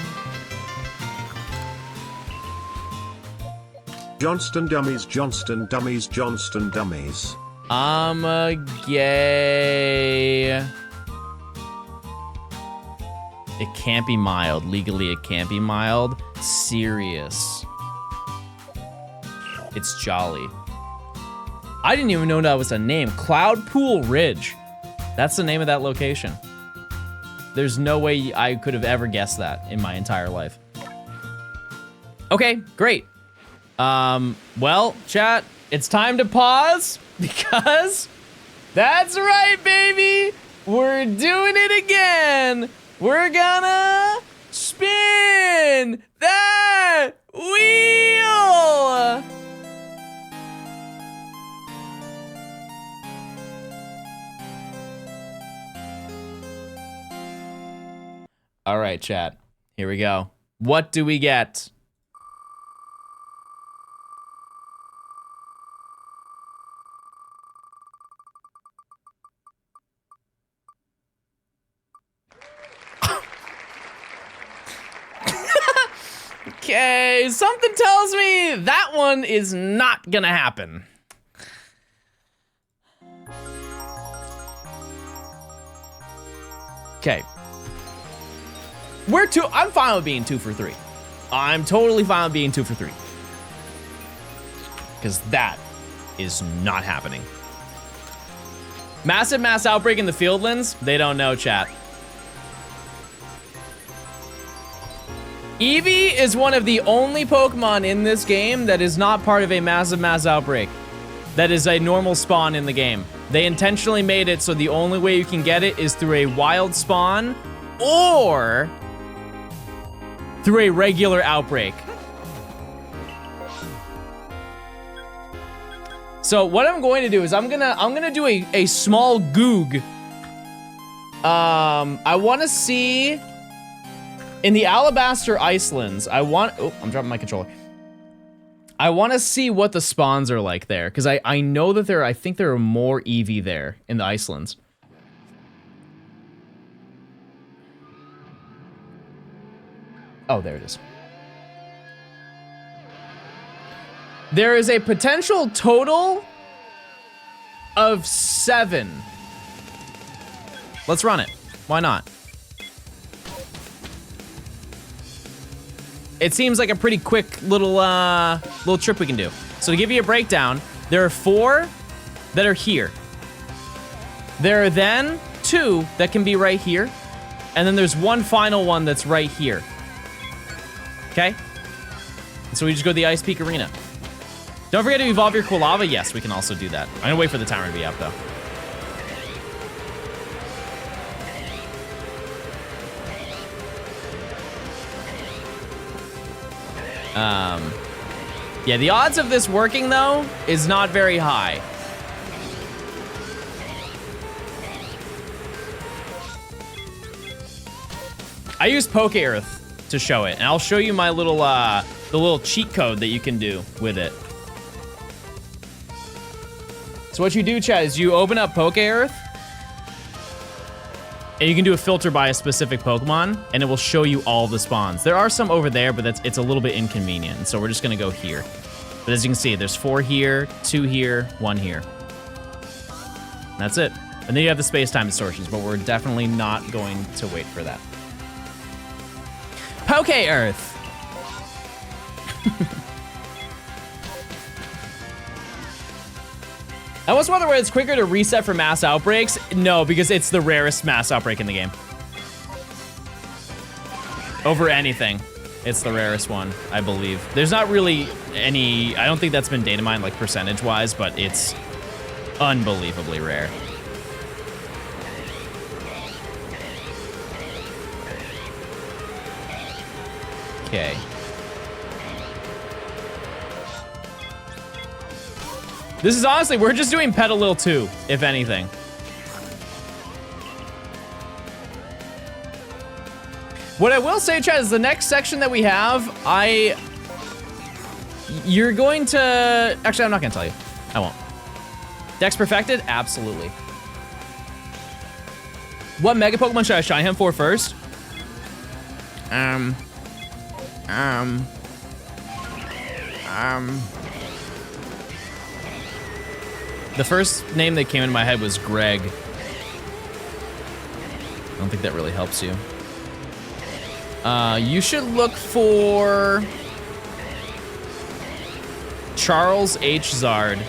Johnstone dummies, Johnstone dummies, Johnstone dummies. I'm a gay. It can't be mild. Legally, it can't be mild. Serious. It's jolly. I didn't even know that was a name. Cloud Pool Ridge. That's the name of that location. There's no way I could have ever guessed that in my entire life. Okay, great. Well, chat, it's time to pause because That's right, baby. We're doing it again. We're gonna spin that wheel. All right, chat. Here we go. What do we get? Okay, something tells me that one is not gonna happen. Okay. I'm fine with being 2 for 3. I'm totally fine with being 2 for 3. Because that is not happening. Massive mass outbreak in the Fieldlands? They don't know, chat. Eevee is one of the only Pokemon in this game that is not part of a massive mass outbreak. That is a normal spawn in the game. They intentionally made it so the only way you can get it is through a wild spawn or through a regular outbreak. So what I'm going to do is I'm gonna do a small goog. I want to see in the Alabaster Icelands. Oh, I'm dropping my controller. I want to see what the spawns are like there, because I know that I think there are more Eevee there in the Icelands. Oh, there it is. There is a potential total of 7. Let's run it. Why not? It seems like a pretty quick little trip we can do. So to give you a breakdown, there are 4 that are here. There are then 2 that can be right here. And then there's one final one that's right here. Okay? And so we just go to the Ice Peak Arena. Don't forget to evolve your Quilava. Yes, we can also do that. I'm gonna wait for the timer to be up though. Yeah, the odds of this working though is not very high. I use Poke Earth to show it, and I'll show you my little the little cheat code that you can do with it. So what you do, chat, is you open up Poke Earth, and you can do a filter by a specific Pokemon, and it will show you all the spawns. There are some over there, but it's a little bit inconvenient, so we're just gonna go here. But as you can see, there's 4 here, 2 here, 1 here. And that's it. And then you have the space-time distortions, but we're definitely not going to wait for that. Poke Earth! I almost wonder whether it's quicker to reset for mass outbreaks. No, because it's the rarest mass outbreak in the game. Over anything, it's the rarest one, I believe. There's not really any, I don't think that's been data mined like percentage-wise, but it's unbelievably rare. Okay. This is honestly, we're just doing Petalil 2, if anything. What I will say, chat, is the next section that we have, you're going to, actually, I'm not gonna tell you. I won't. Dex Perfected? Absolutely. What Mega Pokemon should I shine him for first? The first name that came into my head was Greg. I don't think that really helps you. You should look for Charles H. Zard.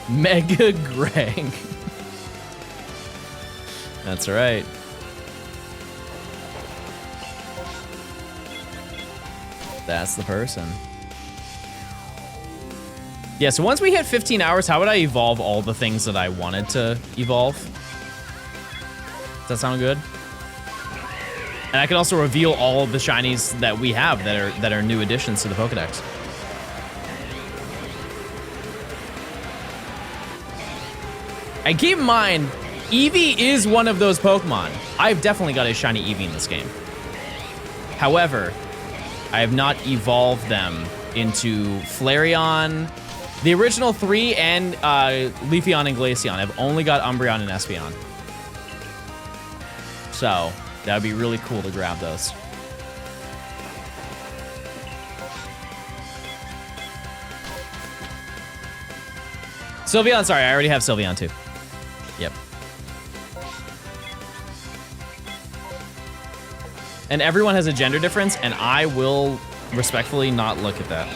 Mega Greg. That's right. That's the person. Yeah, so once we hit 15 hours, how would I evolve all the things that I wanted to evolve? Does that sound good? And I can also reveal all of the shinies that we have that are new additions to the Pokedex. And keep in mind, Eevee is one of those Pokemon. I've definitely got a shiny Eevee in this game. However, I have not evolved them into Flareon, the original 3, and Leafeon and Glaceon. I've only got Umbreon and Espeon. So, that would be really cool to grab those. Sylveon, sorry, I already have Sylveon too. Yep. And everyone has a gender difference, and I will respectfully not look at that.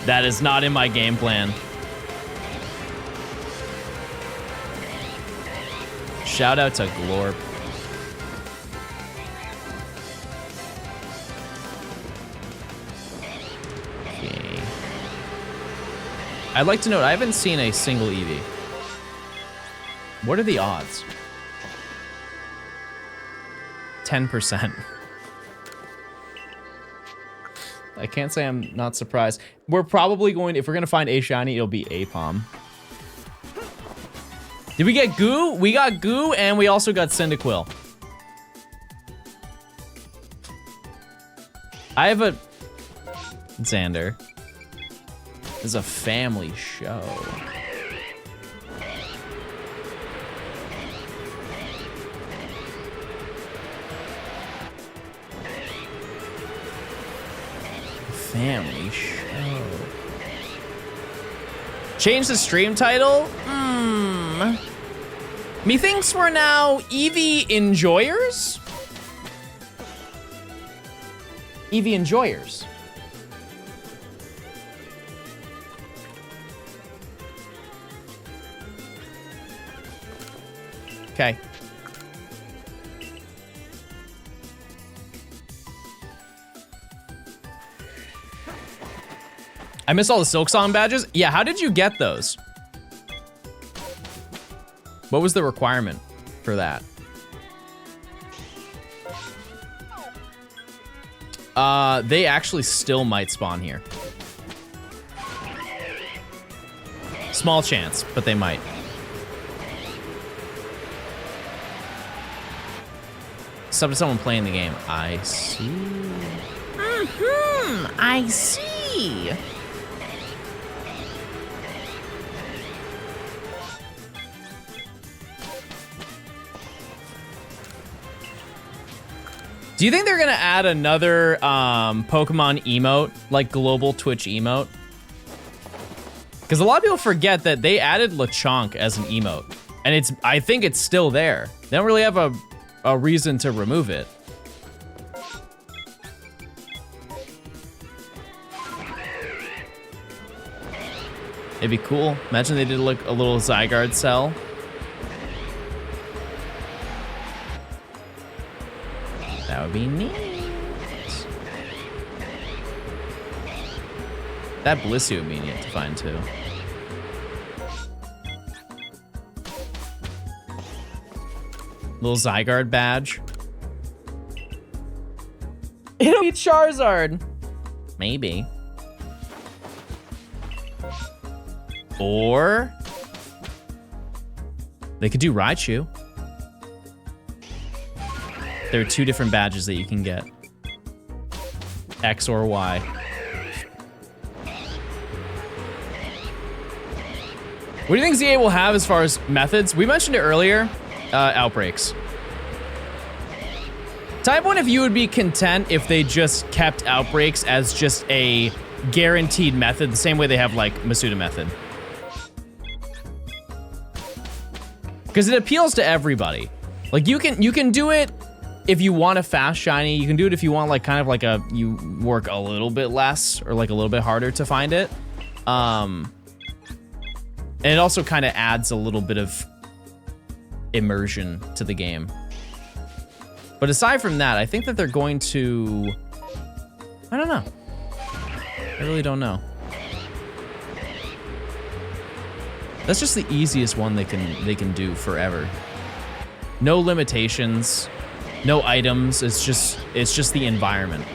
That is not in my game plan. Shout out to Glorp. Okay. I'd like to note, I haven't seen a single Eevee. What are the odds? 10%. I can't say I'm not surprised. We're probably going, if we're gonna find a shiny, it'll be Apom. Did we get Goo? We got Goo, and we also got Cyndaquil. I have a... Xander. This is a family show. Family show. Change the stream title? Methinks we're now Eevee Enjoyers? Eevee Enjoyers. Okay. I missed all the Silk Song badges. Yeah, how did you get those? What was the requirement for that? They actually still might spawn here. Small chance, but they might. Sub to someone playing the game. I see. I see. Do you think they're gonna add another Pokemon emote, like global Twitch emote? Because a lot of people forget that they added Lechonk as an emote, and I think it's still there. They don't really have a reason to remove it. It'd be cool. Imagine they did like a little Zygarde cell. That would be neat. That Blissey would be neat to find too. Little Zygarde badge. It'll be Charizard. Maybe. Or they could do Raichu. There are 2 different badges that you can get. X or Y. What do you think ZA will have as far as methods? We mentioned it earlier. Outbreaks. Type 1 if you would be content if they just kept outbreaks as just a guaranteed method, the same way they have like Masuda method. Because it appeals to everybody. Like you can do it if you want a fast shiny. You can do it if you want like kind of like you work a little bit less or like a little bit harder to find it. And it also kind of adds a little bit of immersion to the game. But aside from that, I think that they're going to, I don't know. I really don't know. That's just the easiest one they can do forever. No limitations, no items. It's just the environment.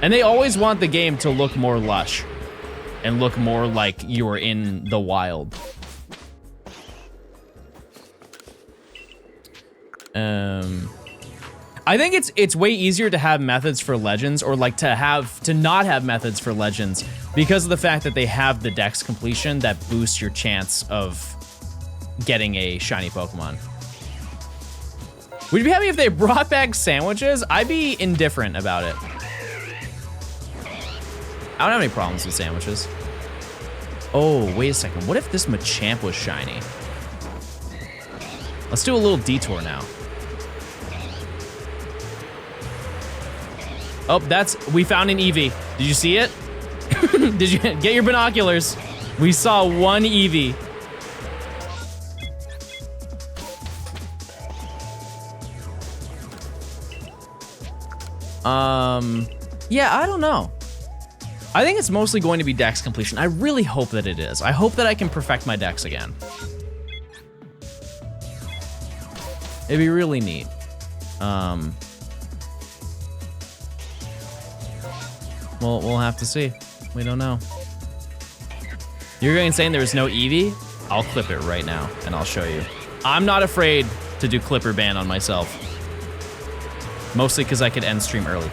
And they always want the game to look more lush and look more like you're in the wild. I think it's way easier to have methods for legends, or like to not have methods for legends, because of the fact that they have the dex completion that boosts your chance of getting a shiny Pokemon. Would you be happy if they brought back sandwiches? I'd be indifferent about it. I don't have any problems with sandwiches. Oh, wait a second. What if this Machamp was shiny? Let's do a little detour now. Oh, we found an Eevee. Did you see it? Did you get your binoculars? We saw one Eevee. Yeah, I don't know. I think it's mostly going to be dex completion. I really hope that it is. I hope that I can perfect my dex again. It'd be really neat. We'll have to see. We don't know. You're going saying there was no Eevee? I'll clip it right now and I'll show you. I'm not afraid to do clipper ban on myself. Mostly because I could end stream early.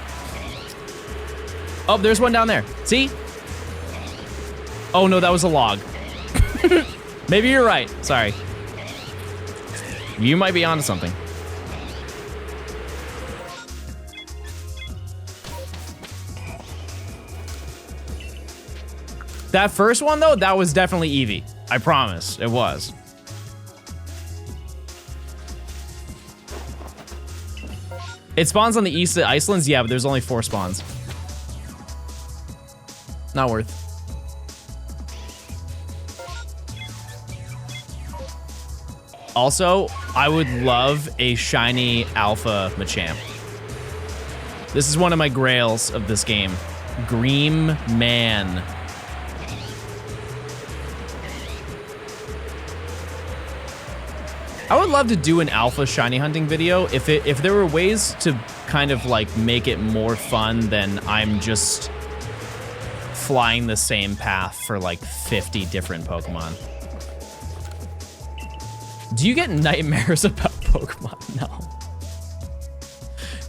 Oh, there's one down there. See? Oh no, that was a log. Maybe you're right. Sorry. You might be onto something. That first one though, that was definitely Eevee. I promise, it was. It spawns on the east of Icelands, yeah, but there's only 4 spawns. Not worth. Also, I would love a shiny alpha Machamp. This is one of my grails of this game. Green Man. I would love to do an alpha shiny hunting video if there were ways to kind of like make it more fun than I'm just flying the same path for like 50 different Pokemon. Do you get nightmares about Pokemon? No.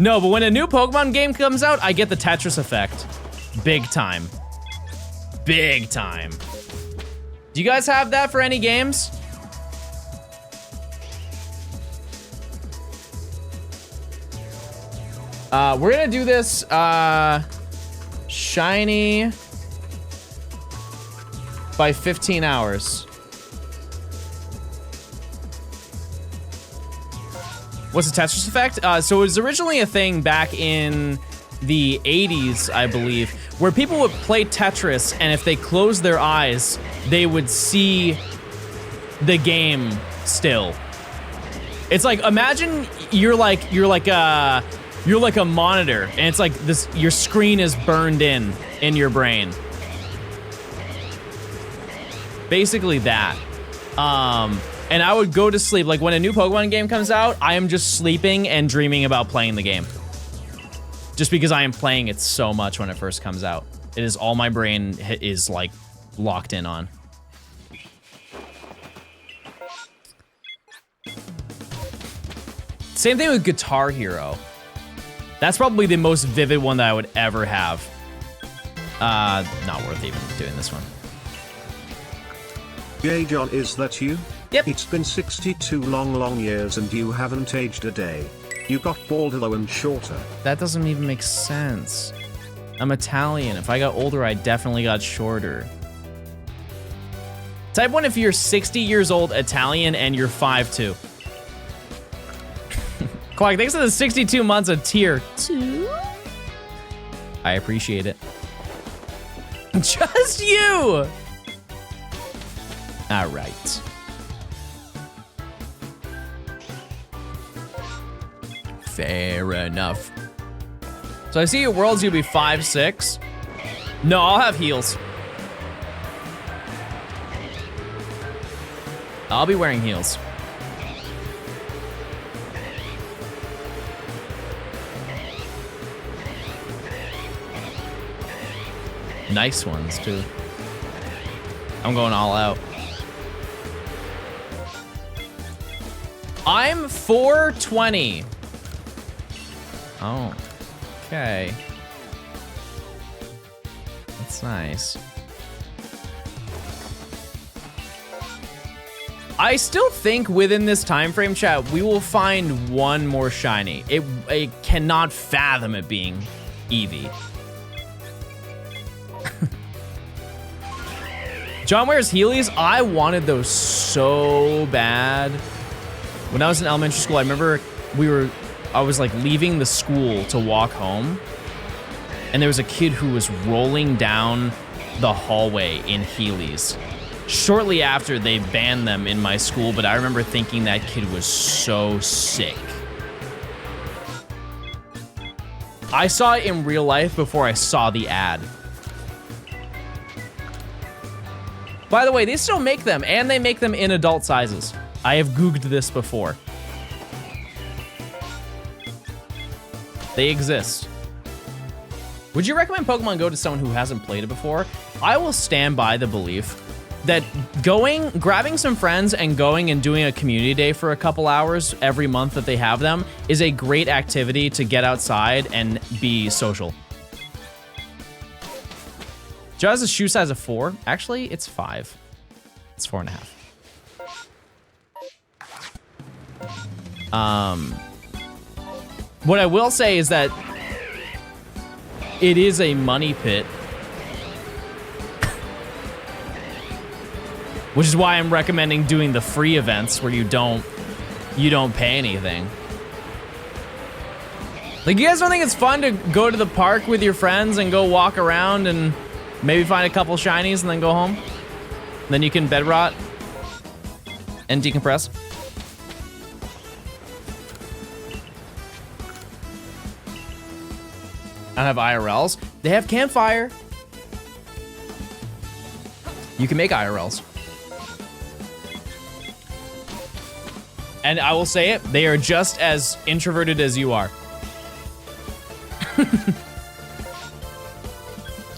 No, but when a new Pokemon game comes out, I get the Tetris effect. Big time. Big time. Do you guys have that for any games? We're gonna do this, shiny by 15 hours. What's the Tetris effect? So it was originally a thing back in the 80s, I believe, where people would play Tetris, and if they closed their eyes, they would see the game still. It's like, imagine you're like a monitor, and it's like this, your screen is burned in your brain. Basically that. And I would go to sleep. Like when a new Pokemon game comes out, I am just sleeping and dreaming about playing the game. Just because I am playing it so much when it first comes out. It is all my brain is like locked in on. Same thing with Guitar Hero. That's probably the most vivid one that I would ever have. Not worth even doing this one. Yay, John, is that you? Yep. It's been 62 long years and you haven't aged a day. You got balder and shorter. That doesn't even make sense. I'm Italian. If I got older, I definitely got shorter. Type 1 if you're 60 years old, Italian, and you're 5'2". Clark, thanks for the 62 months of tier 2. I appreciate it. Just you! All right. Fair enough. So I see your world's gonna be 5'6". No, I'll have heals. I'll be wearing heels. Nice ones, too. I'm going all out. I'm 420. Oh, okay. That's nice. I still think within this time frame, chat, we will find one more shiny. It cannot fathom it being Eevee. John wears Heelys. I wanted those so bad. When I was in elementary school, I remember I was like leaving the school to walk home, and there was a kid who was rolling down the hallway in Heelys. Shortly after, they banned them in my school, but I remember thinking that kid was so sick. I saw it in real life before I saw the ad. By the way, they still make them, and they make them in adult sizes. I have Googled this before. They exist. Would you recommend Pokemon Go to someone who hasn't played it before? I will stand by the belief that grabbing some friends and going and doing a community day for a couple hours every month that they have them is a great activity to get outside and be social. Joe has a shoe size of 4. Actually, it's 5. It's 4.5. What I will say is that it is a money pit. Which is why I'm recommending doing the free events where you don't pay anything. Like, you guys don't think it's fun to go to the park with your friends and go walk around and maybe find a couple shinies and then go home? Then you can bed rot and decompress. I have IRLs. They have campfire. You can make IRLs. And I will say it, they are just as introverted as you are.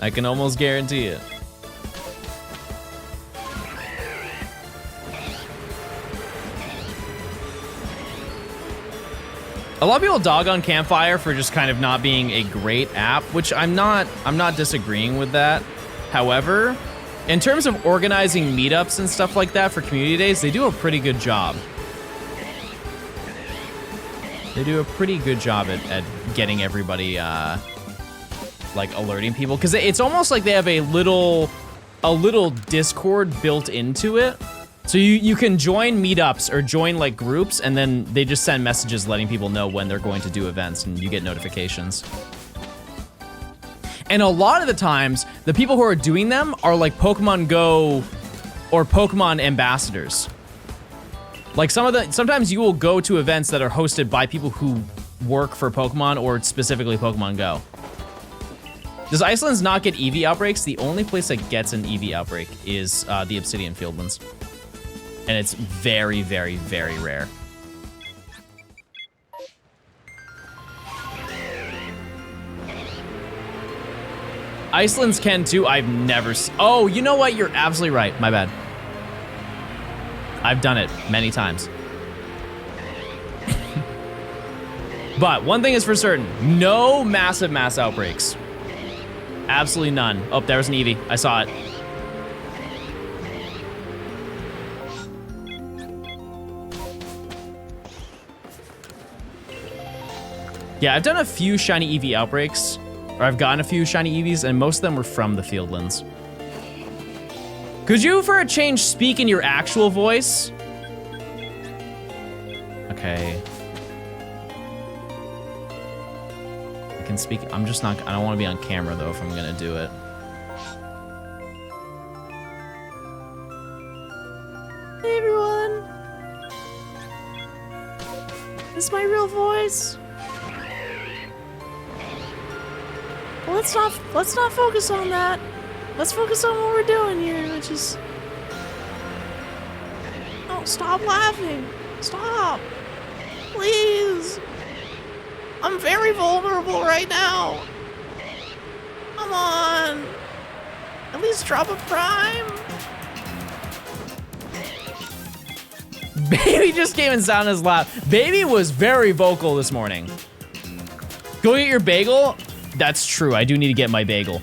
I can almost guarantee it. A lot of people dog on Campfire for just kind of not being a great app, which I'm not disagreeing with that. However, in terms of organizing meetups and stuff like that for community days, they do a pretty good job. They do a pretty good job at getting everybody, like alerting people. Cause it's almost like they have a little Discord built into it. So you can join meetups or join like groups, and then they just send messages letting people know when they're going to do events, and you get notifications. And a lot of the times, the people who are doing them are like Pokemon Go or Pokemon ambassadors. Like sometimes you will go to events that are hosted by people who work for Pokemon or specifically Pokemon Go. Does Iceland's not get EV outbreaks? The only place that gets an EV outbreak is the Obsidian Fieldlands. And it's very, very, very rare. Iceland's can too. I've never oh, you know what? You're absolutely right. My bad. I've done it many times. But one thing is for certain, no massive mass outbreaks. Absolutely none. Oh, there was an Eevee. I saw it. Yeah, I've done a few shiny Eevee outbreaks, or I've gotten a few shiny Eevees, and most of them were from the Fieldlands. Could you, for a change, speak in your actual voice? Okay. I can speak, I'm just not, I don't want to be on camera though if I'm gonna do it. Hey everyone. This is my real voice. Well, let's not focus on that. Let's focus on what we're doing here, which is... Oh, stop laughing. Stop. Please. I'm very vulnerable right now. Come on. At least drop a prime. Baby just came and sat on his lap. Baby was very vocal this morning. Go get your bagel? That's true, I do need to get my bagel.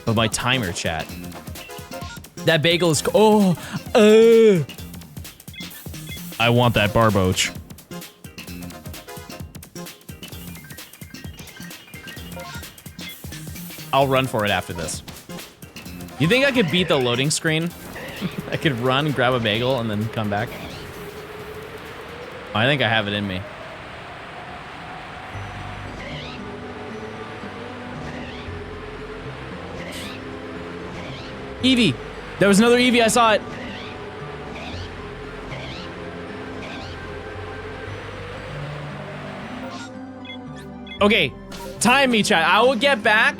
Oh, my timer, chat. That bagel is, I want that barboach. I'll run for it after this. You think I could beat the loading screen? I could run, grab a bagel, and then come back. I think I have it in me. Eevee! There was another Eevee, I saw it. Okay, time me, chat. I will get back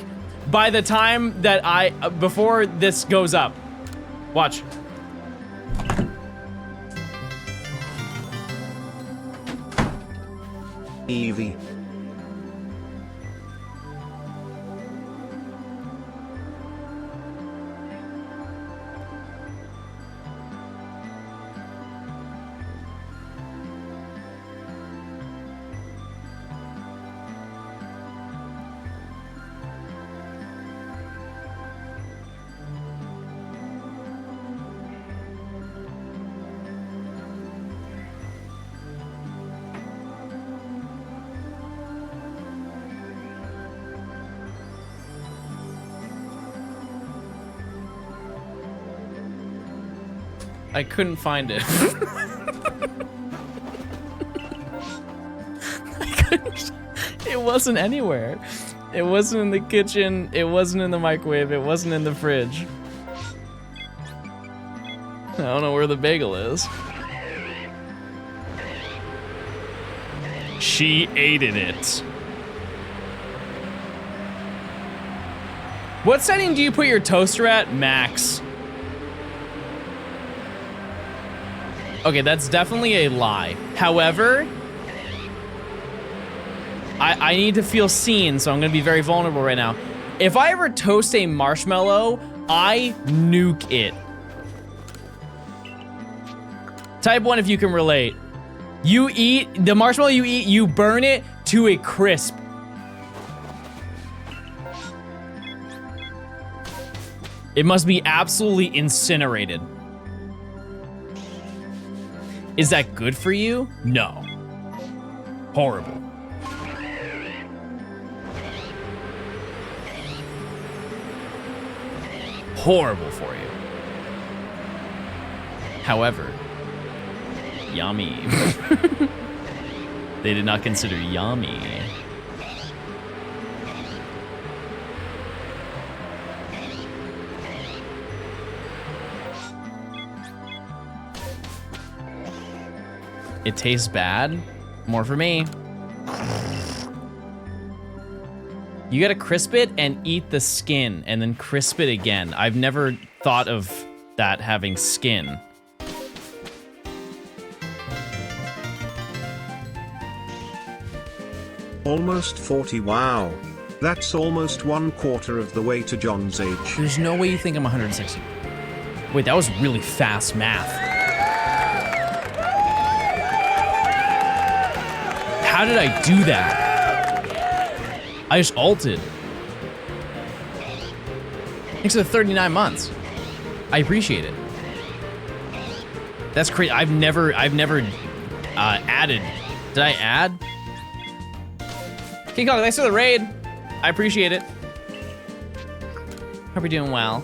by the time that before this goes up. Watch. Eevee. I couldn't find it. It wasn't anywhere. It wasn't in the kitchen. It wasn't in the microwave. It wasn't in the fridge. I don't know where the bagel is. She ate it. What setting do you put your toaster at? Max. Okay, that's definitely a lie. However, I need to feel seen, so I'm gonna be very vulnerable right now. If I ever toast a marshmallow, I nuke it. Type 1 if you can relate. You eat, the marshmallow you eat, you burn it to a crisp. It must be absolutely incinerated. Is that good for you? No. Horrible. Horrible for you. However, yummy. They did not consider yummy. It tastes bad. More for me. You gotta crisp it and eat the skin and then crisp it again. I've never thought of that having skin. Almost 40, wow. That's almost 1/4 of the way to John's age. There's no way you think I'm 160. Wait, that was really fast math. How did I do that? I just ulted. Thanks for the 39 months. I appreciate it. That's crazy. I've never added. Did I add? King Kong, thanks for the raid. I appreciate it. Hope you're doing well.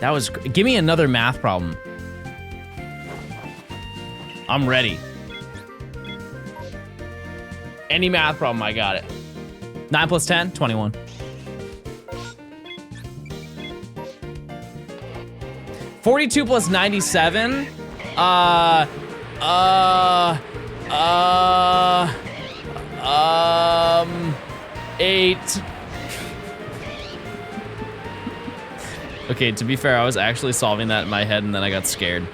That was, give me another math problem. I'm ready. Any math problem, I got it. 9 plus 10, 21. $42 plus 97. 8. Okay, to be fair, I was actually solving that in my head and then I got scared.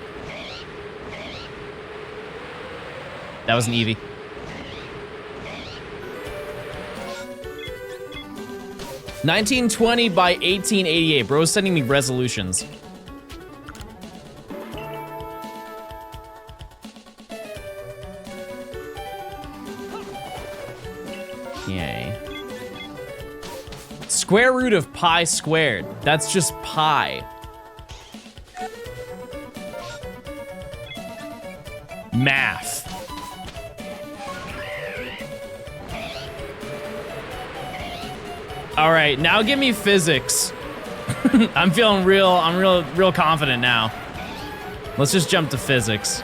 That was an Eevee. $1920 by 1888. Bro's sending me resolutions. Yay. Square root of pi squared. That's just pi. Math. All right, now give me physics. I'm feeling real confident now. Let's just jump to physics.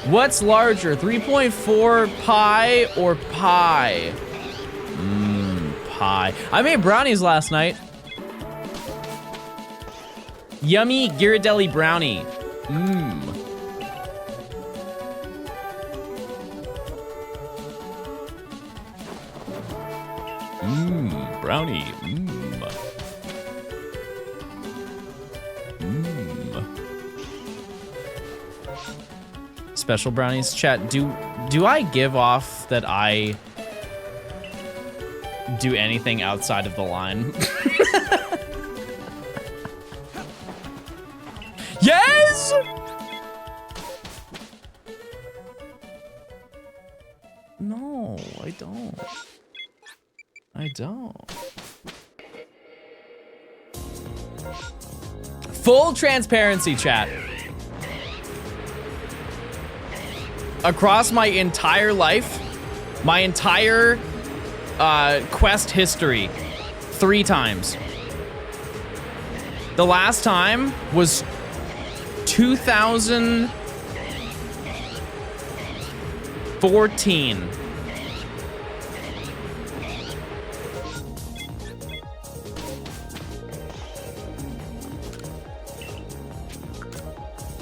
What's larger, 3.4 pi or pi? Pi. I made brownies last night. Yummy Ghirardelli brownie. Brownie. Special brownies. Chat, do I give off that I do anything outside of the line? Yes! No, I don't. I don't. Full transparency, chat. Across my entire life, my entire quest history, 3 times. The last time was 2014.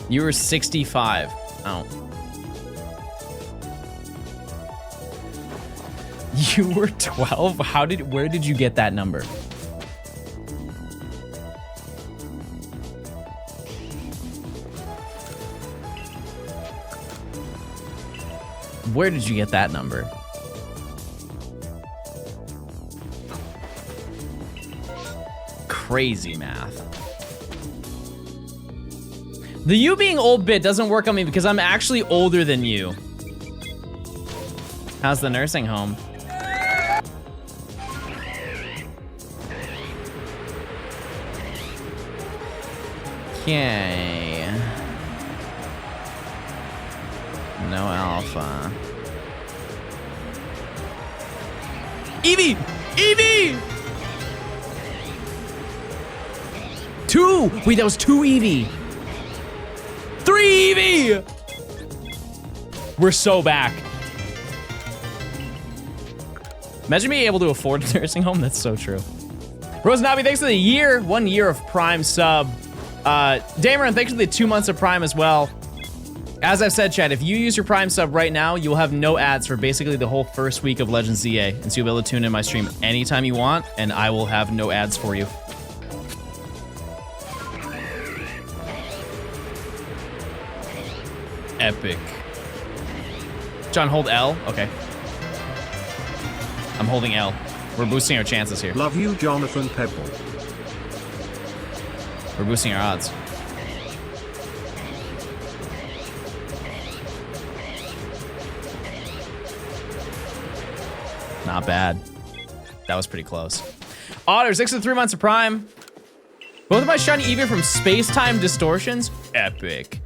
You were 65. Oh. You were 12? Where did you get that number? Where did you get that number? Crazy math. The you being old bit doesn't work on me because I'm actually older than you. How's the nursing home? Okay. No alpha. Eevee! Eevee! 2! Wait, that was 2 Eevee. 3 Eevee! We're so back. Imagine being able to afford a nursing home. That's so true. Rose Nabi, thanks for the year. 1 year of Prime sub. Dameron, thanks for the 2 months of Prime as well. As I've said, chat, if you use your Prime sub right now, you'll have no ads for basically the whole first week of Legends ZA. And so you'll be able to tune in my stream anytime you want, and I will have no ads for you. Epic. John, hold L? Okay. I'm holding L. We're boosting our chances here. Love you, Jonathan Pebble. We're boosting our odds. Not bad. That was pretty close. Otter, 6 to 3 months of Prime. Both of my shiny Eevee from Space-Time Distortions. Epic.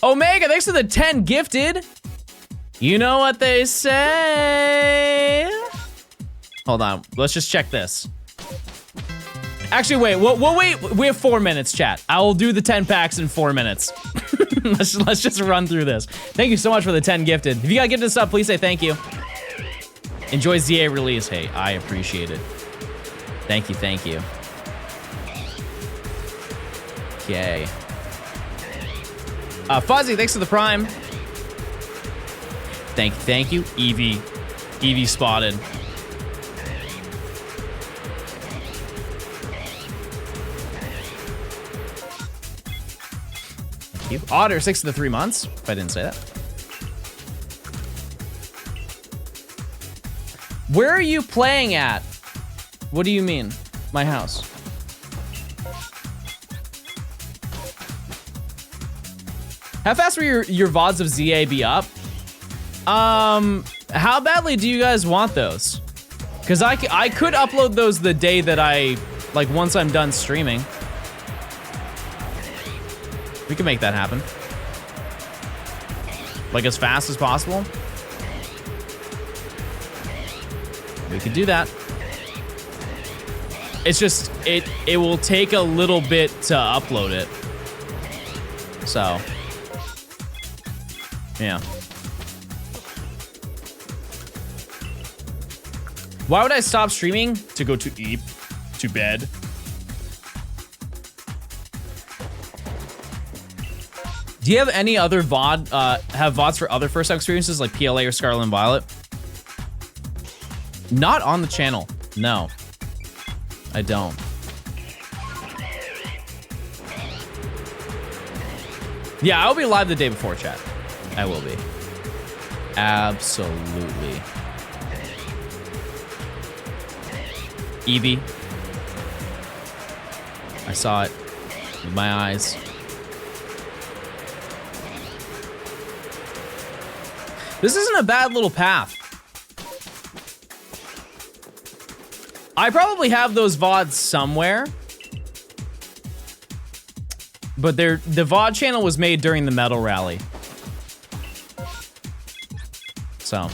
Omega, thanks for the 10 gifted. You know what they say. Hold on, let's just check this. Actually, wait, we'll wait. We have 4 minutes, chat. I will do the 10 packs in 4 minutes. let's just run through this. Thank you so much for the 10 gifted. If you got gifted sub, please say thank you. Enjoy ZA release. Hey, I appreciate it. Thank you, thank you. Okay. Fuzzy, thanks for the Prime. Thank you. Eevee spotted. Otter, 6 to the 3 months, if I didn't say that. Where are you playing at? What do you mean? My house. How fast will your VODs of ZA be up? How badly do you guys want those? Because I could upload those the day that like once I'm done streaming. We can make that happen. Like as fast as possible. We could do that. It's just, it will take a little bit to upload it. So, yeah. Why would I stop streaming? To go to eat, to bed. Do you have any other VOD, have VODs for other first time experiences like PLA or Scarlet and Violet? Not on the channel, no. I don't. Yeah, I'll be live the day before, chat. I will be. Absolutely. Eevee. I saw it with my eyes. This isn't a bad little path. I probably have those VODs somewhere. But the VOD channel was made during the Metal Rally. So. All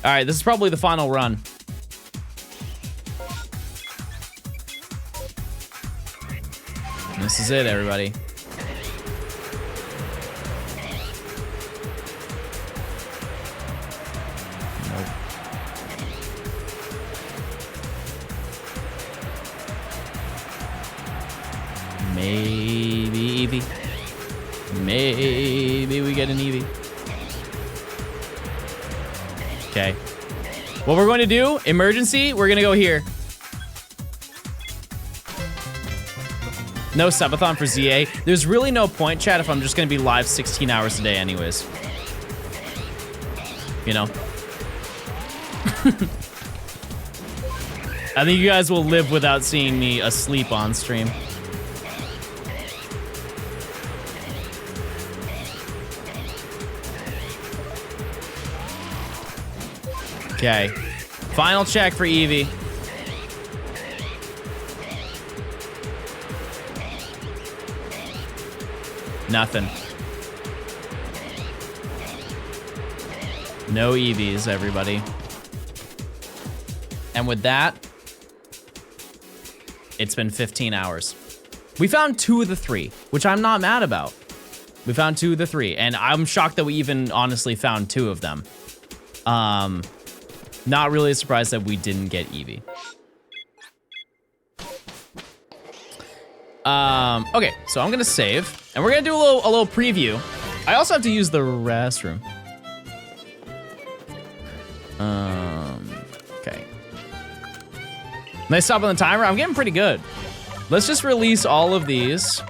right, this is probably the final run. This is it, everybody. Nope. Maybe Eevee. Maybe we get an Eevee. Okay. What we're going to do, emergency, we're going to go here. No subathon for ZA. There's really no point, chat, if I'm just gonna be live 16 hours a day anyways. You know? I think you guys will live without seeing me asleep on stream. Okay. Final check for Eevee. Nothing. No EVs, everybody. And with that, it's been 15 hours. We found 2 of the 3, which I'm not mad about. We found 2 of the 3, and I'm shocked that we even honestly found 2 of them. Not really surprised that we didn't get Eevee. Okay, so I'm gonna save, and we're gonna do a little preview. I also have to use the restroom. Okay. Nice stop on the timer. I'm getting pretty good. Let's just release all of these.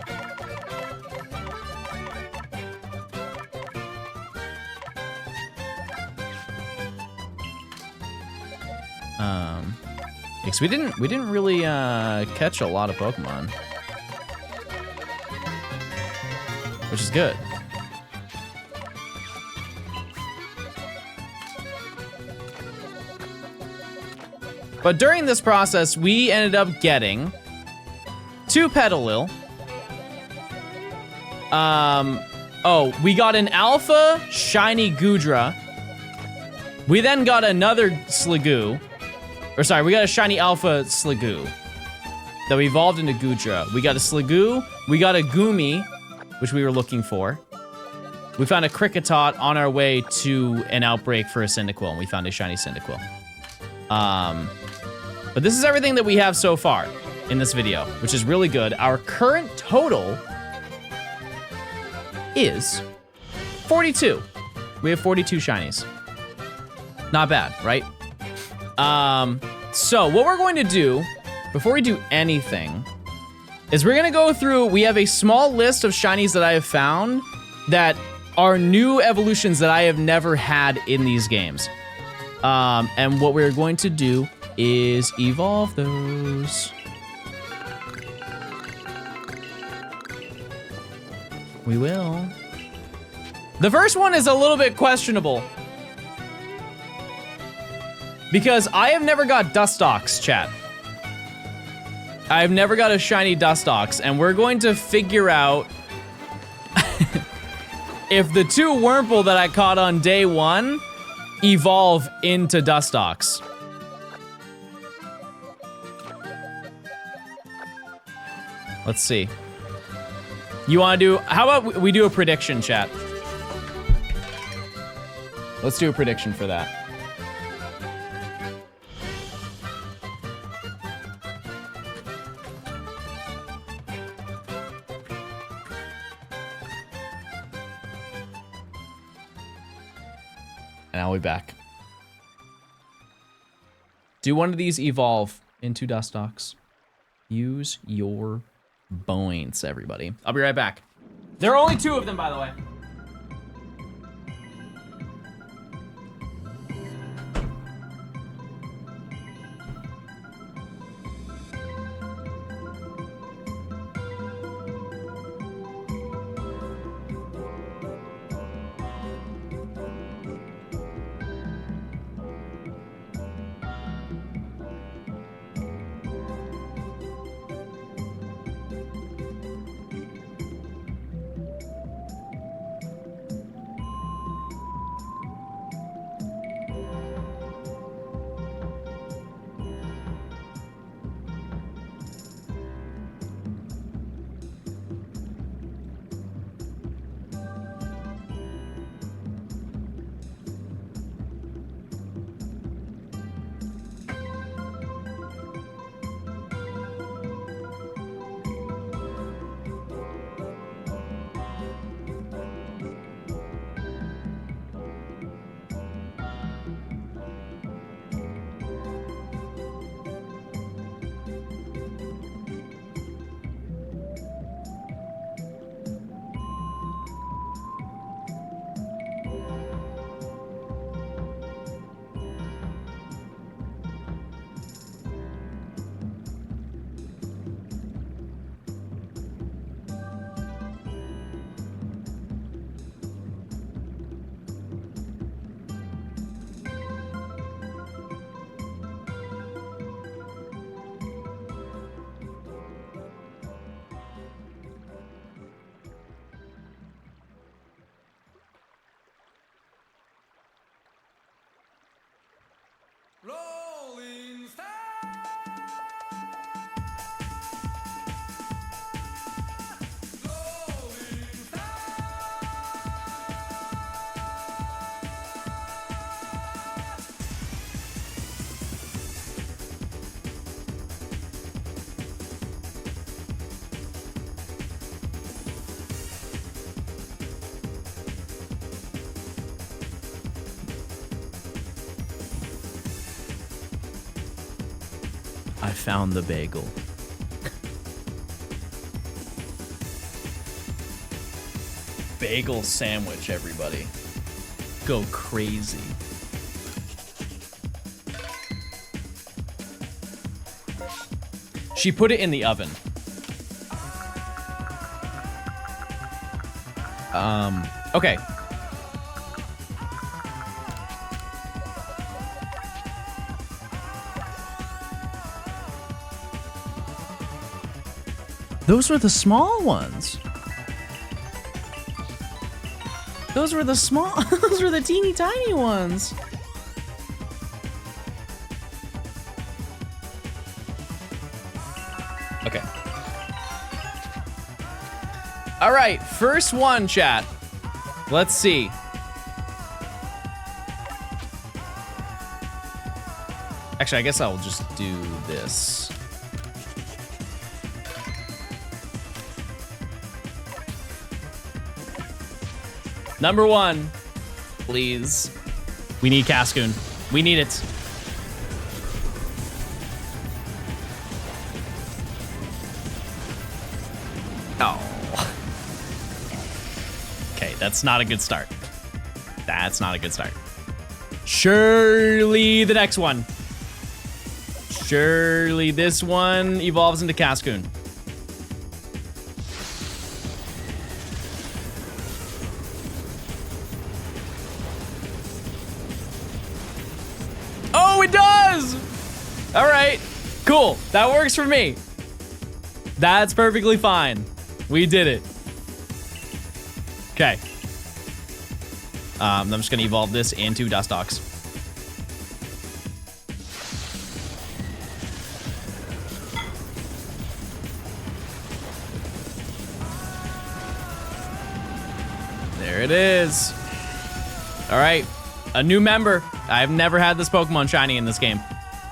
Because we didn't really catch a lot of Pokemon. Which is good. But during this process, we ended up getting 2 Petalil. Oh, we got an Alpha Shiny Goodra. We then got another Sliggoo. Or sorry, we got a Shiny Alpha Sliggoo that we evolved into Goodra. We got a Sliggoo, we got a Goomy, which we were looking for. We found a Kricketot on our way to an outbreak for a Cyndaquil, and we found a Shiny Cyndaquil. But this is everything that we have so far in this video, which is really good. Our current total is 42. We have 42 Shinies. Not bad, right? So what we're going to do, before we do anything, is we're gonna go through, we have a small list of shinies that I have found that are new evolutions that I have never had in these games. And what we're going to do is evolve those. We will. The first one is a little bit questionable because I have never got Dustox, chat. I've never got a shiny Dustox, and we're going to figure out if the 2 Wurmple that I caught on day 1 evolve into Dustox. Let's see. You wanna do, how about we do a prediction, chat? Let's do a prediction for that. And I'll be back. Do one of these evolve into Dustox? Use your points, everybody. I'll be right back. There are only 2 of them, by the way. I found the bagel. Bagel sandwich, everybody. Go crazy. She put it in the oven. Okay. Those were the small ones. Those were the small, those were the teeny tiny ones. Okay. All right, first one, chat. Let's see. Actually, I guess I'll just do this. Number 1, please. We need Cascoon. We need it. Oh. Okay, that's not a good start. That's not a good start. Surely the next one. Surely this one evolves into Cascoon. Oh, it does! All right, cool. That works for me. That's perfectly fine. We did it. Okay. I'm just gonna evolve this into Dustox. There it is. All right, a new member. I've never had this Pokemon shiny in this game.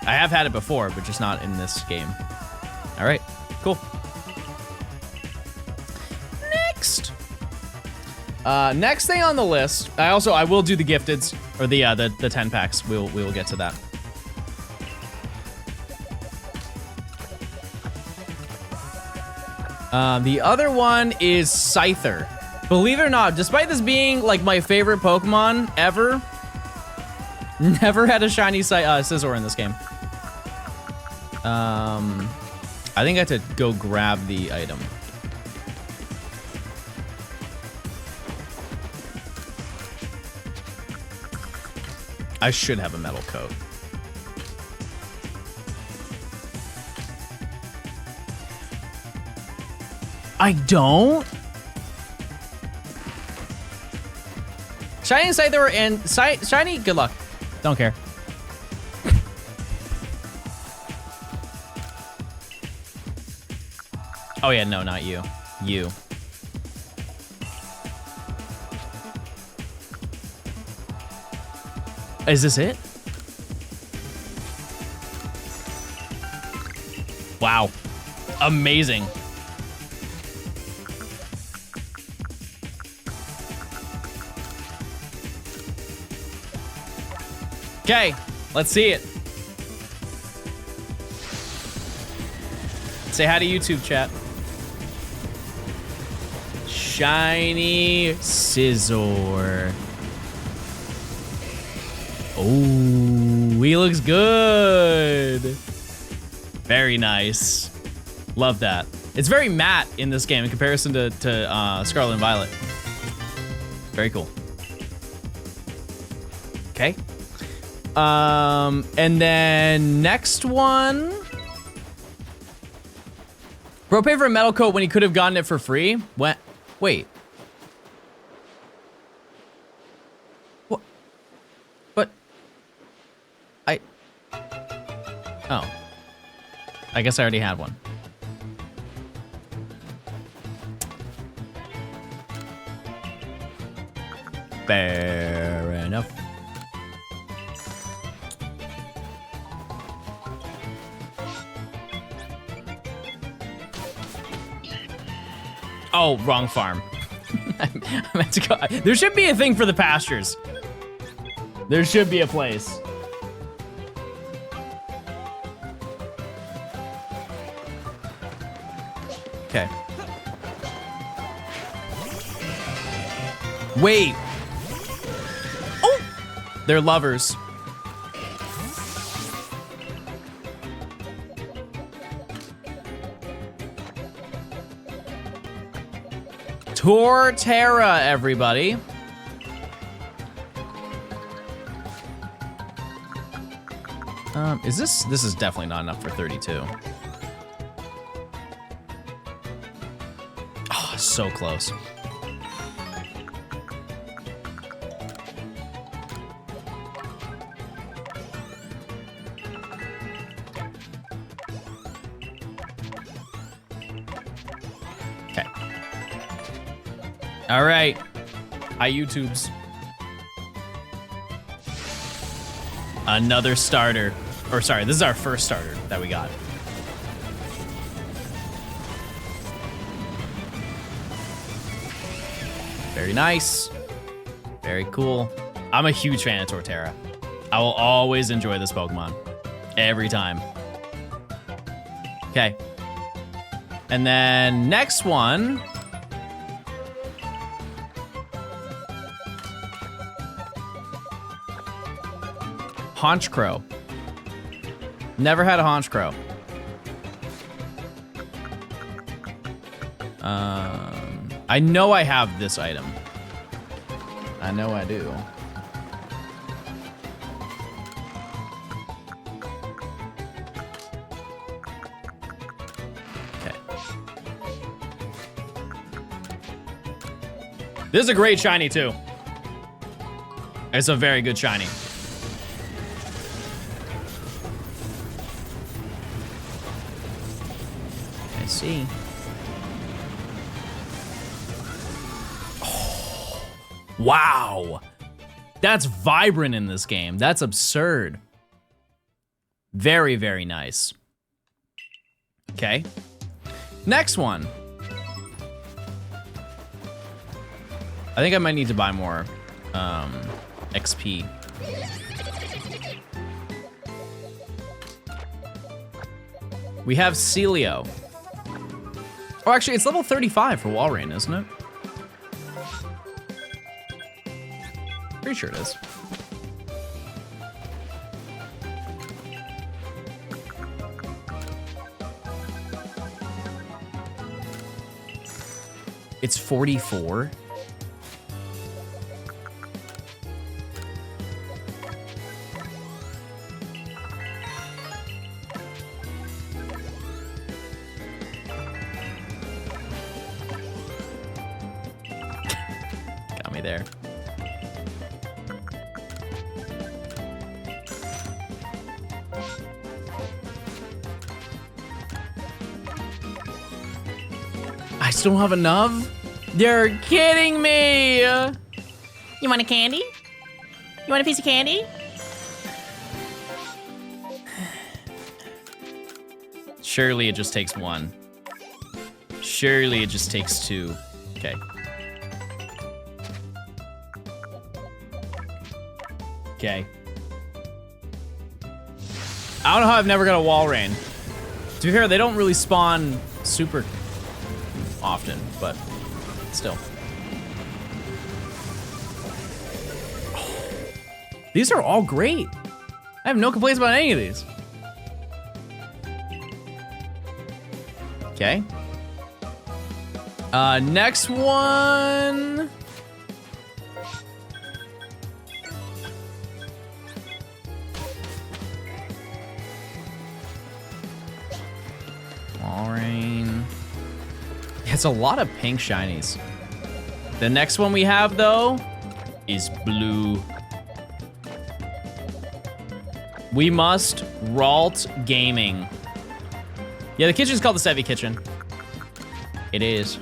I have had it before, but just not in this game. All right, cool. Next. Next thing on the list, I will do the gifteds, or the 10 packs. We will get to that. The other one is Scyther. Believe it or not, despite this being like my favorite Pokemon ever, never had a shiny Scizor in this game. I think I had to go grab the item. I should have a metal coat. I don't? Shiny Scyther and Shiny, good luck. Don't care. Oh yeah, no, not you. You. Is this it? Wow. Amazing. Okay, let's see it. Say hi to YouTube chat. Shiny Scizor. Oh, he looks good. Very nice. Love that. It's very matte in this game in comparison to Scarlet and Violet. Very cool. Okay. And then next one. Bro paid for a metal coat when he could have gotten it for free. What? Wait. What? But oh. I guess I already had one. Fair enough. Oh, wrong farm. I meant to go. There should be a thing for the pastures. There should be a place. Okay. Wait. Oh! They're lovers. Torterra, everybody. This is definitely not enough for 32. Oh, so close. Okay. All right. Hi, YouTubes. Another starter. Or sorry, this is our first starter that we got. Very nice. Very cool. I'm a huge fan of Torterra. I will always enjoy this Pokemon. Every time. Okay. And then next one. Haunch Crow. Never had a Haunch Crow. I know I have this item. I know I do. Okay. This is a great shiny too. It's a very good shiny. I see. Oh, wow. That's vibrant in this game. That's absurd. Very, very nice. Okay. Next one. I think I might need to buy more XP. We have Celio. Oh, actually, it's level 35 for Walrein, isn't it? Pretty sure it is. It's 44? Got me there. I still don't have enough? You're kidding me! You want a candy? You want a piece of candy? Surely it just takes one. Surely it just takes two. Okay. Okay. I don't know how I've never got a Walrein. To be fair, they don't really spawn super often, but still. These are all great. I have no complaints about any of these. Okay. Next one. Walrein. It's a lot of pink shinies. The next one we have, though, is blue. We must Ralt Gaming. Yeah, the kitchen's called the Sevi Kitchen. It is.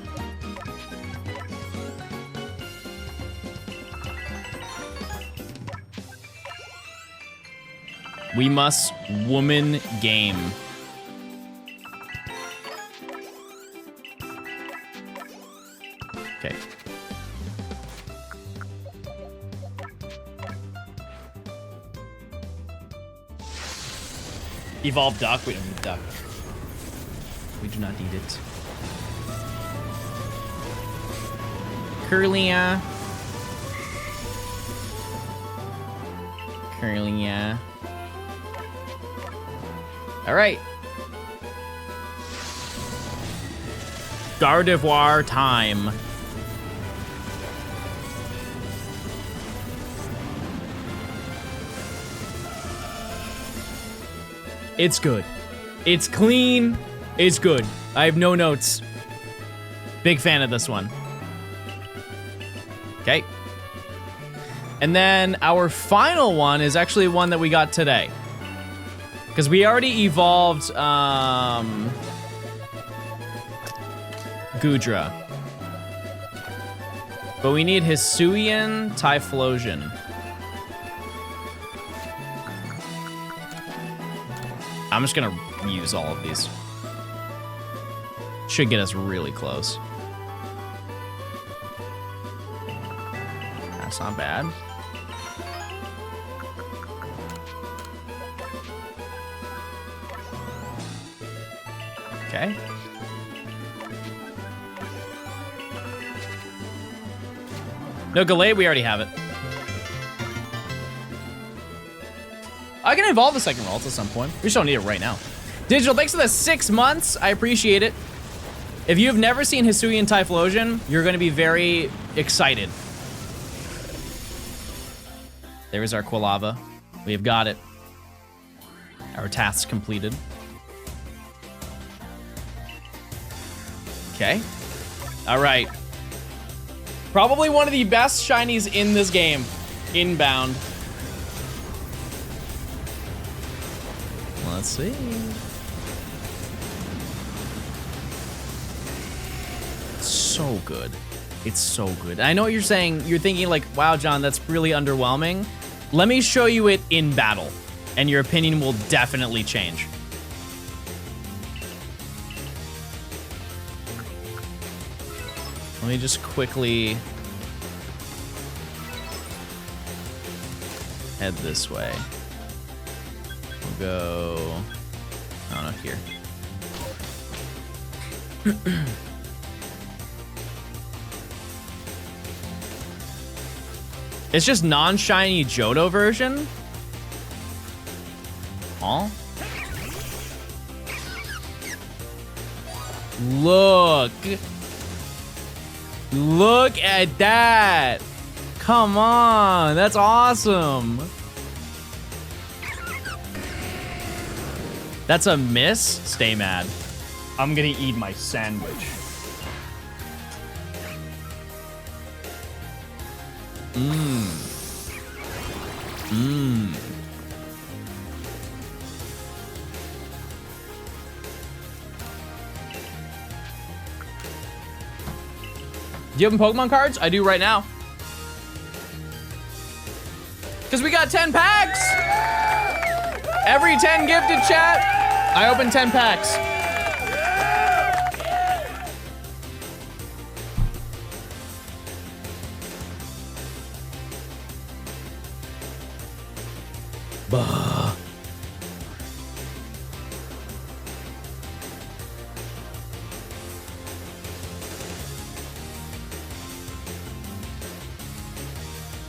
We must woman game. Okay. Evolve duck. We don't need duck. We do not need it. Curlia. Curlia. All right. Gardevoir time. It's good. It's clean. It's good. I have no notes. Big fan of this one. Okay. And then our final one is actually one that we got today. Because we already evolved Goodra. But we need Hisuian Typhlosion. I'm just gonna use all of these. Should get us really close. That's not bad. Okay. No, Gallade, we already have it. I can evolve the second Ralts at some point. We just don't need it right now. Digital, thanks for the 6 months. I appreciate it. If you've never seen Hisuian Typhlosion, you're going to be very excited. There's our Quilava. We've got it. Our task completed. Okay. All right. Probably one of the best shinies in this game. Inbound. Let's see. So good. It's so good. I know what you're saying. You're thinking like, wow, John, that's really underwhelming. Let me show you it in battle, and your opinion will definitely change. Let me just quickly head this way. We'll go, I don't know, here. It's just non-shiny Johto version? Aw. Look. Look at that. Come on, that's awesome. That's a miss? Stay mad. I'm gonna eat my sandwich. Do you have Pokemon cards? I do right now. Because we got 10 packs! Every 10 gifted, chat, I open 10 packs. Bah.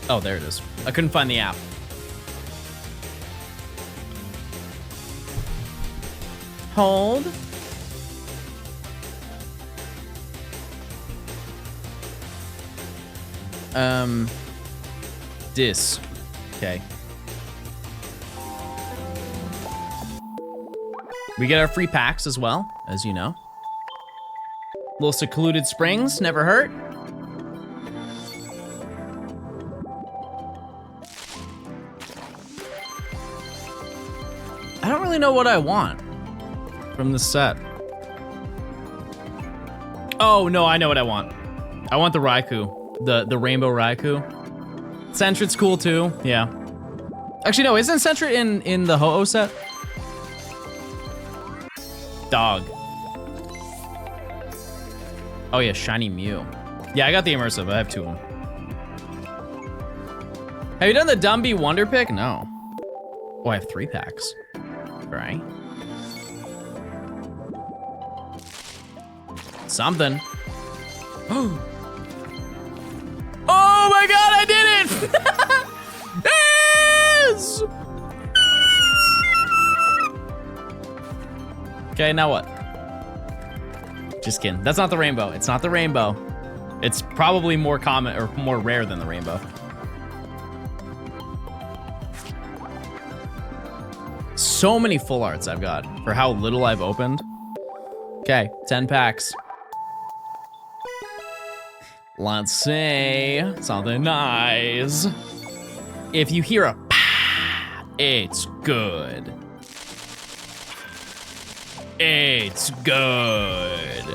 Oh, there it is. I couldn't find the app. Hold. Dis. Okay. We get our free packs as well, as you know. Little secluded springs, never hurt. I don't really know what I want from this set. Oh, no, I know what I want. I want the Raikou, the rainbow Raikou. Sentret's cool too, yeah. Actually, no, isn't Sentret in the Ho-Oh set? Dog. Oh yeah, shiny Mew. Yeah, I got the immersive, I have 2 of them. Have you done the Dumby Wonder Pick? No. Oh, I have 3 packs. Right. Something. Oh my god, I did it! Yes! Okay, now what? Just kidding. That's not the rainbow. It's not the rainbow. It's probably more common or more rare than the rainbow. So many full arts I've got for how little I've opened. Okay, 10 packs. Let's say something nice. If you hear a pa, it's good. It's good.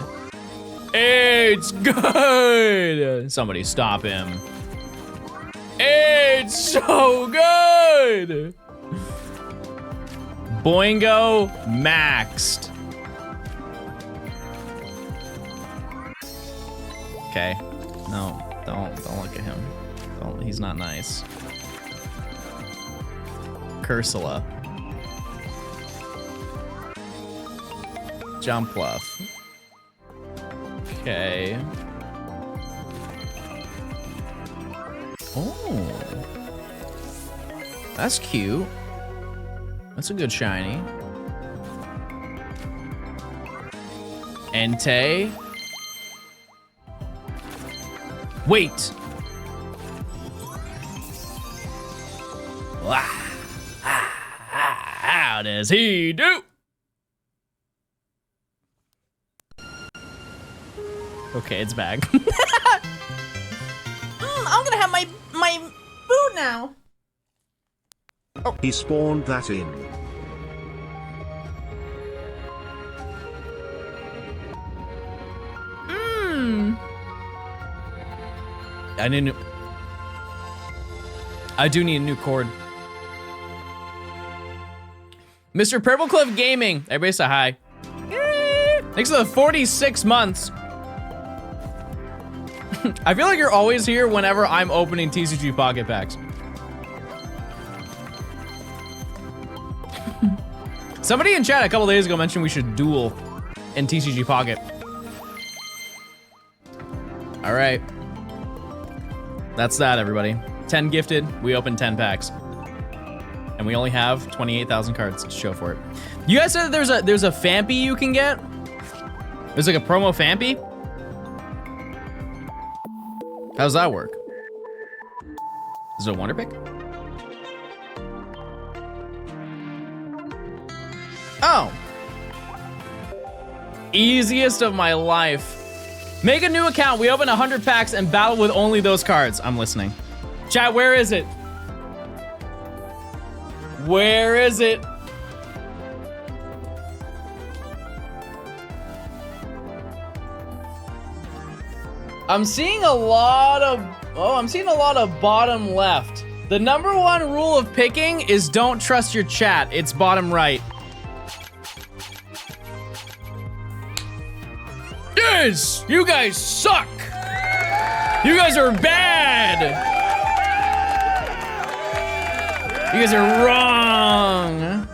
It's good. Somebody stop him. It's so good. Boingo maxed. Okay. No, don't look at him. He's not nice. Cursula. Jumpluff. Oh. That's cute. That's a good shiny. Entei. Wait. How does he do? Okay, it's back. I'm gonna have my food now. He spawned that in. I do need a new cord. Mr. Purple Cliff Gaming. Everybody say hi. Thanks for the 46 months. I feel like you're always here whenever I'm opening TCG Pocket Packs. Somebody in chat a couple days ago mentioned we should duel in TCG Pocket. All right. That's that, everybody. 10 gifted, we opened 10 packs. And we only have 28,000 cards to show for it. You guys said that there's a Fampy you can get? There's like a promo Fampy? How does that work? Is it a Wonder Pick? Oh. Easiest of my life. Make a new account. We open 100 packs and battle with only those cards. I'm listening. Chat, where is it? Where is it? I'm seeing a lot of, I'm seeing a lot of bottom left. The number one rule of picking is don't trust your chat. It's bottom right. Yes, you guys suck. You guys are bad. You guys are wrong.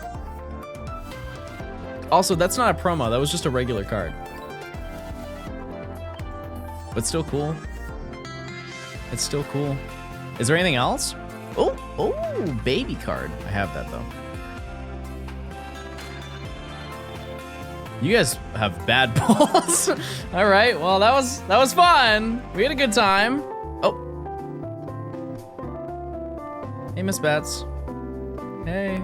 Also, that's not a promo. That was just a regular card. But still cool. It's still cool. Is there anything else? Oh, baby card. I have that though. You guys have bad balls. All right, well that was fun. We had a good time. Oh. Hey, Miss Bats. Hey.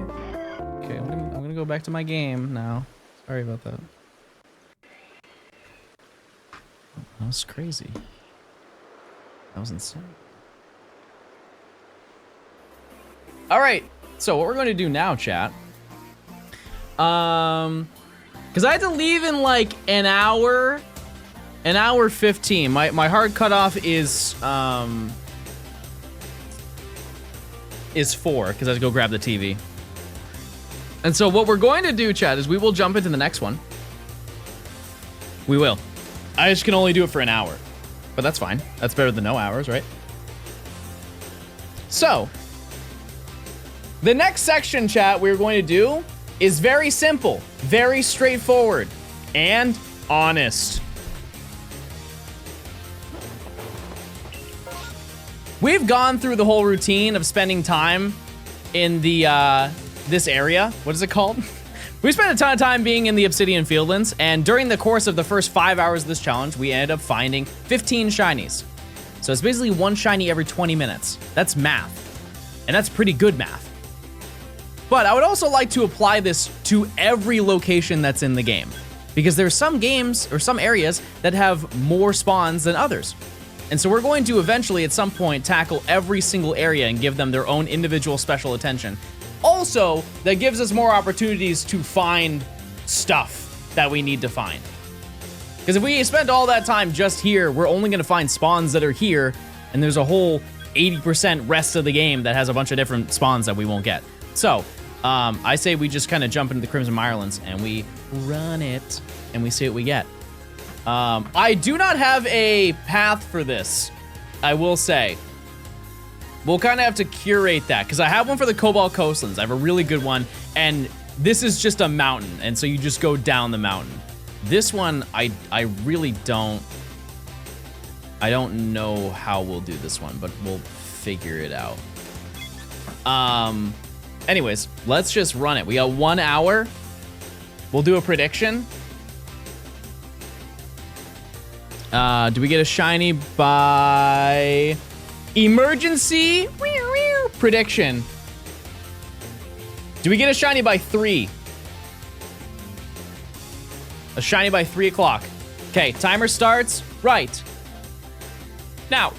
Okay, I'm gonna go back to my game now. Sorry about that. That was crazy. That was insane. All right, so what we're going to do now, chat. Because I had to leave in like an hour 15. My hard cutoff is 4 because I have to go grab the TV. And so what we're going to do, chat, is we will jump into the next one. We will. I just can only do it for an hour, but that's fine. That's better than no hours, right? So, the next section, chat, we're going to do is very simple, very straightforward, and honest. We've gone through the whole routine of spending time in the this area. What is it called? We spent a ton of time being in the Obsidian Fieldlands, and during the course of the first 5 hours of this challenge, we ended up finding 15 shinies. So it's basically one shiny every 20 minutes. That's math, and that's pretty good math. But I would also like to apply this to every location that's in the game, because there's some games or some areas that have more spawns than others. And so we're going to eventually at some point tackle every single area and give them their own individual special attention. Also, that gives us more opportunities to find stuff that we need to find. Because if we spend all that time just here, we're only going to find spawns that are here, and there's a whole 80% rest of the game that has a bunch of different spawns that we won't get. So, I say we just kind of jump into the Crimson Mirelands and we run it and we see what we get. I do not have a path for this, I will say. We'll kind of have to curate that because I have one for the Cobalt Coastlands. I have a really good one, and this is just a mountain, and so you just go down the mountain. This one, I really don't know how we'll do this one, but we'll figure it out. Anyways, let's just run it. We got 1 hour. We'll do a prediction. Do we get a shiny by emergency? Prediction. Do we get a shiny by 3? A shiny by 3 o'clock. Okay, timer starts right now.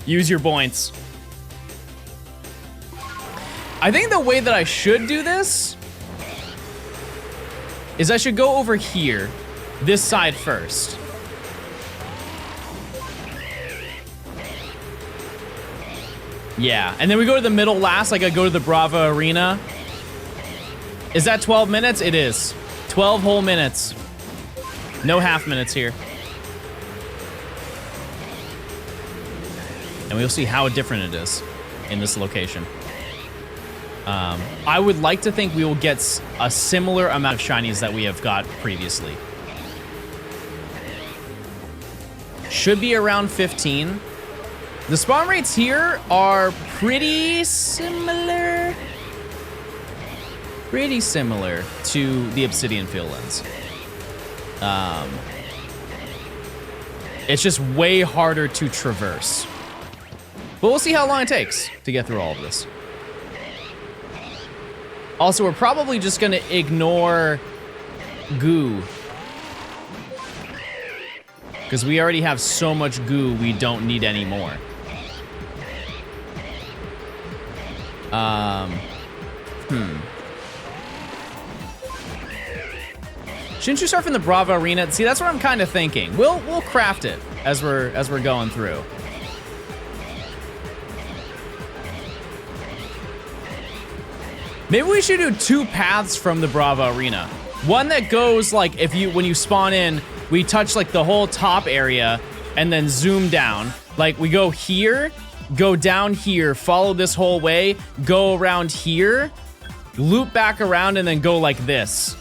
Use your points. I think the way that I should do this is I should go over here, this side first. Yeah, and then we go to the middle last, like I go to the Brava Arena. Is that 12 minutes? It is. 12 whole minutes. No half minutes here. And we'll see how different it is in this location. I would like to think we will get a similar amount of shinies that we have got previously. Should be around 15. The spawn rates here are pretty similar. Pretty similar to the Obsidian Fieldlands. It's just way harder to traverse. But we'll see how long it takes to get through all of this. Also, we're probably just gonna ignore goo. Because we already have so much goo, we don't need any more. Shouldn't you start from the Brava Arena? See, that's what I'm kind of thinking. We'll craft it as we're going through. Maybe we should do 2 paths from the Brava Arena. One that goes like when you spawn in, we touch like the whole top area and then zoom down. Like we go here, go down here, follow this whole way, go around here, loop back around and then go like this.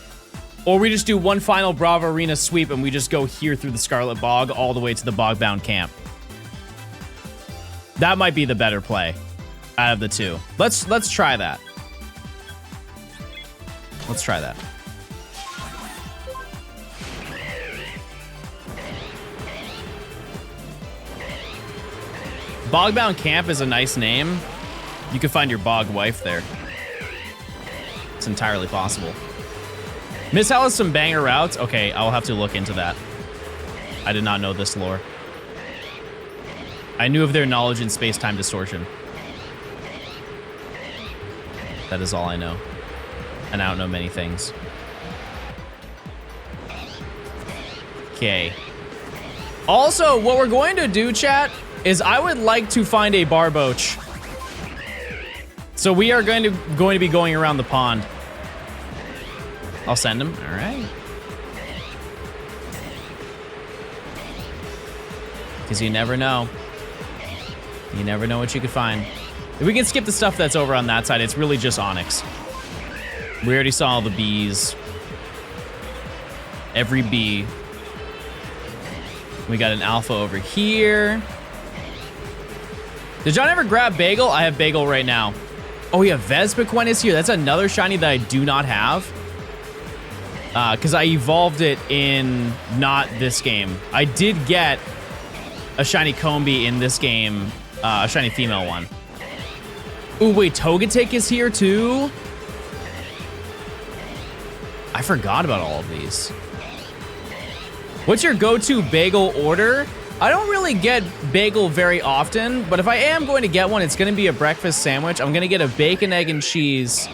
Or we just do one final Brava Arena sweep and we just go here through the Scarlet Bog all the way to the Bogbound camp. That might be the better play out of the 2. Let's try that. Let's try that. Bogbound Camp is a nice name. You could find your bog wife there. It's entirely possible. Miss Hell has some banger routes. Okay, I'll have to look into that. I did not know this lore. I knew of their knowledge in space-time distortion. That is all I know. And I don't know many things. Okay. Also, what we're going to do, chat, is I would like to find a Barboach. So we are going to be going around the pond. I'll send him. All right. Because you never know. You never know what you could find. If we can skip the stuff that's over on that side, it's really just Onyx. We already saw all the bees. Every bee. We got an alpha over here. Did John ever grab Bagel? I have Bagel right now. Oh yeah, Vespiquen is here. That's another shiny that I do not have. Because I evolved it in not this game. I did get a shiny Combee in this game, a shiny female one. Ooh, wait, Togetic is here too? I forgot about all of these. What's your go-to bagel order? I don't really get bagel very often, but if I am going to get one, it's gonna be a breakfast sandwich. I'm gonna get a bacon, egg, and cheese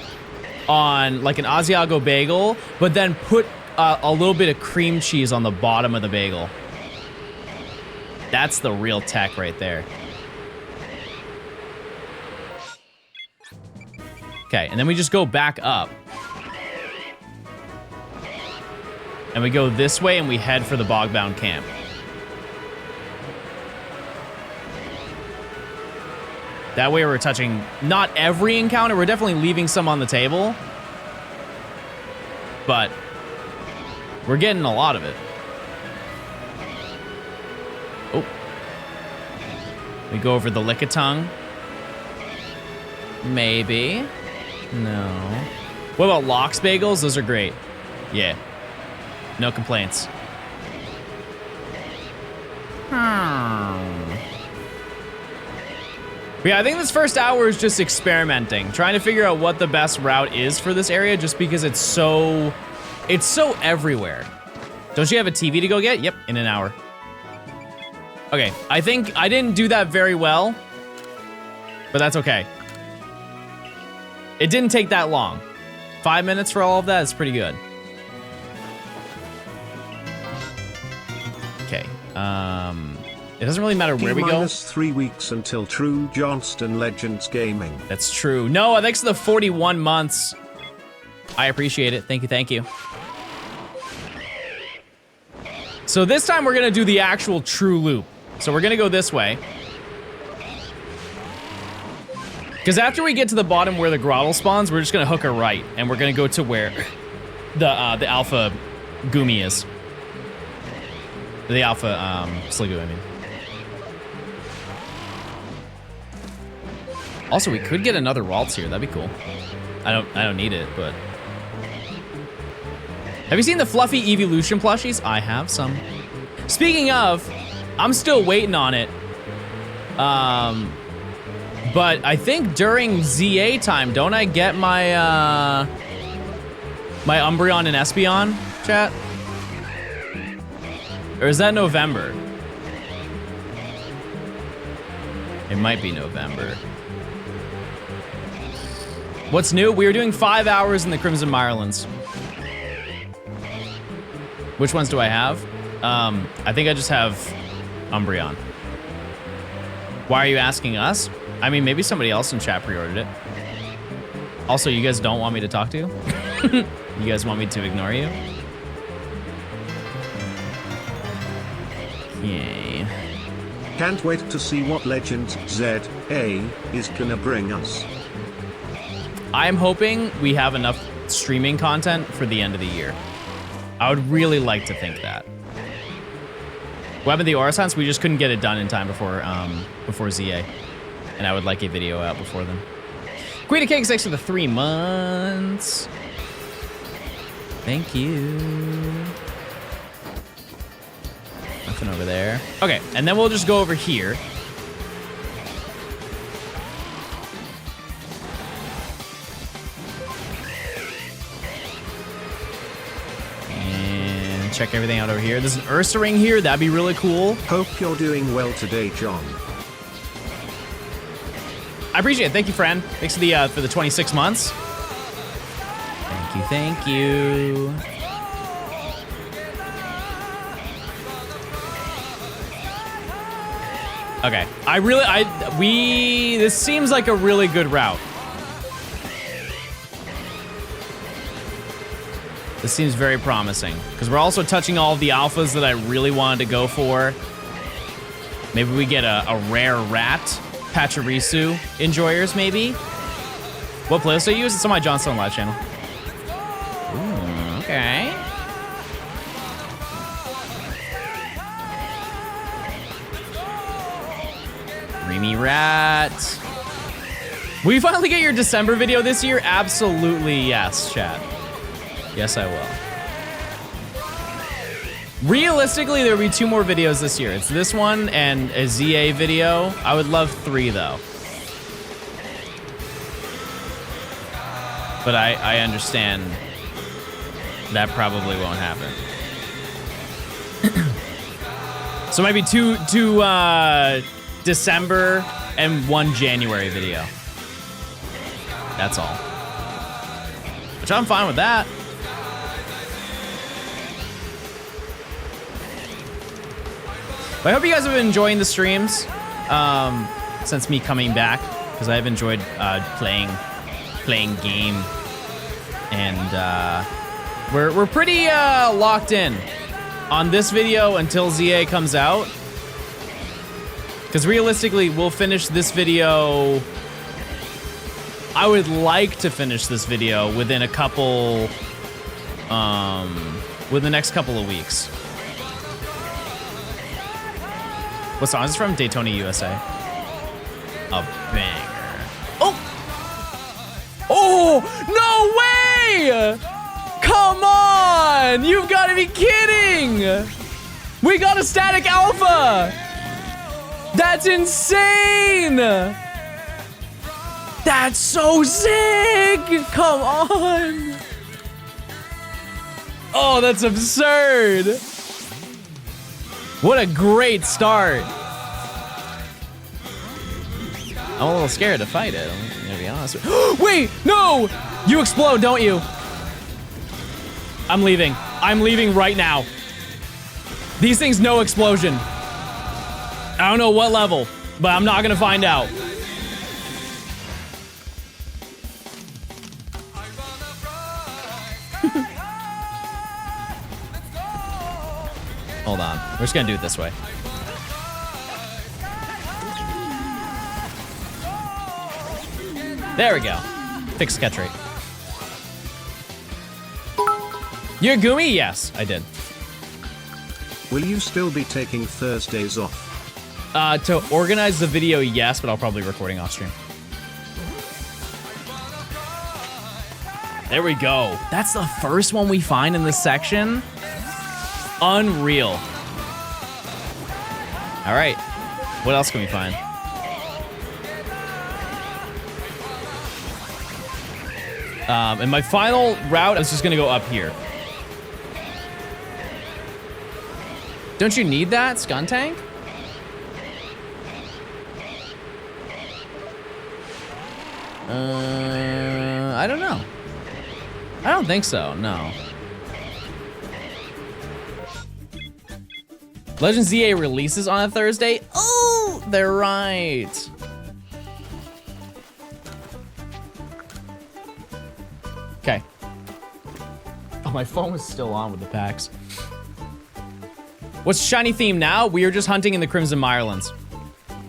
on like an Asiago bagel, but then put a little bit of cream cheese on the bottom of the bagel. That's the real tech right there. Okay, and then we just go back up. And we go this way and we head for the Bogbound camp. That way we're touching not every encounter. We're definitely leaving some on the table. But we're getting a lot of it. Oh. We go over the Lickitung. Maybe. No. What about Lox Bagels? Those are great. Yeah. No complaints. Yeah, I think this first hour is just experimenting, trying to figure out what the best route is for this area, just because it's so everywhere. Don't you have a TV to go get? Yep, in an hour. Okay, I think I didn't do that very well, but that's okay. It didn't take that long. 5 minutes for all of that is pretty good. Okay, it doesn't really matter where we go. -3 weeks until true Johnstone Legends gaming. That's true. No, thanks to the 41 months. I appreciate it. Thank you, thank you. So this time we're gonna do the actual true loop. So we're gonna go this way. Because after we get to the bottom where the grottle spawns, we're just gonna hook a right, and we're gonna go to where the alpha Goomy is. The alpha Sligoo, I mean. Also, we could get another waltz here. That'd be cool. I don't need it, but. Have you seen the fluffy evolution plushies? I have some. Speaking of, I'm still waiting on it. But I think during ZA time, don't I get my my Umbreon and Espeon, chat? Or is that November? It might be November. What's new? We were doing 5 hours in the Crimson Mirelands. Which ones do I have? I think I just have Umbreon. Why are you asking us? I mean, maybe somebody else in chat pre-ordered it. Also, you guys don't want me to talk to you? You guys want me to ignore you? Yay. Can't wait to see what Legends ZA is gonna bring us. I'm hoping we have enough streaming content for the end of the year. I would really like to think that. Web of the Orasans, we just couldn't get it done in time before ZA. And I would like a video out before then. Queen of Cakes, thanks for the 3 months. Thank you. Nothing over there. Okay, and then we'll just go over here. And check everything out over here. There's an Ursa ring here. That'd be really cool. Hope you're doing well today, John. I appreciate it. Thank you, friend. Thanks for the 26 months. Thank you, thank you. Okay. This seems like a really good route. This seems very promising. Because we're also touching all of the alphas that I really wanted to go for. Maybe we get a rare rat. Pachirisu enjoyers, maybe? What playlist do I use? It's on my Johnstone live channel. Ooh, okay. Dreamy rat. Will you finally get your December video this year? Absolutely yes, chat. Yes, I will. Realistically, there'll be 2 more videos this year. It's this one and a ZA video. I would love 3, though. But I understand that probably won't happen. So maybe two December and 1 January video. That's all. Which I'm fine with that. But I hope you guys have been enjoying the streams since me coming back, because I've enjoyed playing game, and we're pretty locked in on this video until ZA comes out. Because realistically, we'll finish this video. I would like to finish this video within a couple, within the next couple of weeks. What song is this from? Daytona, USA. a banger. Oh! Oh! No way! Come on! You've got to be kidding! We got a static alpha! That's insane! That's so sick! Come on! Oh, that's absurd! What a great start! I'm a little scared to fight it, I'm gonna be honest. Wait, no! You explode, don't you? I'm leaving. I'm leaving right now. These things know explosion. I don't know what level, but I'm not gonna find out. Hold on. We're just gonna do it this way. There we go. Fixed catch rate. You're Goomy? Yes, I did. Will you still be taking Thursdays off? To organize the video, yes, but I'll probably be recording off stream. There we go. That's the first one we find in this section. Unreal. All right. What else can we find? And my final route is just gonna go up here. Don't you need that, Skuntank? I don't know. I don't think so, no. Legends ZA releases on a Thursday? Oh, they're right. Okay. Oh, my phone was still on with the packs. What's shiny theme now? We are just hunting in the Crimson Mirelands.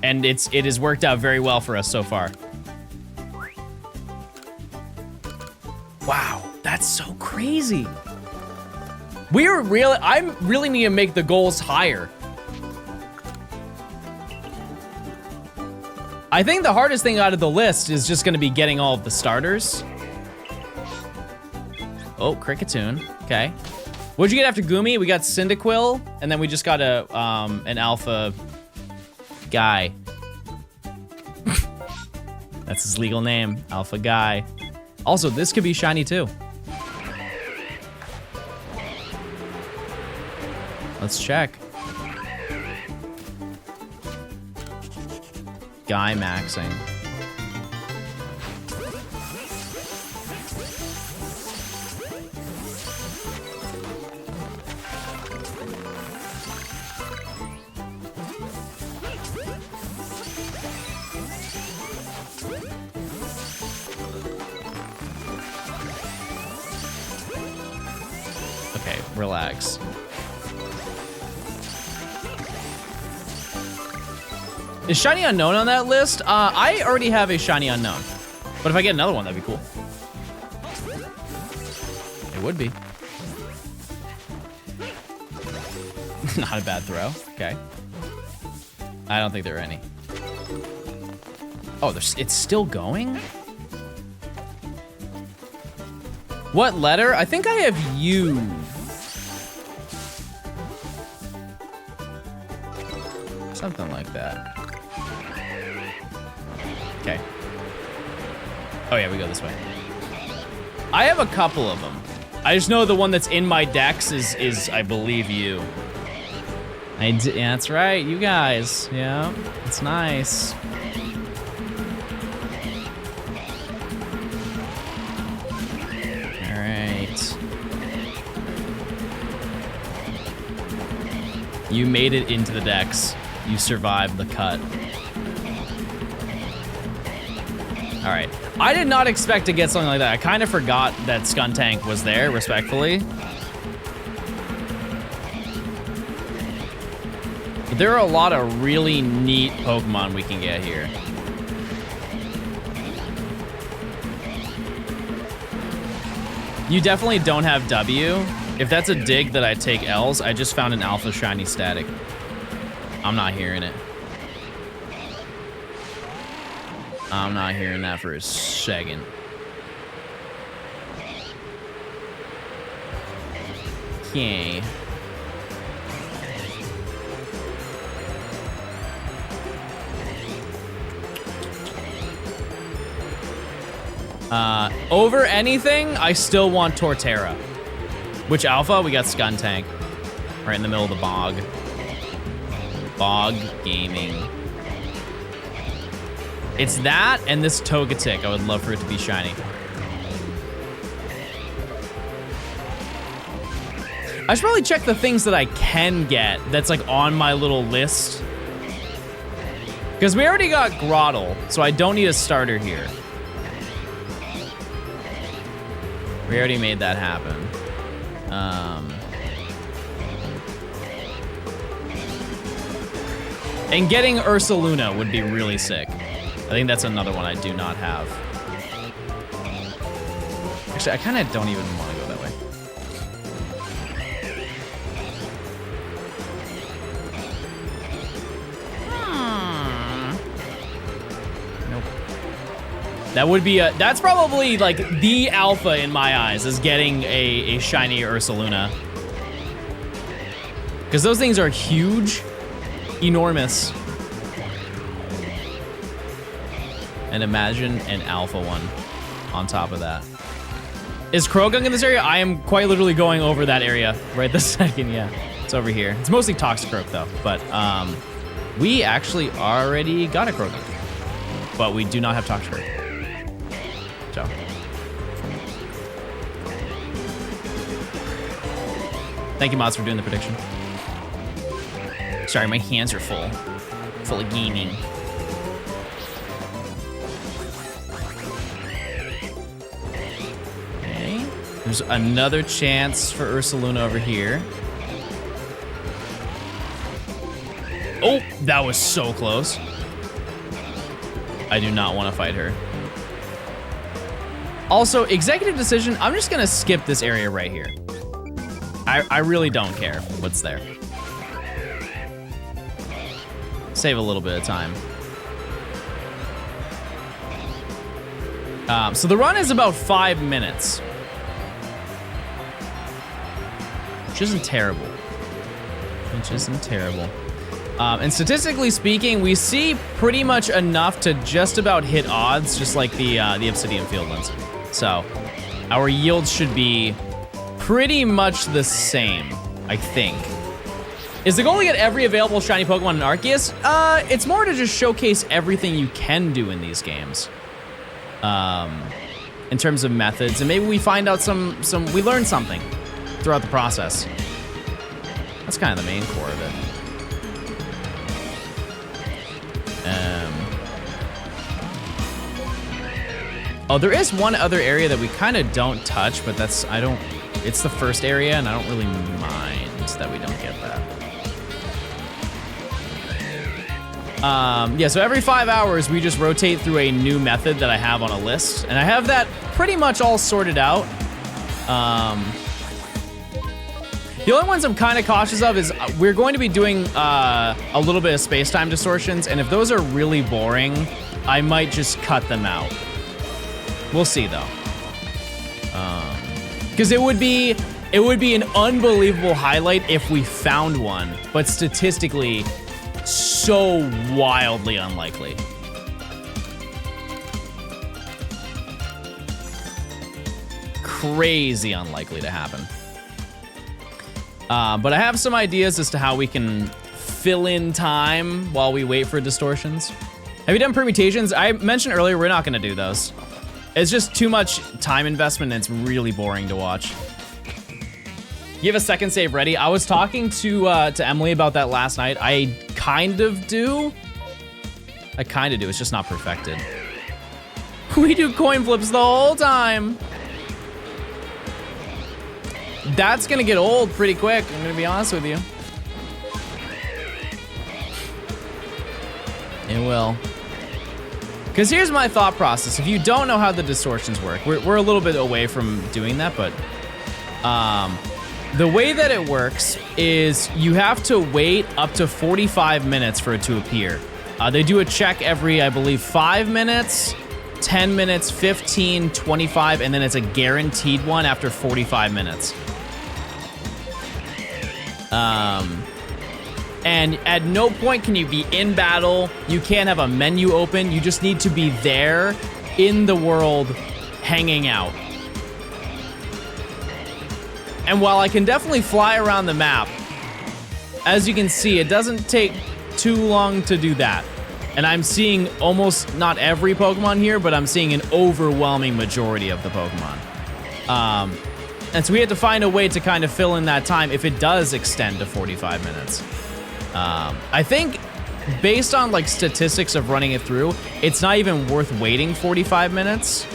And it has worked out very well for us so far. Wow, that's so crazy. I really need to make the goals higher. I think the hardest thing out of the list is just gonna be getting all of the starters. Oh, Cricketoon, okay. What'd you get after Goomy? We got Cyndaquil, and then we just got an alpha guy. That's his legal name, Alpha Guy. Also, this could be shiny too. Let's check. Guy maxing. Okay, relax. Is Shiny Unknown on that list? I already have a Shiny Unknown. But if I get another one, that'd be cool. It would be. Not a bad throw. Okay. I don't think there are any. Oh, it's still going? What letter? I think I have U. Something like that. Okay. Oh yeah, we go this way. I have a couple of them. I just know the one that's in my decks is I believe you. Yeah, that's right, you guys. Yeah, it's nice. All right. You made it into the decks. You survived the cut. All right. I did not expect to get something like that. I kind of forgot that Skuntank was there, respectfully. But there are a lot of really neat Pokemon we can get here. You definitely don't have W. If that's a dig that I take L's, I just found an Alpha Shiny Static. I'm not hearing it. I'm not hearing that for a second. Okay. Over anything, I still want Torterra. Which alpha? We got Skuntank. Right in the middle of the bog. Bog Gaming. It's that and this Togetic. I would love for it to be shiny. I should probably check the things that I can get that's like on my little list. Because we already got Grottle, so I don't need a starter here. We already made that happen. And getting Ursaluna would be really sick. I think that's another one I do not have. Actually, I kind of don't even want to go that way. Nope. That would be that's probably like the alpha in my eyes, is getting a shiny Ursaluna. Because those things are huge, enormous. And imagine an alpha one on top of that. Is Krogunk in this area? I am quite literally going over that area right this second, yeah. It's over here. It's mostly Toxicroak though, but we actually already got a Krogunk. But we do not have Toxicroak. So. Thank you, mods, for doing the prediction. Sorry, my hands are full of gaming. Okay, there's another chance for Ursaluna over here. Oh, that was so close. I do not want to fight her. Also, executive decision, I'm just gonna skip this area right here. I really don't care what's there. Save a little bit of time. So the run is about 5 minutes. Which isn't terrible. Which isn't terrible. And statistically speaking, we see pretty much enough to just about hit odds, just like the Obsidian Fieldlands. So our yields should be pretty much the same, I think. Is the goal to get every available shiny Pokemon in Arceus? It's more to just showcase everything you can do in these games. In terms of methods, and maybe we find out we learn something throughout the process. That's kind of the main core of it. Oh, there is one other area that we kind of don't touch, but it's the first area, and I don't really mind that we don't get that. Yeah, so every 5 hours, we just rotate through a new method that I have on a list, and I have that pretty much all sorted out. The only ones I'm kind of cautious of is we're going to be doing a little bit of space-time distortions, and if those are really boring, I might just cut them out. We'll see, though. Because it would be an unbelievable highlight if we found one, but statistically, so wildly unlikely. Crazy unlikely to happen. But I have some ideas as to how we can fill in time while we wait for distortions. Have you done permutations? I mentioned earlier we're not gonna do those. It's just too much time investment and it's really boring to watch. You have a second save ready? I was talking to Emily about that last night. I kind of do. It's just not perfected. We do coin flips the whole time. That's gonna get old pretty quick, I'm gonna be honest with you. It will. Because here's my thought process. If you don't know how the distortions work, we're a little bit away from doing that, but the way that it works is you have to wait up to 45 minutes for it to appear. They do a check every, I believe, 5 minutes, 10 minutes, 15, 25, and then it's a guaranteed one after 45 minutes. And at no point can you be in battle. You can't have a menu open. You just need to be there in the world, hanging out. And while I can definitely fly around the map, as you can see, it doesn't take too long to do that. And I'm seeing almost not every Pokemon here, but I'm seeing an overwhelming majority of the Pokemon. And so we had to find a way to kind of fill in that time if it does extend to 45 minutes. I think based on like statistics of running it through, it's not even worth waiting 45 minutes.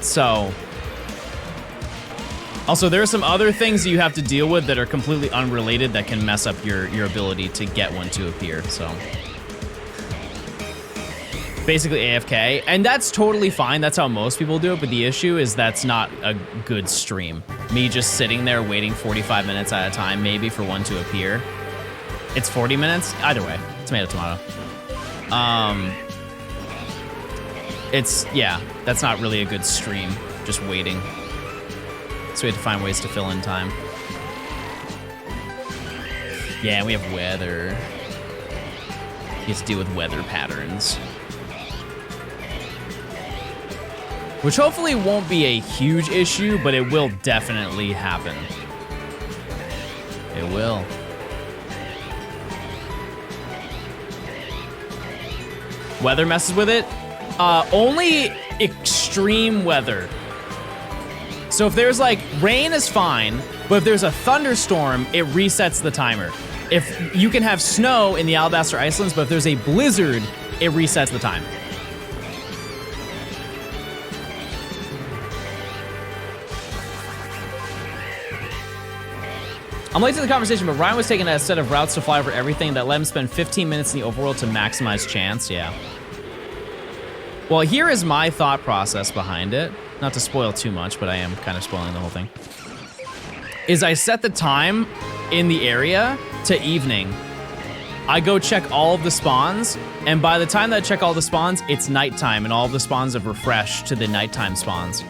So also there are some other things that you have to deal with that are completely unrelated that can mess up your ability to get one to appear. So basically AFK, and that's totally fine. That's how most people do it, but the issue is that's not a good stream. Me just sitting there waiting 45 minutes at a time, maybe for one to appear. It's 40 minutes, either way, tomato, tomato. Yeah, that's not really a good stream, just waiting. So we have to find ways to fill in time. Yeah, we have weather. You have to deal with weather patterns. Which hopefully won't be a huge issue, but it will definitely happen. It will. Weather messes with it? Only extreme weather. So if there's like, rain is fine, but if there's a thunderstorm, it resets the timer. If you can have snow in the Alabaster Icelands, but if there's a blizzard, it resets the time. I'm late to the conversation, but Ryan was taking a set of routes to fly over everything that let him spend 15 minutes in the overworld to maximize chance. Yeah. Well, here is my thought process behind it. Not to spoil too much, but I am kind of spoiling the whole thing. Is I set the time in the area to evening. I go check all of the spawns, and by the time that I check all the spawns, it's nighttime, and all of the spawns have refreshed to the nighttime spawns.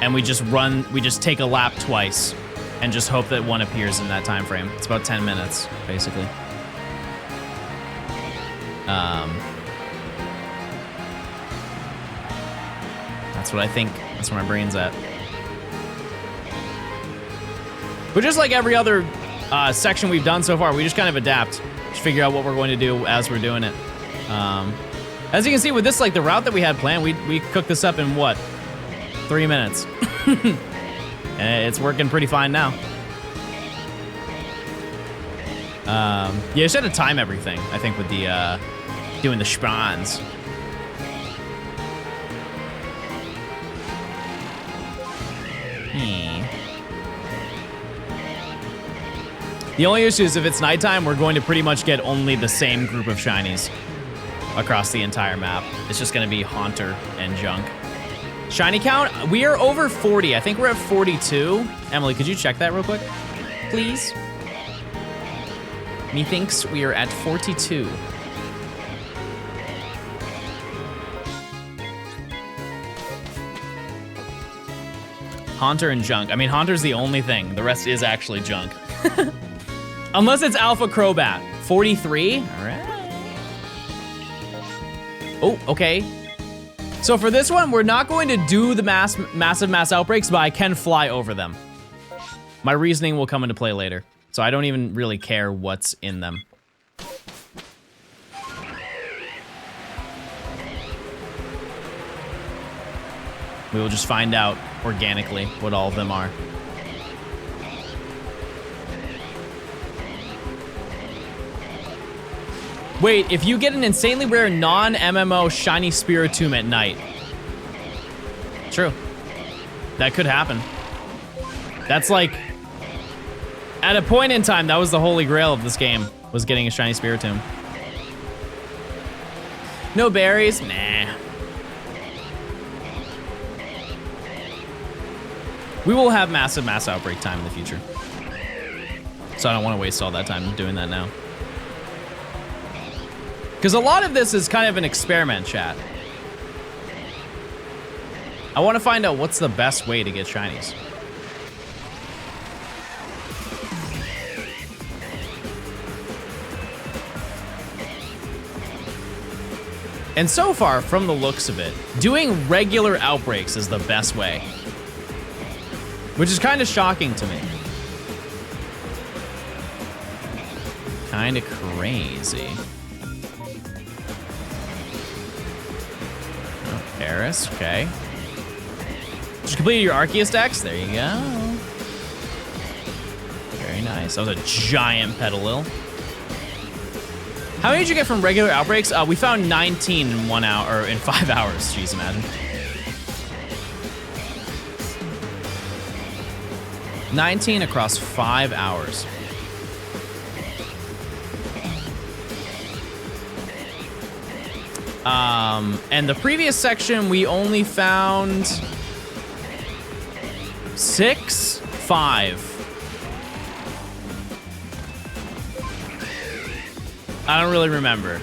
And we just take a lap twice and just hope that one appears in that time frame. It's about 10 minutes, basically. That's what I think. That's where my brain's at. But just like every other section we've done so far, we just kind of adapt. Just figure out what we're going to do as we're doing it. As you can see with this, like the route that we had planned, we cooked this up in what? 3 minutes. And it's working pretty fine now. Yeah, you should have to time everything, I think, with the doing the spawns. The only issue is if it's nighttime, we're going to pretty much get only the same group of shinies across the entire map. It's just going to be Haunter and Junk. Shiny count, we are over 40. I think we're at 42. Emily, could you check that real quick, please? Methinks we are at 42. Haunter and Junk. I mean, Haunter's the only thing. The rest is actually Junk. Unless it's Alpha Crobat. 43, all right. Oh, okay. So for this one, we're not going to do the massive mass outbreaks, but I can fly over them. My reasoning will come into play later. So I don't even really care what's in them. We will just find out organically what all of them are. Wait, if you get an insanely rare non-MMO shiny Spiritomb at night. True. That could happen. That's like, at a point in time, that was the holy grail of this game, was getting a shiny Spiritomb. No berries? Nah. We will have mass outbreak time in the future. So I don't want to waste all that time doing that now. Because a lot of this is kind of an experiment, chat. I want to find out what's the best way to get shinies. And so far, from the looks of it, doing regular outbreaks is the best way. Which is kind of shocking to me. Kind of crazy. Oh, Paris, okay. Just completed your ARCEUS decks. There you go. Very nice. That was a giant Petalil. How many did you get from regular outbreaks? We found 19 in 1 hour, or in 5 hours. Jeez, imagine. 19 across 5 hours. And the previous section, we only found 6, 5. I don't really remember,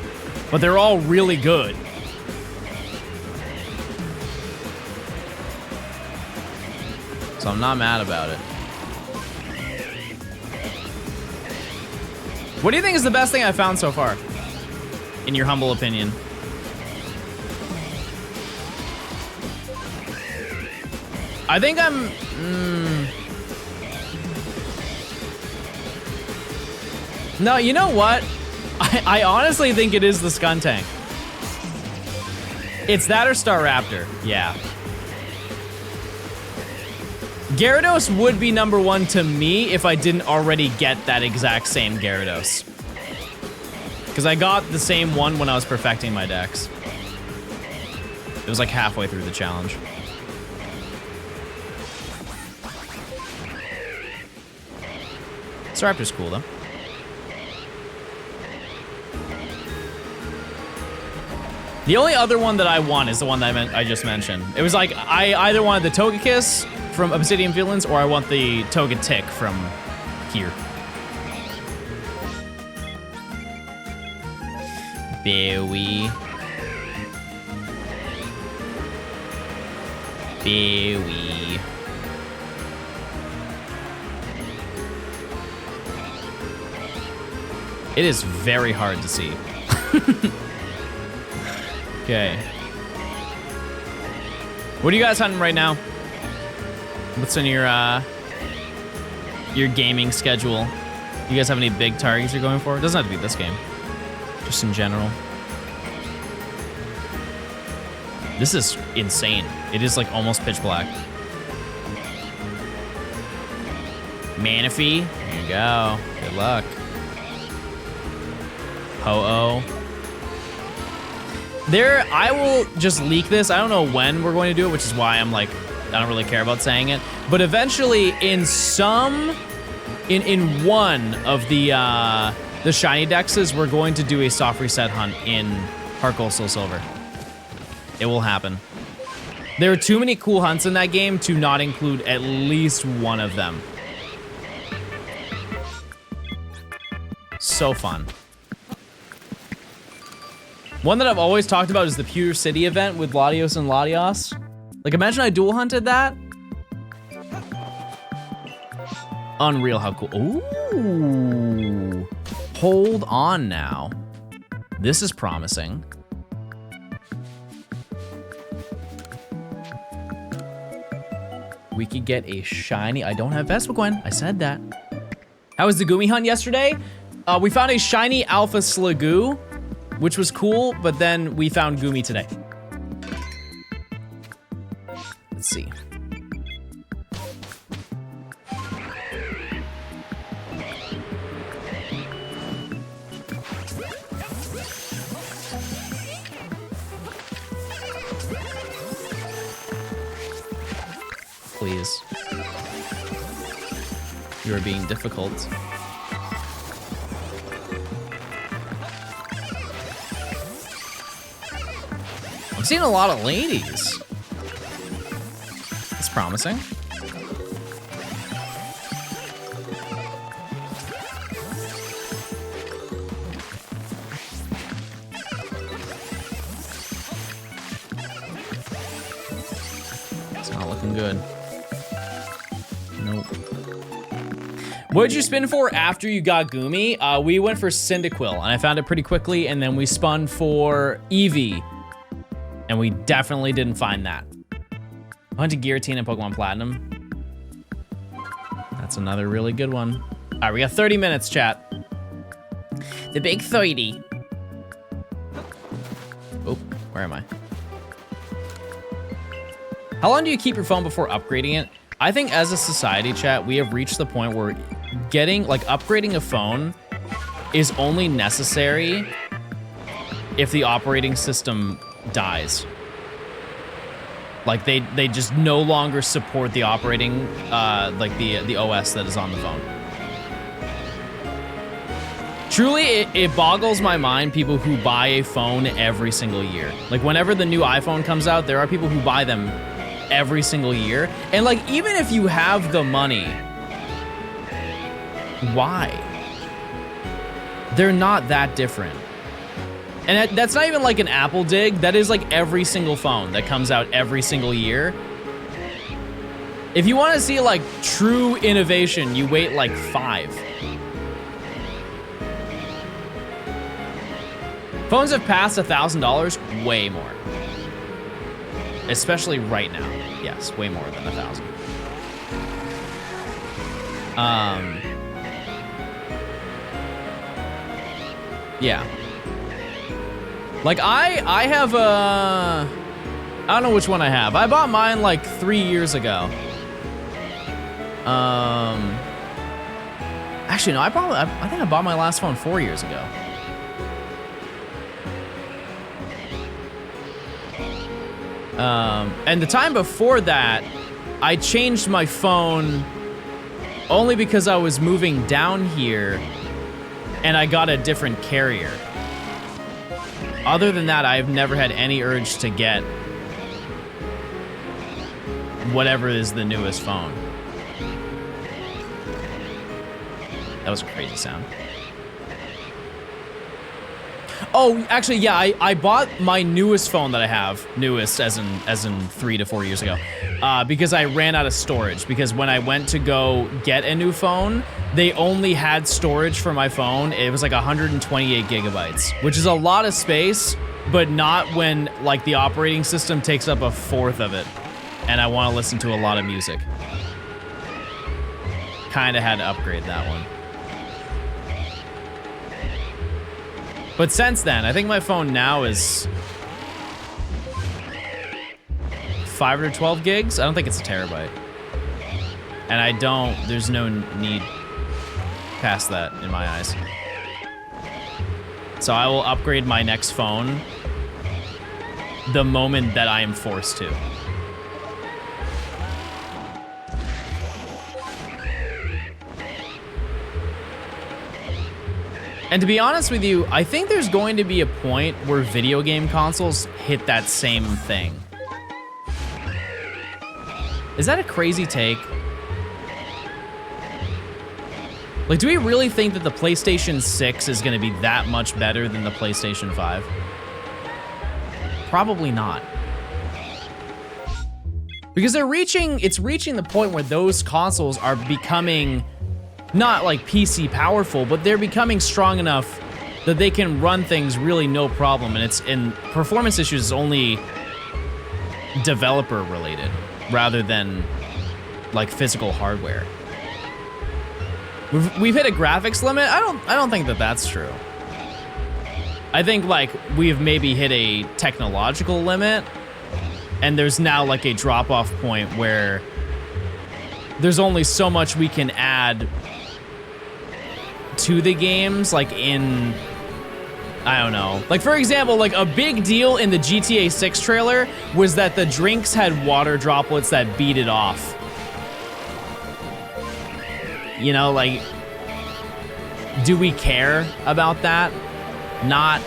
but they're all really good. So I'm not mad about it. What do you think is the best thing I've found so far? In your humble opinion. I think I'm... No, you know what? I honestly think it is the Skuntank. It's that or Staraptor, yeah. Gyarados would be number 1 to me if I didn't already get that exact same Gyarados. Because I got the same one when I was perfecting my decks. It was like halfway through the challenge. Staraptor's cool though. The only other one that I want is the one that I just mentioned. It was like, I either wanted the Togekiss from Obsidian Fields or I want the Togetic from here. Bowie. Bowie. It is very hard to see. Okay. What are you guys hunting right now? What's in your gaming schedule? You guys have any big targets you're going for? It doesn't have to be this game. Just in general. This is insane. It is like almost pitch black. Manaphy. There you go. Good luck. Ho-Oh. There, I will just leak this. I don't know when we're going to do it, which is why I'm like, I don't really care about saying it. But eventually, in one of the shiny dexes, we're going to do a soft reset hunt in Heart Gold Soul Silver. It will happen. There are too many cool hunts in that game to not include at least one of them. So fun. One that I've always talked about is the Pewter City event with Latios and Latios. Like, imagine I dual hunted that. Unreal how cool. Ooh. Hold on now. This is promising. We could get a shiny. I don't have Vespiquen. I said that. How was the Goomy hunt yesterday? We found a shiny Alpha Sliggoo, which was cool, but then we found Goomy today. Let's see. Please. You are being difficult. I'm seeing a lot of ladies. That's promising. It's not looking good. Nope. What did you spin for after you got Goomy? We went for Cyndaquil, and I found it pretty quickly, and then we spun for Eevee, and we definitely didn't find that. I went to Giratina and Pokemon Platinum. That's another really good one. All right, we got 30 minutes, chat. The big 30. Oh, where am I? How long do you keep your phone before upgrading it? I think as a society, chat, we have reached the point where upgrading a phone is only necessary if the operating system dies. Like they just no longer support the operating, the OS that is on the phone. Truly, it boggles my mind, people who buy a phone every single year. Like whenever the new iPhone comes out, there are people who buy them every single year. And like, even if you have the money, why? They're not that different. And that's not even like an Apple dig. That is like every single phone that comes out every single year. If you want to see like true innovation, you wait like 5. Phones have passed $1,000, way more. Especially right now. Yes, way more than 1,000. Yeah. Like I have a, I don't know which one I have. I bought mine like 3 years ago. Actually no, I think I bought my last phone 4 years ago. And the time before that, I changed my phone only because I was moving down here and I got a different carrier. Other than that, I've never had any urge to get whatever is the newest phone. That was a crazy sound. Oh, actually, yeah, I bought my newest phone that I have, newest as in 3 to 4 years ago, because I ran out of storage. Because when I went to go get a new phone, they only had storage for my phone. It was like 128 gigabytes, which is a lot of space, but not when like the operating system takes up 1/4 of it, and I want to listen to a lot of music. Kinda had to upgrade that one. But since then, I think my phone now is 512 gigs. I don't think it's a terabyte. And there's no need past that in my eyes. So I will upgrade my next phone the moment that I am forced to. And to be honest with you, I think there's going to be a point where video game consoles hit that same thing. Is that a crazy take? Like, do we really think that the PlayStation 6 is gonna be that much better than the PlayStation 5? Probably not. Because it's reaching the point where those consoles are becoming not like PC powerful, but they're becoming strong enough that they can run things really no problem. And performance issues is only developer related rather than like physical hardware. We've hit a graphics limit. I don't think that that's true. I think like we've maybe hit a technological limit, and there's now like a drop-off point where there's only so much we can add to the games, like in, I don't know. Like for example, like a big deal in the GTA 6 trailer was that the drinks had water droplets that beat it off. You know, like, do we care about that? Not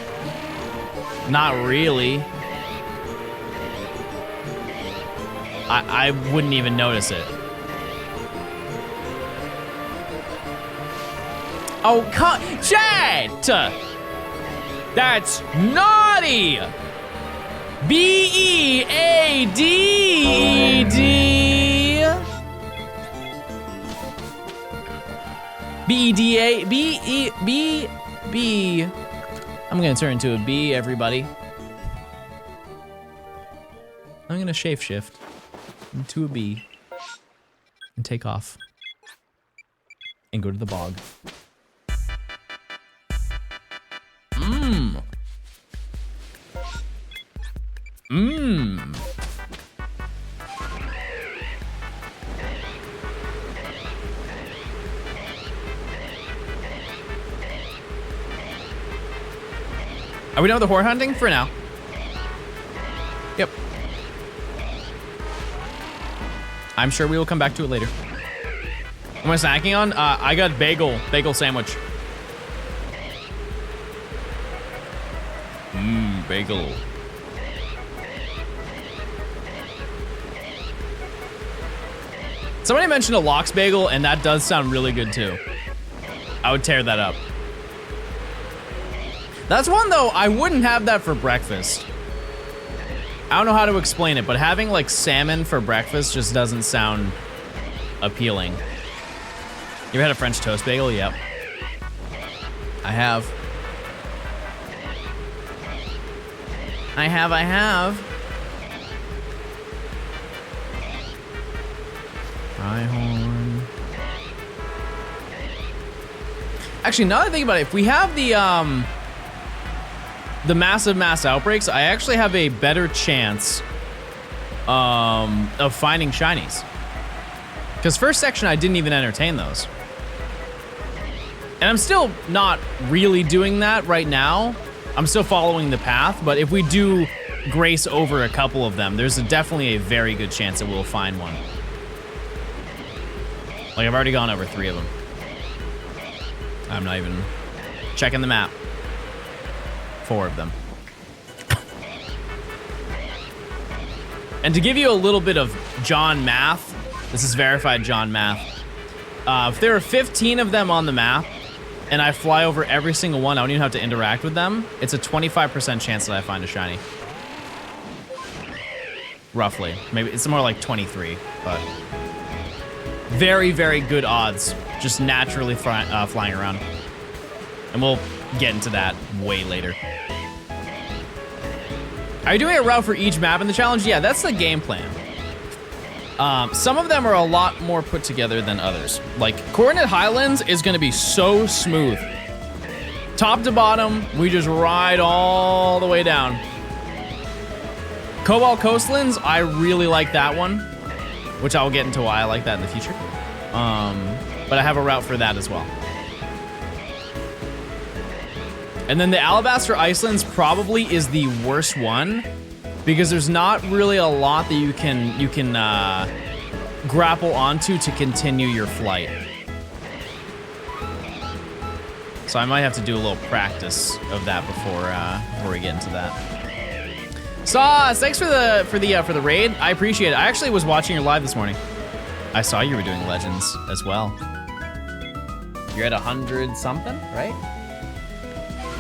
really. I wouldn't even notice it. Oh, chat! That's naughty! B-E-A-D B-E-D. B-E-D-A. B-E-B-B. I'm gonna turn into a bee, everybody. I'm gonna shapeshift into a bee and take off and go to the bog. Mmm. Mmm. Are we done with the whore hunting for now? Yep. I'm sure we will come back to it later. What am I snacking on? I got bagel sandwich. Mmm, bagel. Somebody mentioned a lox bagel, and that does sound really good too. I would tear that up. That's one though, I wouldn't have that for breakfast. I don't know how to explain it, but having like salmon for breakfast just doesn't sound appealing. You ever had a French toast bagel? Yep. I have. I have. Rhyhorn. Actually, now that I think about it, if we have the massive mass outbreaks, I actually have a better chance of finding shinies. Because first section, I didn't even entertain those. And I'm still not really doing that right now. I'm still following the path, but if we do grace over a couple of them, there's definitely a very good chance that we'll find one. Like, I've already gone over 3 of them. I'm not even checking the map. 4 of them. And to give you a little bit of John math, this is verified John math. If there are 15 of them on the map, and I fly over every single one, I don't even have to interact with them, it's a 25% chance that I find a shiny. Roughly. Maybe it's more like 23, but very, very good odds, just naturally flying around. And we'll get into that way later. Are you doing a route for each map in the challenge? Yeah, that's the game plan. Some of them are a lot more put together than others. Like, Coordinate Highlands is gonna be so smooth. Top to bottom, we just ride all the way down. Cobalt Coastlands, I really like that one, which I'll get into why I like that in the future. But I have a route for that as well. And then the Alabaster Icelands probably is the worst one because there's not really a lot that you can grapple onto to continue your flight. So I might have to do a little practice of that before we get into that. Sauce, thanks for the raid. I appreciate it. I actually was watching your live this morning. I saw you were doing Legends as well. You're at 100 something, right?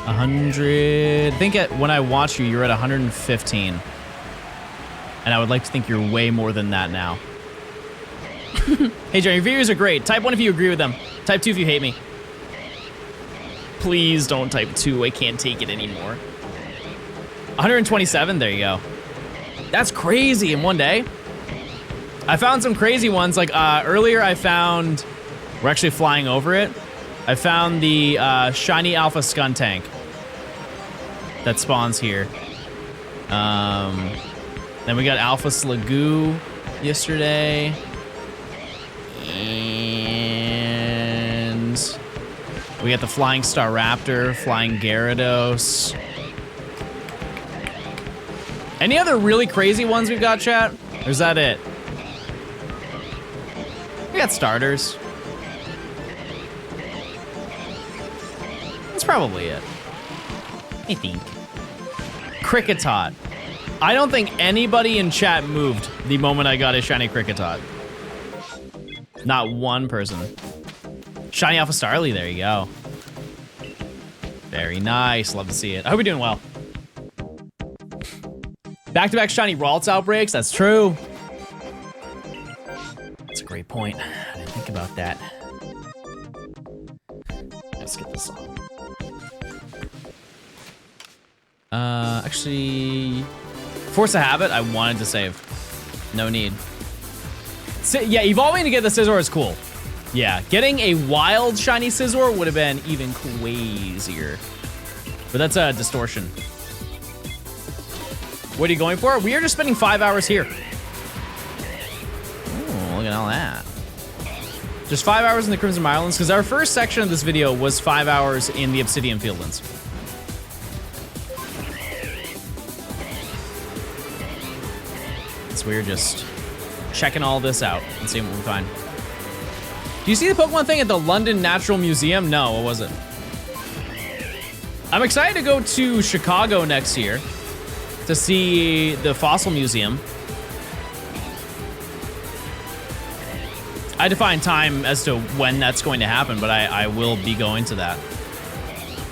100. I think when I watched you, you're at 115. And I would like to think you're way more than that now. Hey, Jerry, your videos are great. Type 1 if you agree with them. Type 2 if you hate me. Please don't type 2. I can't take it anymore. 127. There you go. That's crazy in one day. I found some crazy ones. Like earlier, I found. We're actually flying over it. I found the shiny Alpha Skuntank that spawns here. Then we got Alpha Slagoo yesterday. And we got the Flying Star Raptor, Flying Gyarados. Any other really crazy ones we've got, chat? Or is that it? We got starters. That's probably it. I think. Kricketot. I don't think anybody in chat moved the moment I got a shiny Kricketot. Not one person. Shiny Alpha Starly, there you go. Very nice, love to see it. I hope you're doing well. Back-to-back shiny Ralts outbreaks, that's true. great point. I didn't think about that. Let's get this on. Actually, force a habit. I wanted to save. No need. Yeah, evolving to get the Scizor is cool. Yeah, getting a wild shiny Scizor would have been even crazier. But that's a distortion. What are you going for? We are just spending 5 hours here. Oh, look at all that. Just 5 hours in the Crimson Islands, because our first section of this video was 5 hours in the Obsidian Fieldlands. So we're just checking all this out and seeing what we find. Do you see the Pokemon thing at the London Natural Museum? No, what was it? I'm excited to go to Chicago next year to see the Fossil Museum. I define time as to when that's going to happen, but I will be going to that.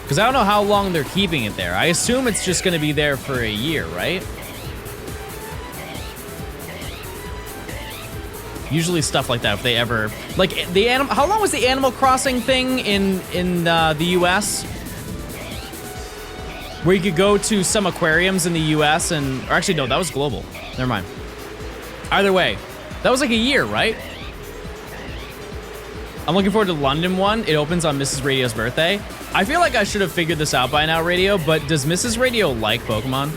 Because I don't know how long they're keeping it there. I assume it's just going to be there for a year, right? Usually stuff like that, if they ever, like the animal. How long was the Animal Crossing thing in the U.S.? Where you could go to some aquariums in the U.S. and, or actually no, that was global. Never mind. Either way, that was like a year, right? I'm looking forward to the London one. It opens on Mrs. Radio's birthday. I feel like I should have figured this out by now, Radio. But does Mrs. Radio like Pokemon?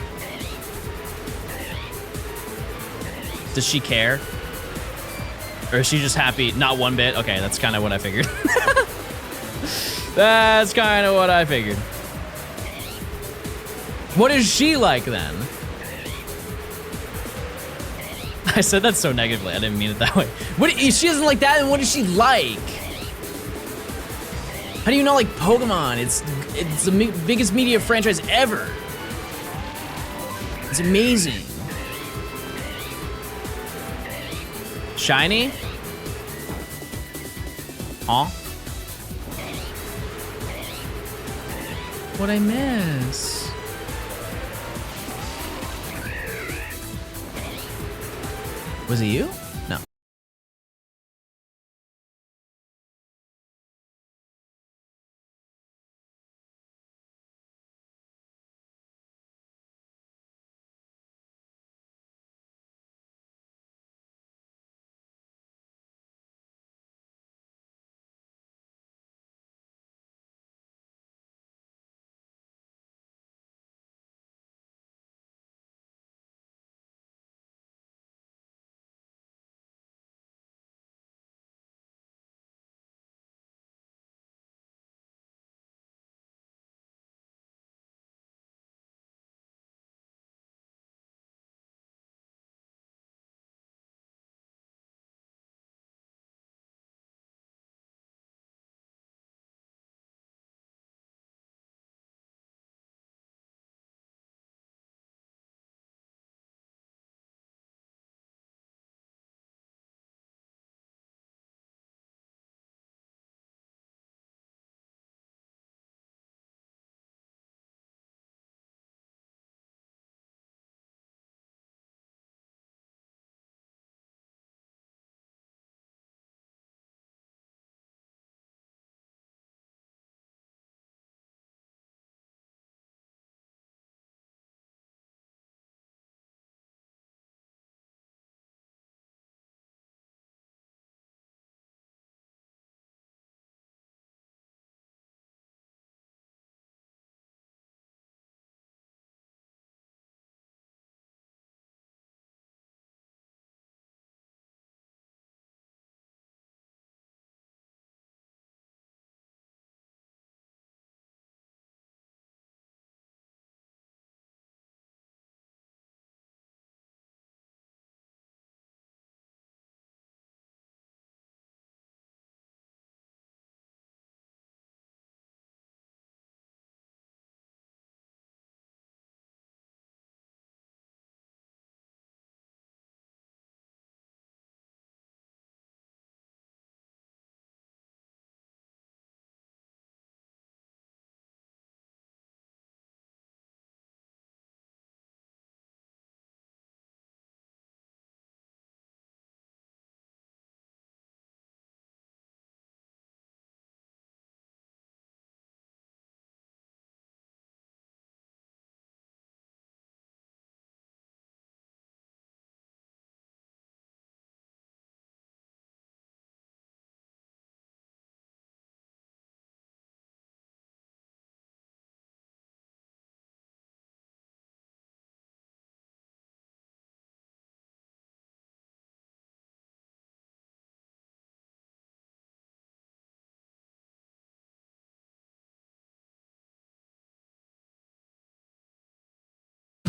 Does she care? Or is she just happy? Not one bit? Okay, that's kind of what I figured. That's kind of what I figured. What is she like then? I said that so negatively. I didn't mean it that way. What if she doesn't like that? And what is she like? How do you not like Pokemon? It's the biggest media franchise ever. It's amazing. Shiny? Aw. What'd I miss? Was it you?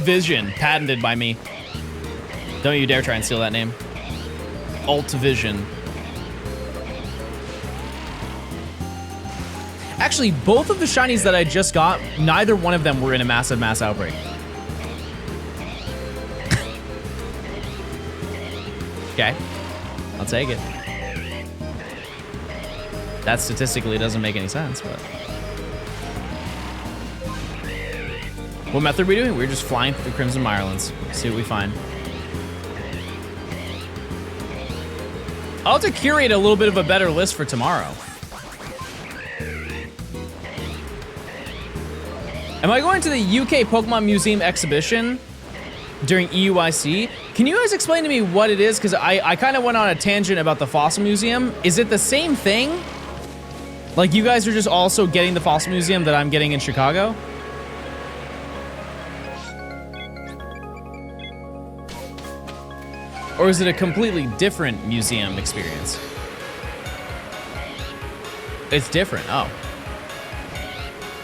Vision, patented by me. Don't you dare try and steal that name. Alt Vision. Actually, both of the shinies that I just got, neither one of them were in a massive mass outbreak. Okay, I'll take it. That statistically doesn't make any sense, but. What method are we doing? We're just flying through the Crimson Mirelands. See what we find. I'll have to curate a little bit of a better list for tomorrow. Am I going to the UK Pokemon Museum exhibition during EUIC? Can you guys explain to me what it is? Because I kind of went on a tangent about the Fossil Museum. Is it the same thing? Like you guys are just also getting the Fossil Museum that I'm getting in Chicago? Or is it a completely different museum experience? It's different, oh.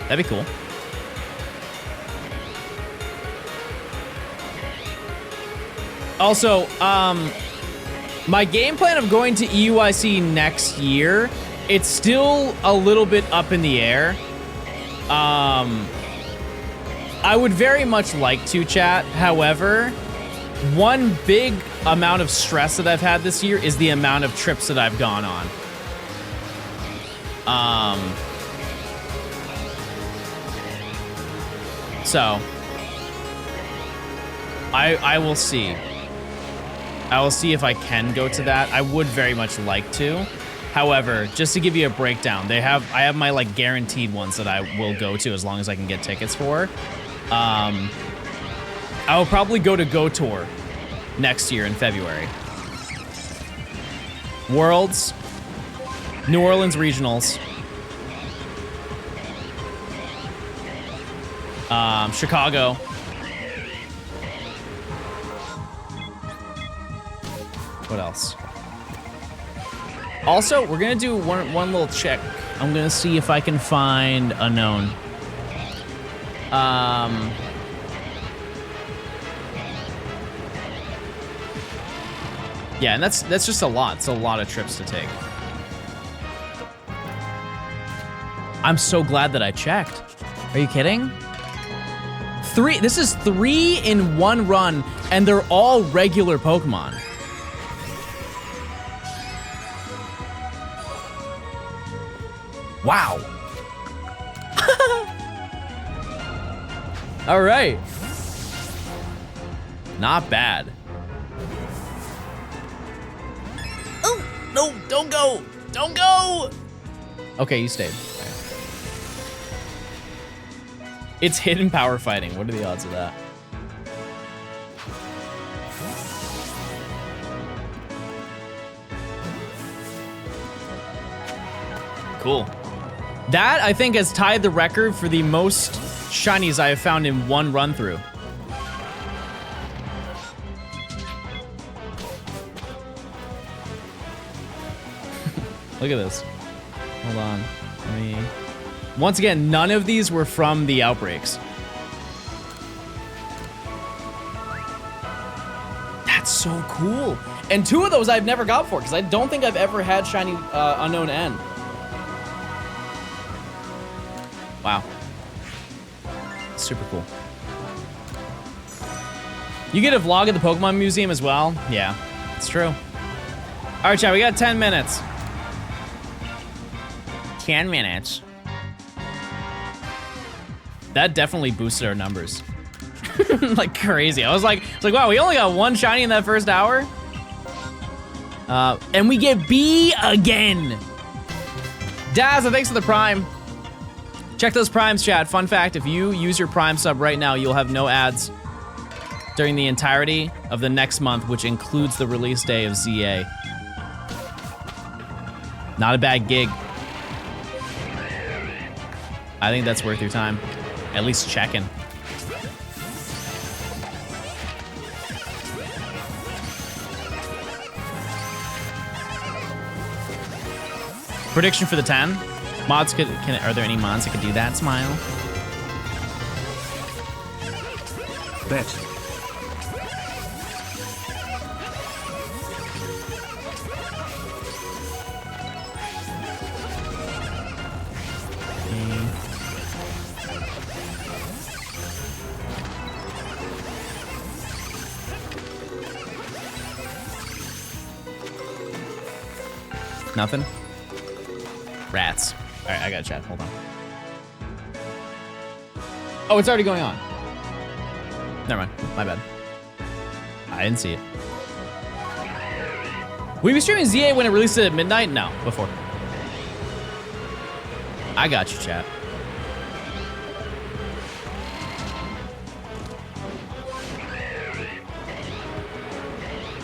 That'd be cool. Also, my game plan of going to EUIC next year, it's still a little bit up in the air. I would very much like to, chat. However, one big amount of stress that I've had this year is the amount of trips that I've gone on. So, I will see. I will see if I can go to that. I would very much like to. However, just to give you a breakdown, I have my like guaranteed ones that I will go to as long as I can get tickets for. I will probably go to Go Tour next year in February. Worlds, New Orleans Regionals, Chicago. What else? Also, we're gonna do one little check. I'm gonna see if I can find unknown. Yeah, and that's just a lot. It's a lot of trips to take. I'm so glad that I checked. Are you kidding? This is 3 in 1 run, and they're all regular Pokemon. Wow. All right. Not bad. Oh, no, don't go. Don't go. Okay, you stayed. Okay. It's hidden power fighting. What are the odds of that? Cool. That, I think, has tied the record for the most shinies I have found in one run through. Look at this. Hold on. Once again, none of these were from the outbreaks. That's so cool. And 2 of those I've never got for, because I don't think I've ever had shiny Unknown N. Wow. Super cool. You get a vlog at the Pokemon Museum as well? Yeah, it's true. All right, chat, we got 10 minutes. 10 minutes. That definitely boosted our numbers. Like crazy. I was like, wow, we only got 1 shiny in that first hour. And we get B again. Daz, thanks for the Prime. Check those Primes, chat. Fun fact, if you use your Prime sub right now, you'll have no ads during the entirety of the next month, which includes the release day of ZA. Not a bad gig. I think that's worth your time. At least checking. Prediction for the 10. Mods are there any mods that could do that? Smile. Bet. Nothing? Rats. All right, I gotta chat. Hold on. Oh, it's already going on. Never mind. My bad. I didn't see it. Will you be streaming ZA when it releases at midnight? No, before. I got you, chat.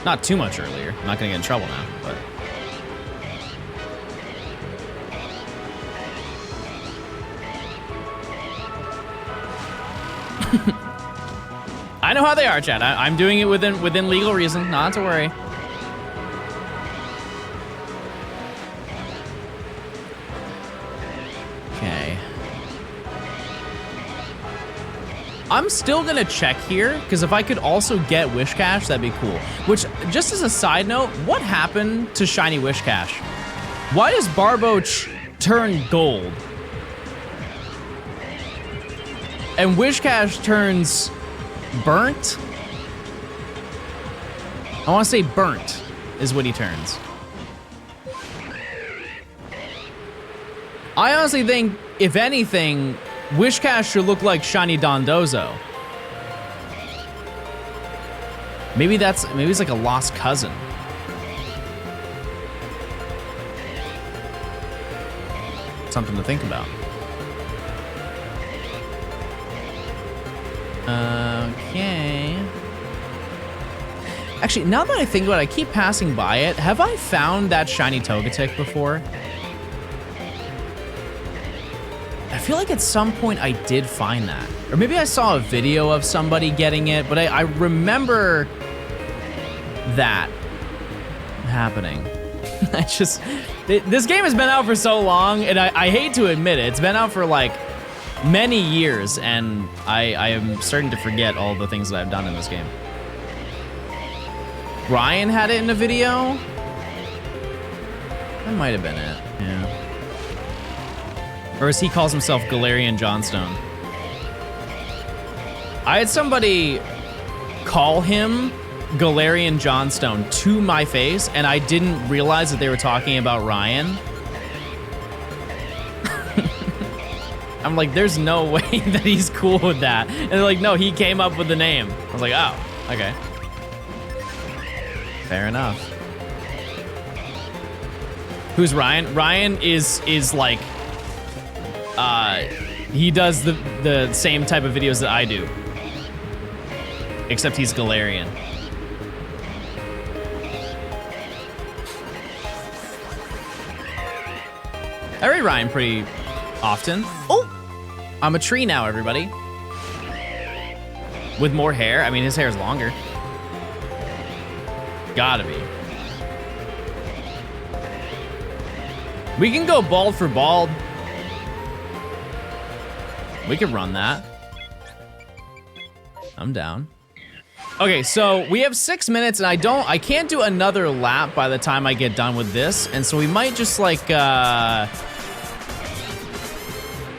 Not too much earlier. I'm not gonna get in trouble now, but. I know how they are, Chad. I'm doing it within legal reason, not to worry. Okay. I'm still gonna check here, because if I could also get Wish Cash, that'd be cool. Which, just as a side note, what happened to Shiny Wish Cash? Why does Barbo turn gold? And Wish Cash turns burnt? I want to say burnt is what he turns. I honestly think, if anything, Wish Cash should look like Shiny Dondozo. Maybe it's like a lost cousin. Something to think about. Okay. Actually, now that I think about it, I keep passing by it. Have I found that shiny Togetic before? I feel like at some point I did find that. Or maybe I saw a video of somebody getting it, but I remember that happening. This game has been out for so long, and I hate to admit it. It's been out for like many years, and I am starting to forget all the things that I've done in this game. Ryan had it in a video? That might have been it, yeah. Or as he calls himself, Galarian Johnstone. I had somebody call him Galarian Johnstone to my face, and I didn't realize that they were talking about Ryan. I'm like, there's no way that he's cool with that. And they're like, no, he came up with the name. I was like, oh, okay. Fair enough. Who's Ryan? Ryan is like, he does the same type of videos that I do. Except he's Galarian. I read Ryan pretty often. Oh! I'm a tree now, everybody. With more hair. I mean, his hair is longer. Gotta be. We can go bald for bald. We could run that. I'm down. Okay, so we have 6 minutes, and I can't do another lap by the time I get done with this, and so we might just like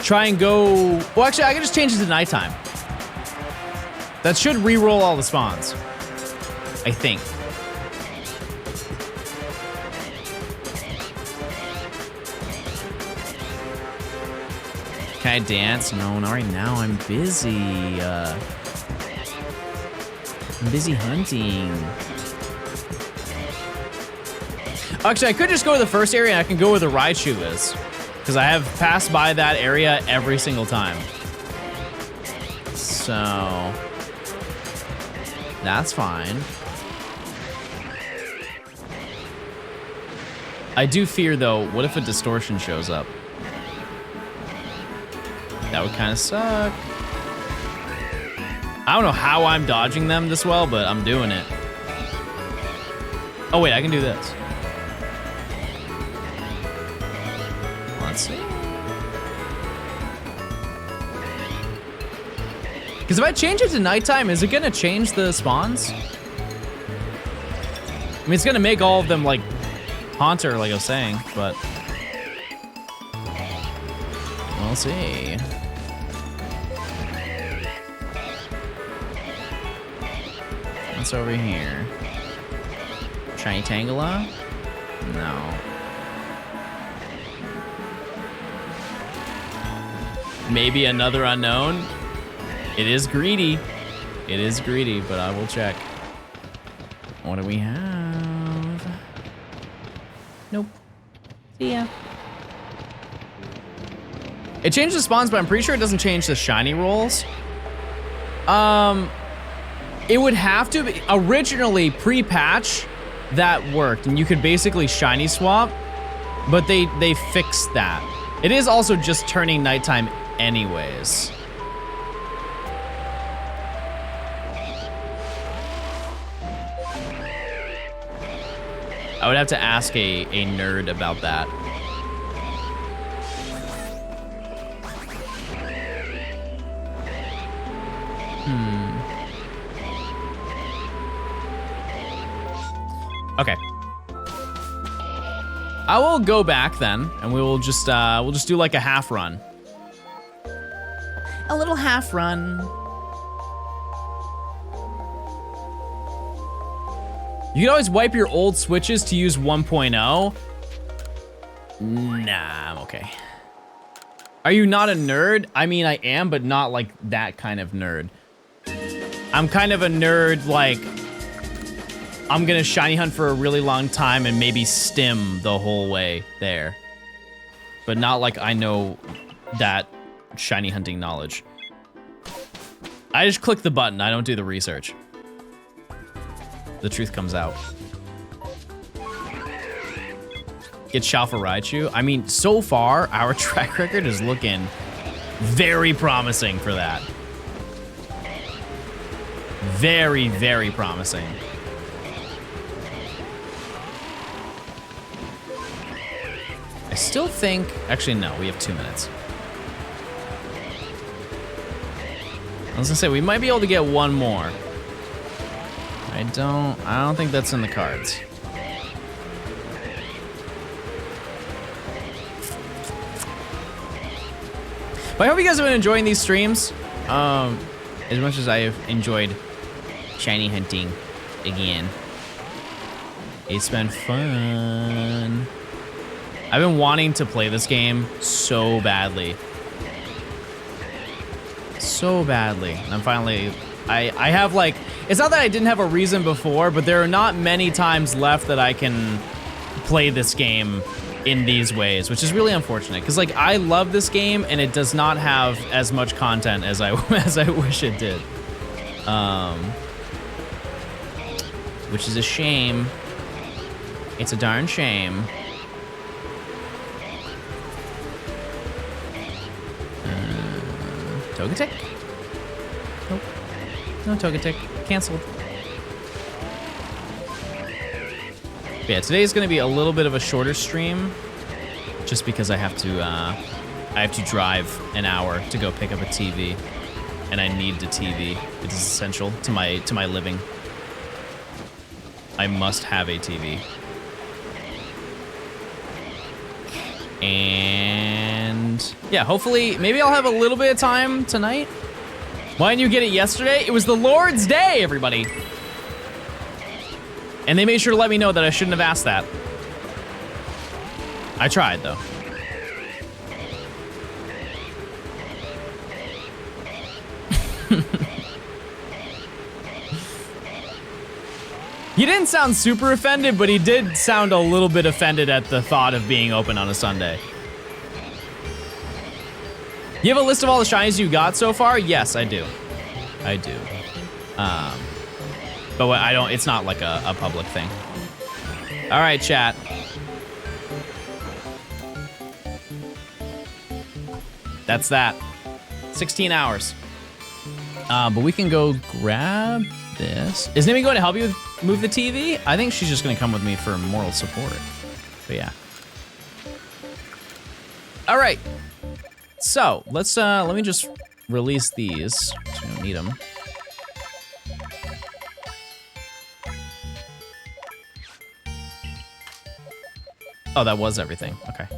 try and go. Well, actually, I can just change it to nighttime. That should re-roll all the spawns, I think. Can I dance? No, not right now. I'm busy. I'm busy hunting. Actually, I could just go to the first area and I can go where the Raichu is, because I have passed by that area every single time. So that's fine. I do fear though, what if a distortion shows up? That would kind of suck. I don't know how I'm dodging them this well, but I'm doing it. Oh wait, I can do this. Let's see. Because if I change it to nighttime, is it gonna change the spawns? I mean, it's gonna make all of them like Haunter, like I was saying, but we'll see. What's over here? Shiny Tangela? No. Maybe another unknown? It is greedy. It is greedy, but I will check. What do we have? Nope. See ya. It changed the spawns, but I'm pretty sure it doesn't change the shiny rolls. It would have to be, originally pre-patch, that worked, and you could basically shiny swap, but they fixed that. It is also just turning nighttime anyways. I would have to ask a nerd about that. Okay. I will go back then, and we'll just do like a half run. A little half run. You can always wipe your old switches to use 1.0. Nah, I'm okay. Are you not a nerd? I mean, I am, but not like that kind of nerd. I'm kind of a nerd, like, I'm gonna shiny hunt for a really long time and maybe stim the whole way there. But not like I know that shiny hunting knowledge. I just click the button, I don't do the research. The truth comes out. Get Shalfa Raichu. I mean, so far, our track record is looking very promising for that. Very, very promising. I still think, actually no, we have 2 minutes. I was gonna say, we might be able to get one more. I don't think that's in the cards. But I hope you guys have been enjoying these streams. As much as I have enjoyed shiny hunting again. It's been fun. I've been wanting to play this game so badly. So badly. And I'm finally, I have like, it's not that I didn't have a reason before, but there are not many times left that I can play this game in these ways, which is really unfortunate. Because like, I love this game and it does not have as much content as I wish it did. Which is a shame. It's a darn shame. Togetic? Nope. No Togetic. Cancelled. But yeah, today is going to be a little bit of a shorter stream, just because I have to drive an hour to go pick up a TV, and I need the TV. It is essential to my living. I must have a TV. And yeah, hopefully, maybe I'll have a little bit of time tonight. Why didn't you get it yesterday? It was the Lord's Day, everybody. And they made sure to let me know that I shouldn't have asked that. I tried, though. He didn't sound super offended, but he did sound a little bit offended at the thought of being open on a Sunday. You have a list of all the shinies you got so far? Yes, I do. I do. But I don't, it's not like a public thing. All right, chat. That's that. 16 hours. But we can go grab this. Is Nimi going to help you move the TV? I think she's just going to come with me for moral support. But yeah. All right. So let's let me just release these, so we don't need them. Oh, that was everything. Okay.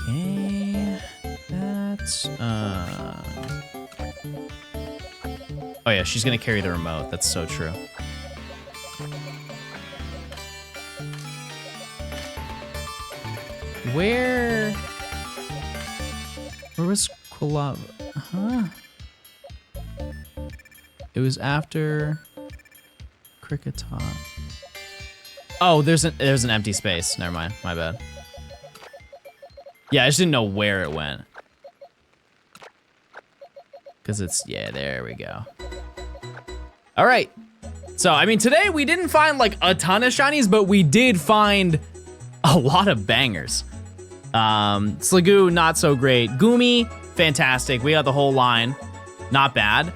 Okay. That's Oh yeah, she's gonna carry the remote. That's so true. Where was Quilava? Huh? It was after Cricketot. Oh, there's an empty space. Never mind. My bad. Yeah, I just didn't know where it went. Cause it's, yeah, there we go. All right. So, I mean, today we didn't find like a ton of shinies, but we did find a lot of bangers. Sligoo, not so great. Goomy, fantastic. We got the whole line. Not bad.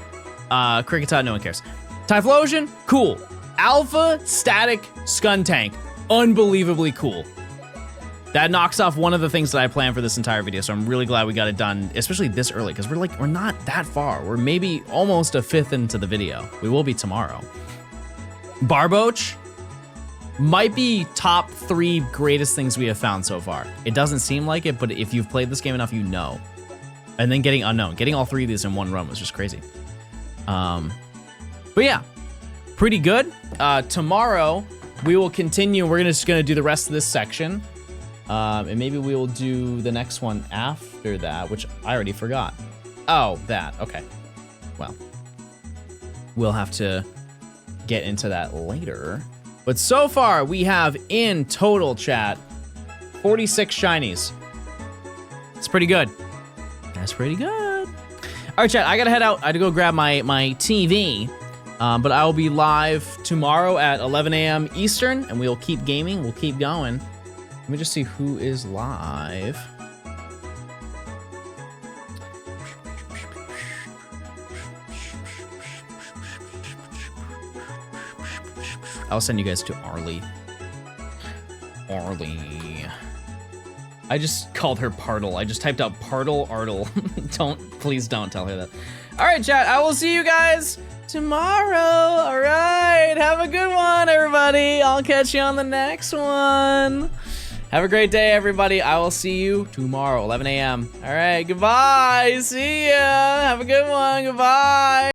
Cricketot, no one cares. Typhlosion, cool. Alpha, static, Skuntank, unbelievably cool. That knocks off one of the things that I planned for this entire video, so I'm really glad we got it done, especially this early, because we're not that far. We're maybe almost a fifth into the video. We will be tomorrow. Barboach might be top 3 greatest things we have found so far. It doesn't seem like it, but if you've played this game enough, you know. And then getting Unknown. Getting all 3 of these in one run was just crazy. But yeah, pretty good. Tomorrow, we will continue. We're just gonna do the rest of this section. And maybe we will do the next one after that, which I already forgot. Oh, that, okay. Well, we'll have to get into that later. But so far, we have in total, chat, 46 shinies. It's pretty good. That's pretty good. All right, chat, I gotta head out. I had to go grab my TV. But I will be live tomorrow at 11 a.m. Eastern, and we'll keep gaming. We'll keep going. Let me just see who is live. I'll send you guys to Arlie. Arlie. I just called her Partle. I just typed out Partle Artle. Please don't tell her that. All right, chat, I will see you guys tomorrow. All right, have a good one, everybody. I'll catch you on the next one. Have a great day, everybody. I will see you tomorrow, 11 a.m. All right, goodbye. See ya. Have a good one. Goodbye.